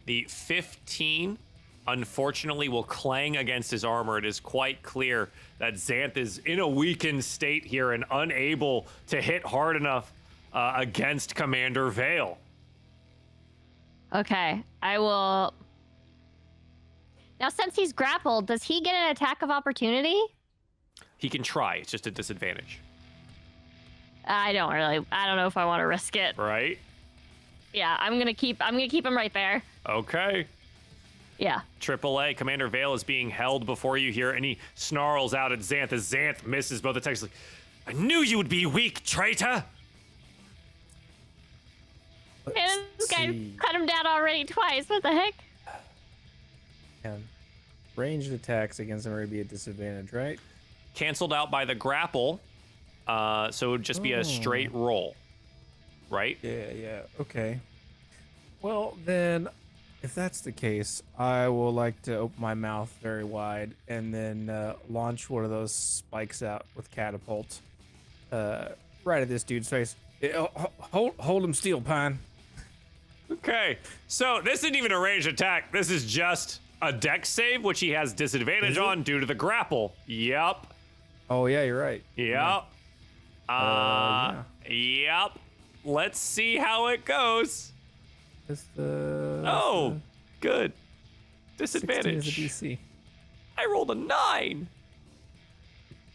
The 15, unfortunately, will clang against his armor. It is quite clear that Xanth is in a weakened state here and unable to hit hard enough against Commander Vale. Okay, I will. Now, since he's grappled, does he get an attack of opportunity? He can try. It's just a disadvantage. I don't know if I want to risk it. Right? Yeah, I'm gonna keep him right there. Okay. Yeah. AAA, Commander Vale is being held before you here, and he snarls out at Xanth as Xanth misses both attacks. Like, I knew you would be weak, traitor! And this guy see. cut him down already twice. What the heck? And ranged attacks against him would be a disadvantage, right? Canceled out by the grapple, so it would just be a straight roll, right? Yeah. Okay. Well, then, if that's the case, I will like to open my mouth very wide and then launch one of those spikes out with catapult right at this dude's face. Hold him still, Pine. Okay, so this isn't even a ranged attack. This is just a dex save, which he has disadvantage Is it? on due to the grapple. Yep. Oh, yeah, you're right. Yep. Yep. Let's see how it goes. It's the... Oh, good. 16 Disadvantage. is the DC. I rolled a 9.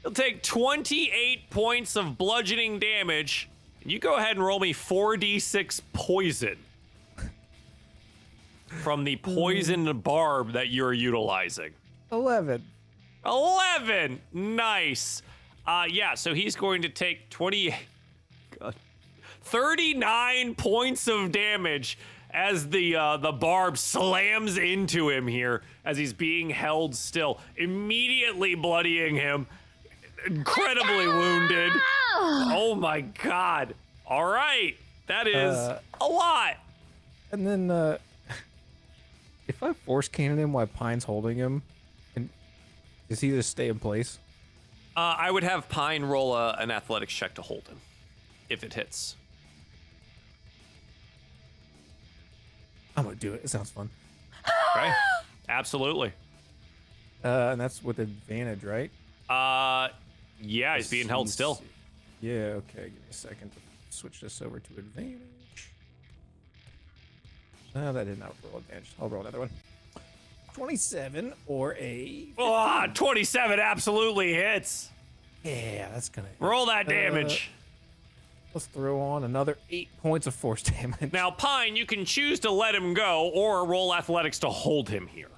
He'll take 28 points of bludgeoning damage. You go ahead and roll me 4d6 poison from the poisoned barb that you're utilizing. 11. 11. Nice. Yeah, so he's going to take 39 points of damage as the barb slams into him here as he's being held still, immediately bloodying him, incredibly wounded. Oh my god. All right. That is a lot. And then, if I force cannon him while Pine's holding him, does he just stay in place? I would have Pine roll an athletics check to hold him, if it hits. I'm gonna do it. It sounds fun. Okay. Absolutely. And that's with advantage, right? Yeah, he's being held still. Yeah, okay. Give me a second to switch this over to advantage. No, that did not roll advantage. I'll roll another one. 27 or a... Oh, 27 absolutely hits. Yeah, that's gonna... Roll that damage. Let's throw on another 8 points of force damage. Now, Pine, you can choose to let him go or roll athletics to hold him here.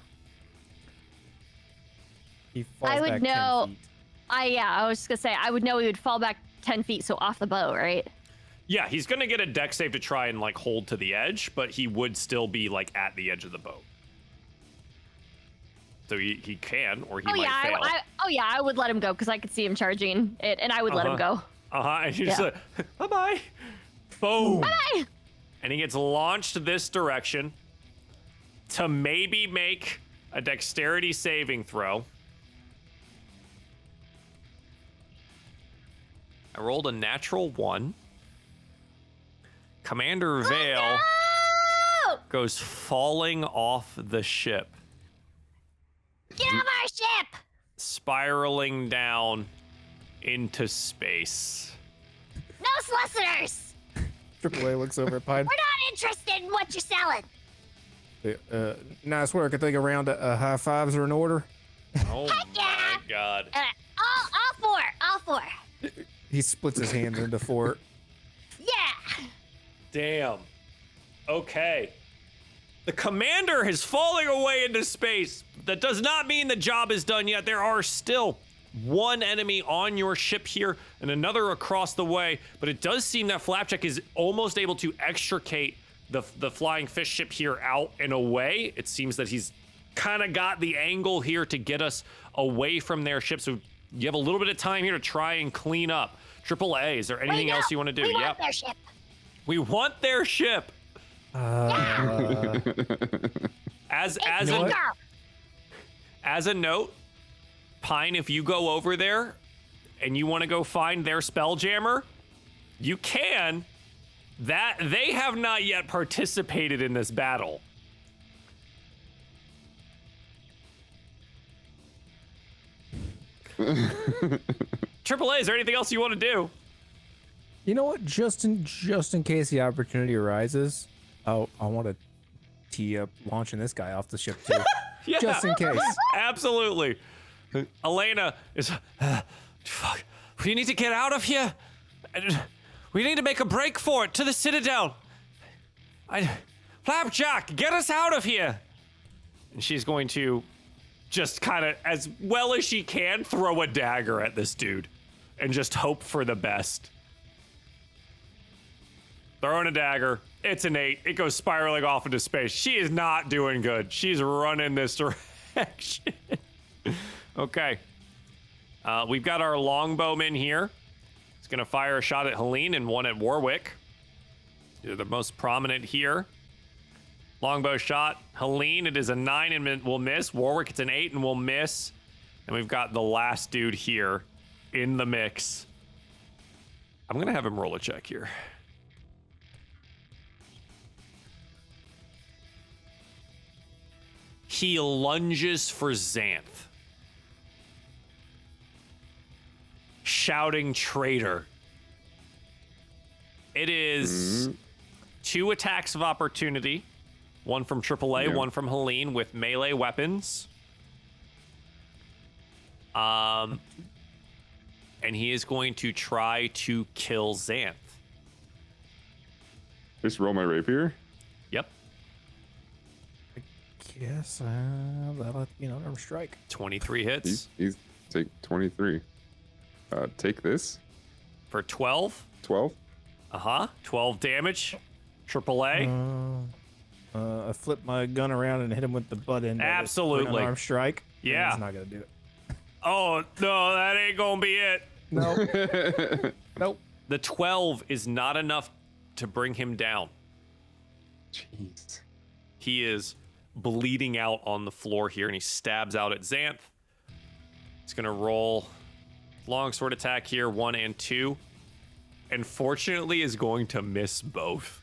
He falls I would back 10 know- feet. I was just gonna say, I would know he would fall back 10 feet, so off the bow, right? Yeah, he's gonna get a dex save to try and like hold to the edge, but he would still be like at the edge of the boat. So he can, or he might fail. I would let him go because I could see him charging it, and I would let him go. And he's like, bye-bye. Boom. Bye. And he gets launched this direction to maybe make a dexterity saving throw. I rolled a natural 1. Commander Vale No! goes falling off the ship, Get off our ship! spiraling down into space. No solicitors! AAA looks over at Pine. We're not interested in what you're selling. Nice work. I think a round of high fives are in order. Oh yeah. my god. All four. He splits his hands into 4. Yeah. Damn. Okay. The commander is falling away into space. That does not mean the job is done yet. There are still one enemy on your ship here and another across the way, but it does seem that Flapjack is almost able to extricate the flying fish ship here out and away. It seems that he's kind of got the angle here to get us away from their ship. So you have a little bit of time here to try and clean up. AAA, is there anything else you want to do? We want their ship. We want their ship. As know a note, Pine, if you go over there and you want to go find their Spelljammer, you can. That they have not yet participated in this battle. AAA, is there anything else you want to do? You know what? Just in case the opportunity arises, I want to tee up launching this guy off the ship too. Yeah, Just in case. absolutely. Elena is. Fuck. We need to get out of here. We need to make a break for it to the Citadel. Flapjack, get us out of here. And she's going to just kind of, as well as she can, throw a dagger at this dude and just hope for the best. Throwing a dagger. It's an 8. It goes spiraling off into space. She is not doing good. She's running this direction. Okay. We've got our longbowman here. He's going to fire a shot at Helene and one at Warwick. They're the most prominent here. Longbow shot. Helene, it is a 9 and will miss. Warwick, it's an 8 and will miss. And we've got the last dude here in the mix. I'm going to have him roll a check here. He lunges for Xanth, shouting traitor. It is 2 attacks of opportunity, one from AAA, one from Helene with melee weapons. And he is going to try to kill Xanth. Just roll my rapier. Yep. Yes, that'll be an unarmed strike. 23 hits. He's take 23. Take this. For 12. 12. 12 damage. AAA. I flip my gun around and hit him with the butt end. Absolutely. Of it for an unarmed strike. Yeah. He's not gonna do it. Oh, no, that ain't gonna be it. No. Nope. The 12 is not enough to bring him down. Jeez. He is bleeding out on the floor here, and he stabs out at Xanth. He's gonna roll longsword attack here, 1 and 2. And fortunately is going to miss both.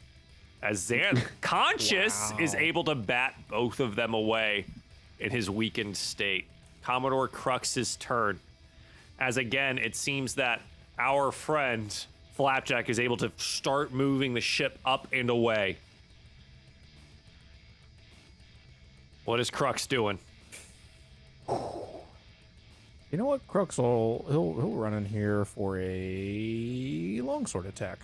As Xanth, conscious, is able to bat both of them away in his weakened state. Commodore Crux's turn. As again, it seems that our friend Flapjack is able to start moving the ship up and away. What is Crux doing? You know what? Crux he'll run in here for a longsword attack.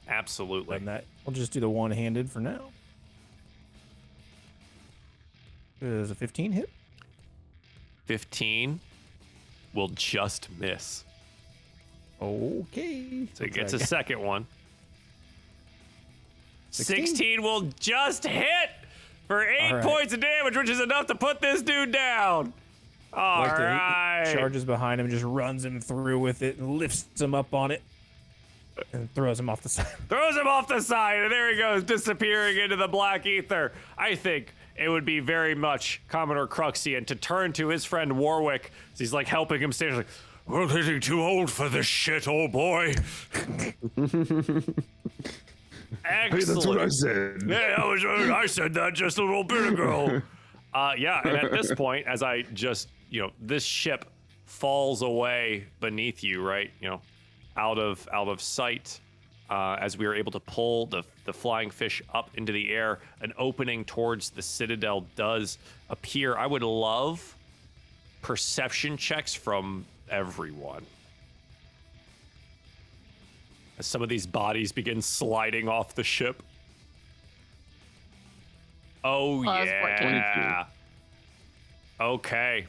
Absolutely. And that we'll just do the one-handed for now. Is a 15 hit? 15 will just miss. Okay. So he gets a second one. 16? 16 will just hit for 8 points of damage, which is enough to put this dude down. All right. He charges behind him, just runs him through with it, and lifts him up on it, and throws him off the side. Throws him off the side, and there he goes, disappearing into the black ether. I think it would be very much Commodore Cruxian to turn to his friend Warwick as he's like helping him stand. He's like, we're getting too old for this shit, old boy. Excellent. Hey, that's what I said. Yeah, I said that just a little bit ago. Yeah, and at this point, as I just, this ship falls away beneath you, right? Out of sight. As we are able to pull the flying fish up into the air, an opening towards the citadel does appear. I would love perception checks from everyone. As some of these bodies begin sliding off the ship. Oh, yeah. Okay.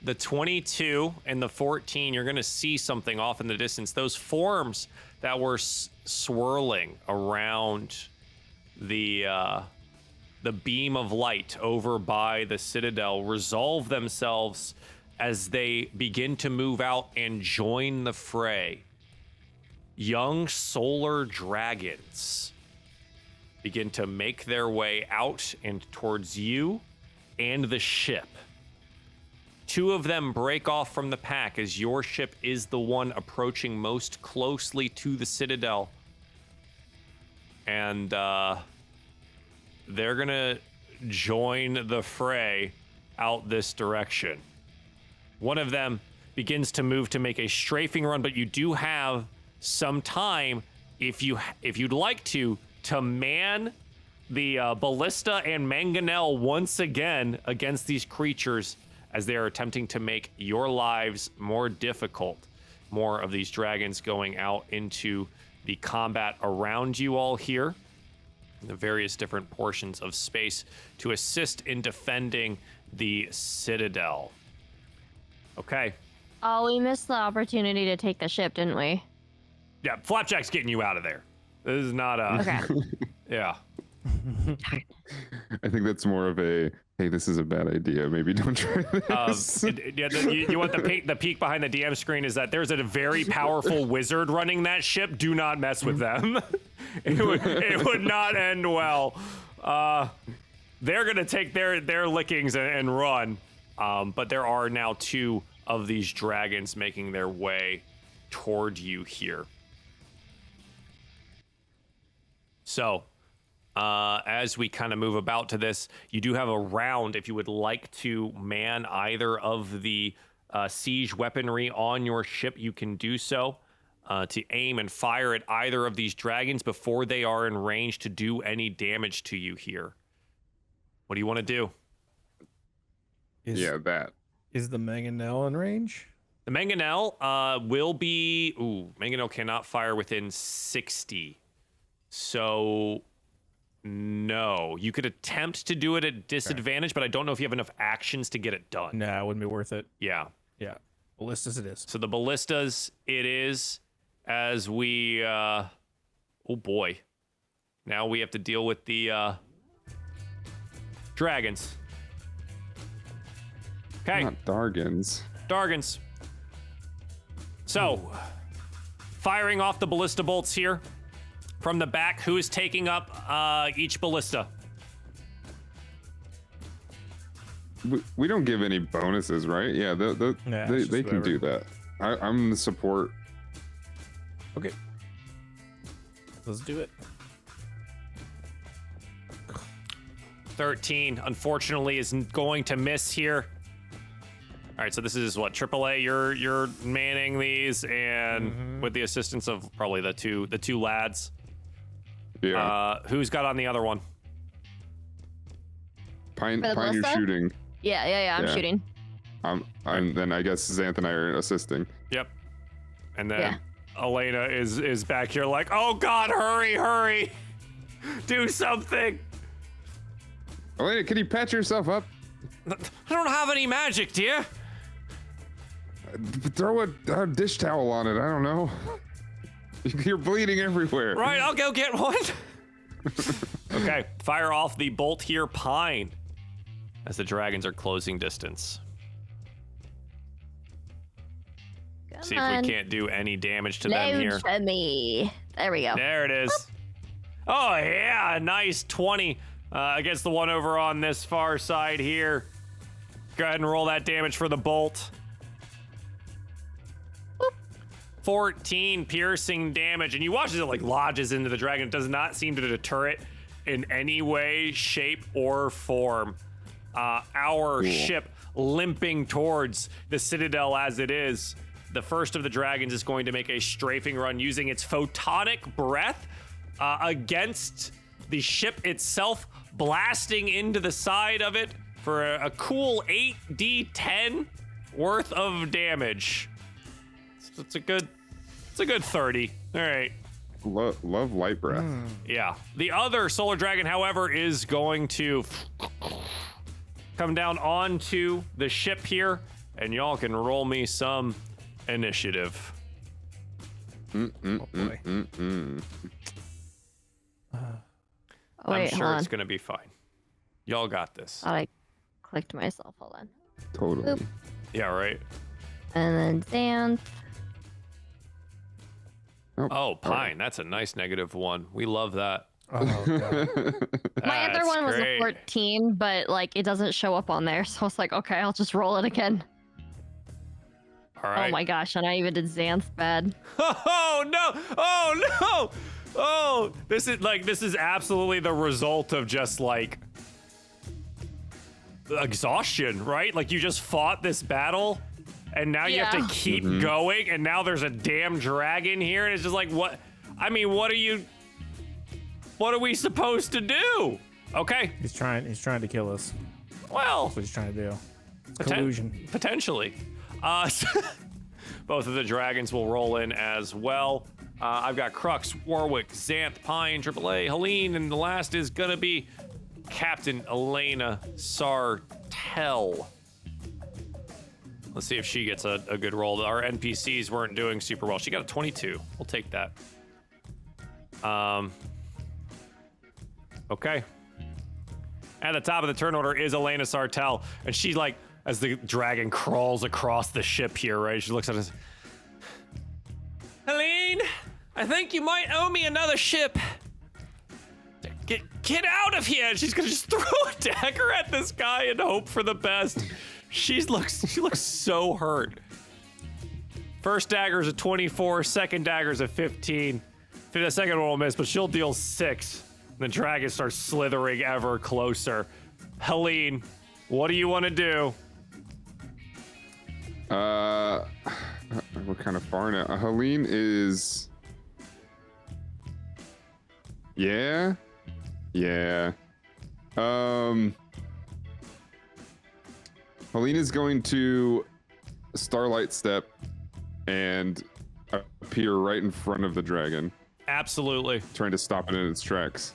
The 22 and the 14, you're going to see something off in the distance. Those forms that were swirling around the beam of light over by the citadel resolve themselves as they begin to move out and join the fray. Young solar dragons begin to make their way out and towards you and the ship. 2 of them break off from the pack as your ship is the one approaching most closely to the citadel. And they're gonna join the fray out this direction. One of them begins to move to make a strafing run, but you do have some time, if you'd like to man the ballista and mangonel once again against these creatures as they are attempting to make your lives more difficult. More of these dragons going out into the combat around you all here. the various different portions of space to assist in defending the citadel. Okay. Oh, we missed the opportunity to take the ship, didn't we? Yeah, Flapjack's getting you out of there. This is not a... Okay. Yeah. I think that's more of a, hey, this is a bad idea. Maybe don't try this. You want the peek behind the DM screen is that there's a very powerful wizard running that ship. Do not mess with them. it would not end well. They're going to take their lickings and run. But there are now 2 of these dragons making their way toward you here. So, as we kind of move about to this, you do have a round if you would like to man either of the siege weaponry on your ship. You can do so to aim and fire at either of these dragons before they are in range to do any damage to you here. What do you want to do? Yeah, that. Is the mangonel in range? The mangonel will be... Ooh, mangonel cannot fire within 60. So... No, you could attempt to do it at disadvantage, but I don't know if you have enough actions to get it done. Nah, it wouldn't be worth it. Yeah. Yeah. Ballistas it is. So the ballistas it is, as we, oh boy. Now we have to deal with the, dragons. Okay. Not Dargans. Dargans. So, firing off the ballista bolts here. From the back, who is taking up each ballista? We don't give any bonuses, right? Yeah, they can do that. I'm the support. Okay. Let's do it. 13, unfortunately, is going to miss here. All right, so this is what, AAA, you're manning these, and with the assistance of probably the two lads. Yeah. Who's got on the other one? Pine, you're ballista? shooting. Yeah, I'm Yeah. shooting. Then I guess Xanth and I are assisting. Yep. And then Elena is back here like, oh God, hurry, do something. Elena, can you patch yourself up? I don't have any magic, dear. Throw a dish towel on it. I don't know. You're bleeding everywhere. Right, I'll go get one. Okay, fire off the bolt here, Pine, as the dragons are closing distance. See if we can't do any damage to them here. For me. There we go. There it is. Oh yeah, a nice 20 against the one over on this far side here. Go ahead and roll that damage for the bolt. 14 piercing damage, and you watch as it like lodges into the dragon. It does not seem to deter it in any way, shape, or form. Our ship limping towards the citadel as it is. The first of the dragons is going to make a strafing run using its photonic breath against the ship itself, blasting into the side of it for a cool 8d10 worth of damage. It's a good 30. All right. Love light breath. Yeah. The other solar dragon, however, is going to come down onto the ship here, and y'all can roll me some initiative. Oh, wait, I'm sure hold it's on. gonna be fine. Y'all got this. Thought I clicked myself. Hold on. Totally. Oop. Yeah, right. And then Xanth. Oh, Pine, that's a nice -1. We love that. Oh god. My other That's one was great. a 14, but like it doesn't show up on there, so I was like, okay, I'll just roll it again. All right. Oh my gosh, and I even did Xanth's bad. Oh no! Oh no! Oh, this is absolutely the result of just like exhaustion, right? Like you just fought this battle, and now you have Yeah. to keep going, and now there's a damn dragon here, and it's just like, what? I mean, what are we supposed to do? Okay, He's trying to kill us. well, That's what he's trying to do. It's Poten- collusion. Potentially. Both of the dragons will roll in as well. I've got Crux, Warwick, Xanth, Pine, AAA, Helene, and the last is gonna be Captain Elena Sartell. Let's see if she gets a good roll. Our NPCs weren't doing super well. She got a 22. We'll take that. Okay. At the top of the turn order is Elena Sartell, and she, like, as the dragon crawls across the ship here, right? She looks at us. Helene, I think you might owe me another ship. Get out of here! And she's gonna just throw a dagger at this guy and hope for the best. She looks so hurt. First dagger's a 24, second dagger's a 15. The second one will miss, but she'll deal 6. The dragon starts slithering ever closer. Helene, what do you want to do? We're kind of far now. Helene is... Yeah. Helene is going to Starlight Step and appear right in front of the dragon. Absolutely. Trying to stop it in its tracks.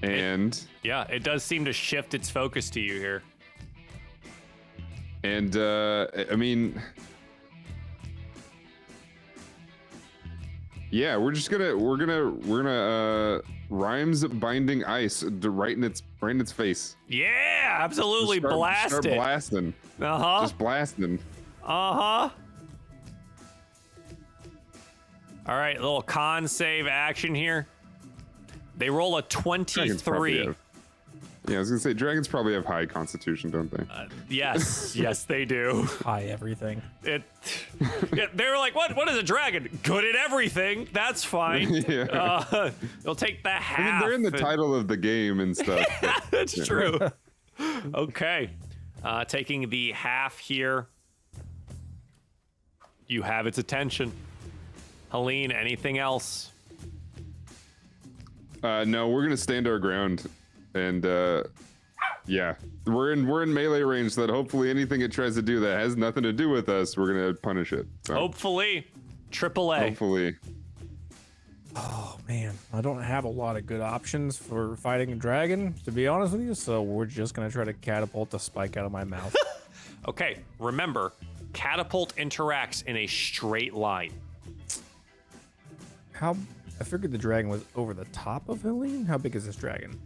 And... Yeah, it does seem to shift its focus to you here. And, I mean... Yeah, we're gonna Rhymes Binding Ice right in its face. Yeah, absolutely. Start Blast it. Blasting. Uh-huh. Just blasting. Uh-huh. All right, little con save action here. They roll a 23. Yeah, I was gonna say dragons probably have high constitution, don't they? Yes, yes, they do. Hi, everything. Yeah, they were like, what is a dragon? Good at everything. That's fine. Yeah. They'll take the half. I mean, they're in the and- title of the game and stuff. but- That's yeah. true. Okay. Taking the half here. You have its attention. Helene, anything else? No, we're gonna stand our ground, and yeah, we're in melee range. So that hopefully anything it tries to do that has nothing to do with us, we're gonna punish it. So, Hopefully. AAA. hopefully. Oh man, I don't have a lot of good options for fighting a dragon, to be honest with you. So we're just gonna try to catapult the spike out of my mouth. Okay, remember, catapult interacts in a straight line. I figured the dragon was over the top of Helene. How big is this dragon?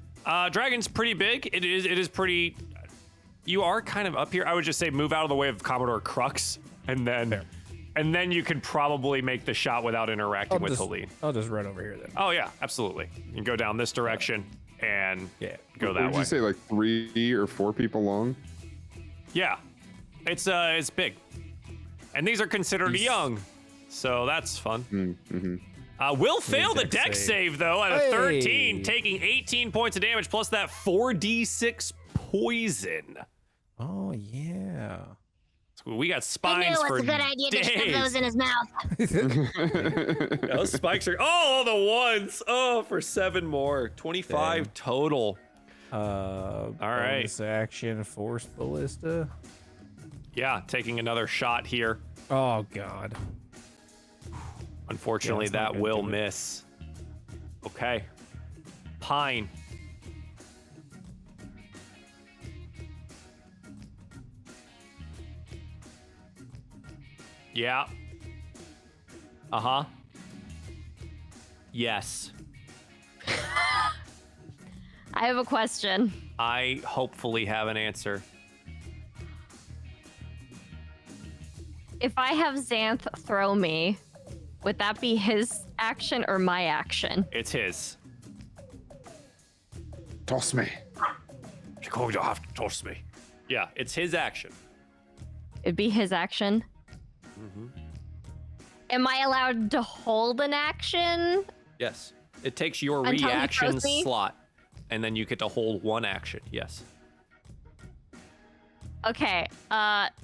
Dragon's pretty big. It is pretty. You are kind of up here. I would just say move out of the way of Commodore Crux, and then you can probably make the shot without interacting with Helene. I'll just run over here then. Oh yeah, absolutely. You can go down this direction and go that Would way. you say like 3 or 4 people long? Yeah, it's big, and these are considered young, so that's fun. Mm-hmm. Will fail the dex dex save. save though at a 13, Hey. taking 18 points of damage plus that 4d6 poison. Oh yeah. So we got I spines knew it for was a good idea to shove days. those in his mouth. Yeah, those spikes are the ones. Oh, for 7 more, 25 total. All right. Bonus action, force ballista. Yeah, taking another shot here. Oh god. Unfortunately, Yeah, it's not that gonna will do it. miss. Okay. Pine. Yeah. Uh-huh. Yes. I have a question. I hopefully have an answer. If I have Xanth throw me, would that be his action or my action? It's his. Toss me. You're going to have to toss me. Yeah, it's his action. It'd be his action. Am I allowed to hold an action? Yes. It takes your Until he reaction throws me? slot, and then you get to hold one action. Yes. Okay,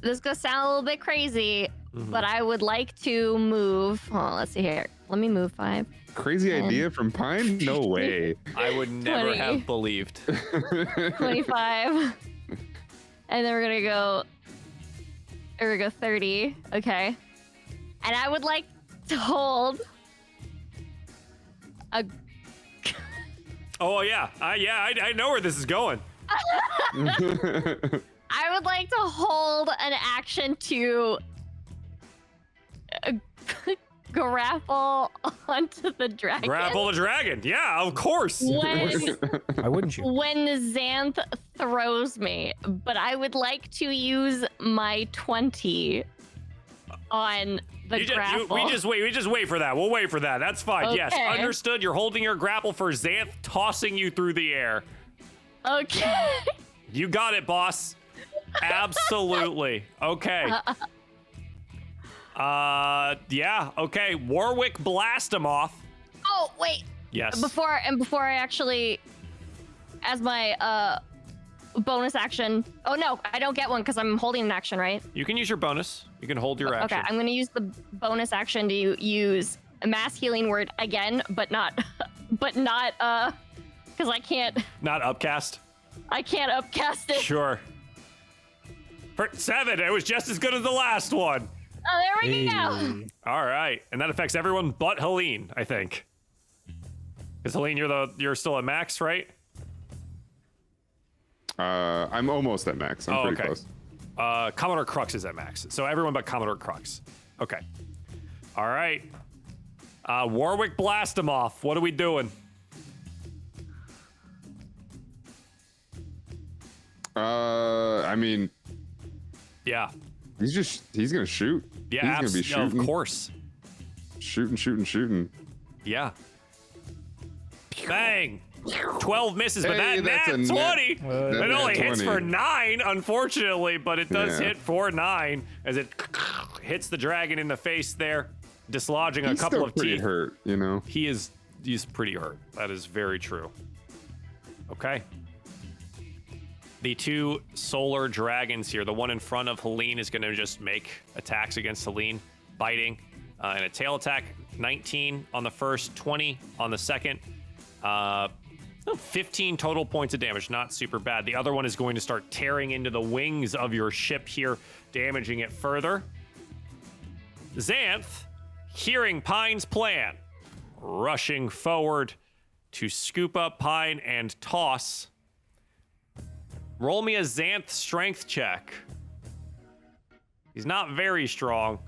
this is gonna sound a little bit crazy, Mm-hmm. but I would like to move. Oh, let's see here. Let me move 5. Crazy idea from Pine? No way. I would never 20. have believed. 25. And then we're gonna go 30. Okay. And I would like to hold a. Oh yeah, I know where this is going. I would like to hold an action to grapple onto the dragon. Grapple the dragon. Yeah, of course. When, Why wouldn't you? when Xanth throws me, but I would like to use my 20 on the grapple. We just wait for that. We'll wait for that. That's fine. Yes, Okay. understood. You're holding your grapple for Xanth tossing you through the air. Okay. You got it, boss. Absolutely. Okay. Yeah. Okay. Warwick, blast him off. Oh wait. Yes. Before I actually, as my bonus action. Oh no, I don't get one because I'm holding an action, right? You can use your bonus. You can hold your action. Okay, I'm gonna use the bonus action to use a mass healing word again, but not, because I can't Not upcast it. Sure. For 7, it was just as good as the last one. Oh, there we go. Hey. All right, and that affects everyone but Helene, I think. Because Helene, you're still at max, right? I'm almost at max. I'm pretty okay. close. Commodore Crux is at max, so everyone but Commodore Crux. Okay. All right. Warwick, blast him off. What are we doing? I mean, Yeah. he's gonna shoot. Yeah, he's gonna be shooting. Of course. Shooting. Yeah. Bang. 12 misses, but Hey, that that's nat a 20. That It nat only hits 20. for 9, unfortunately, but it does Yeah. hit for 9 as it hits the dragon in the face there, dislodging He's a couple still of pretty teeth. hurt, you know. He's pretty hurt. That is very true. Okay. The two solar dragons here. The one in front of Helene is going to just make attacks against Helene, biting, and a tail attack. 19 on the first, 20 on the second. 15 total points of damage. Not super bad. The other one is going to start tearing into the wings of your ship here, damaging it further. Xanth, hearing Pine's plan, rushing forward to scoop up Pine and toss. Roll me a Xanth strength check. He's not very strong,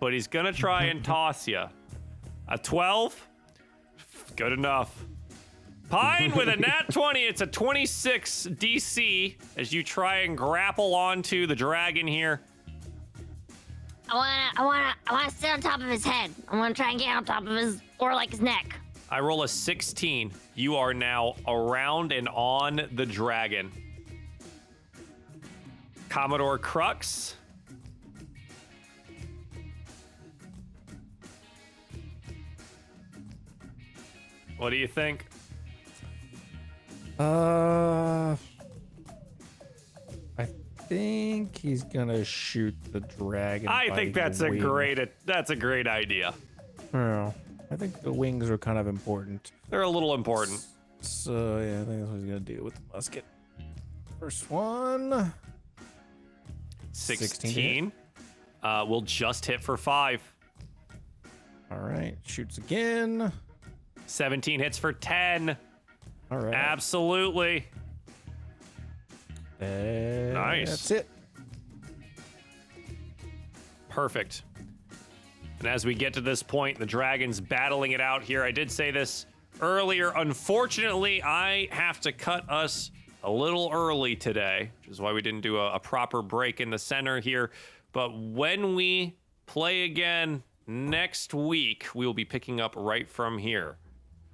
but he's gonna try and toss you. A 12? Good enough. Pine with a nat 20, it's a 26 DC as you try and grapple onto the dragon here. I wanna sit on top of his head. I wanna try and get on top of his, or like his neck. I roll a 16. You are now around and on the dragon. Commodore Crux. What do you think? I think he's gonna shoot the dragon. I by think the that's a wing. great idea. Oh, I think the wings are kind of important. They're a little important. So yeah, I think that's what he's gonna do with the musket. First one. 16. Will just hit for 5. All right, shoots again. 17 hits for 10. All right. Absolutely. Nice. That's it. Perfect. And as we get to this point, the dragon's battling it out here. I did say this earlier. Unfortunately, I have to cut us a little early today, which is why we didn't do a proper break in the center here. But when we play again next week, we will be picking up right from here.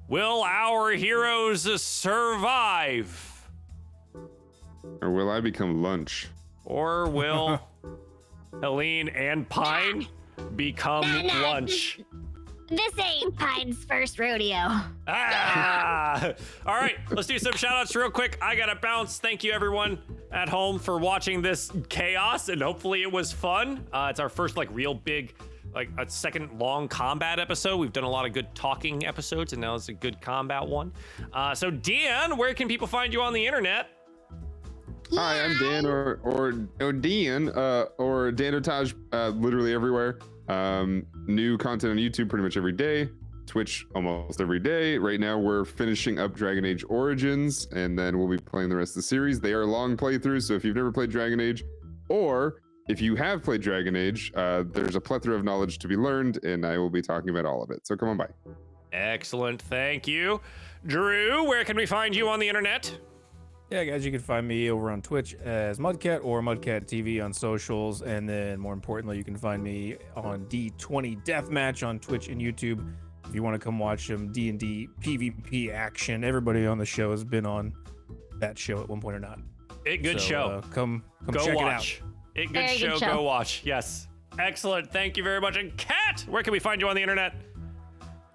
Will our heroes survive? Or will I become lunch? Or will Helene and Pine become Nah, lunch? This ain't Pine's first rodeo. Ah! All right, let's do some shout outs real quick. I gotta bounce. Thank you everyone at home for watching this chaos, and hopefully it was fun. It's our first real big, a second long combat episode. We've done a lot of good talking episodes, and now it's a good combat one. So Dan, where can people find you on the internet? Hi, I'm Dan or Dan or Dan Otage, literally everywhere. New content on YouTube pretty much every day. Twitch almost every day. Right now we're finishing up Dragon Age Origins, and then we'll be playing the rest of the series. They are long playthroughs, so if you've never played Dragon Age, or if you have played Dragon Age, there's a plethora of knowledge to be learned, and I will be talking about all of it. So come on by. Excellent. Thank you. Drew, where can we find you on the internet? Yeah, guys, you can find me over on Twitch as Mudcat or Mudcat TV on socials, and then more importantly, you can find me on D20 Deathmatch on Twitch and YouTube. If you want to come watch some D&D PvP action, everybody on the show has been on that show at one point or not. Good show. Come Go check watch. it Good show. Go watch. Yes. Excellent. Thank you very much. And Kat, where can we find you on the internet?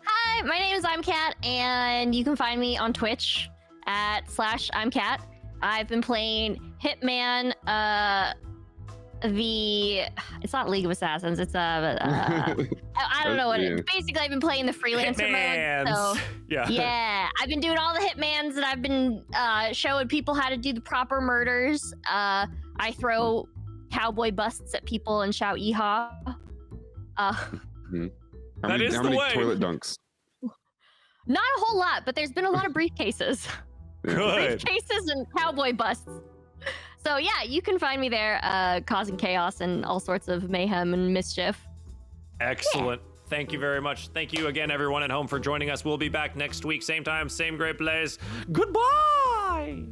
Hi, my name is I'm Kat, and you can find me on Twitch at /I'm Kat. I've been playing Hitman. It's not League of Assassins. It's I don't know what it is. Basically, I've been playing the freelancer mode. So yeah, I've been doing all the Hitmans, and I've been showing people how to do the proper murders. I throw cowboy busts at people and shout yeehaw. How many toilet dunks? Not a whole lot, but there's been a lot of briefcases. Good. Briefcases and cowboy busts. So yeah, you can find me there causing chaos and all sorts of mayhem and mischief. Excellent. Yeah. Thank you very much. Thank you again, everyone at home, for joining us. We'll be back next week, same time, same great place. Goodbye.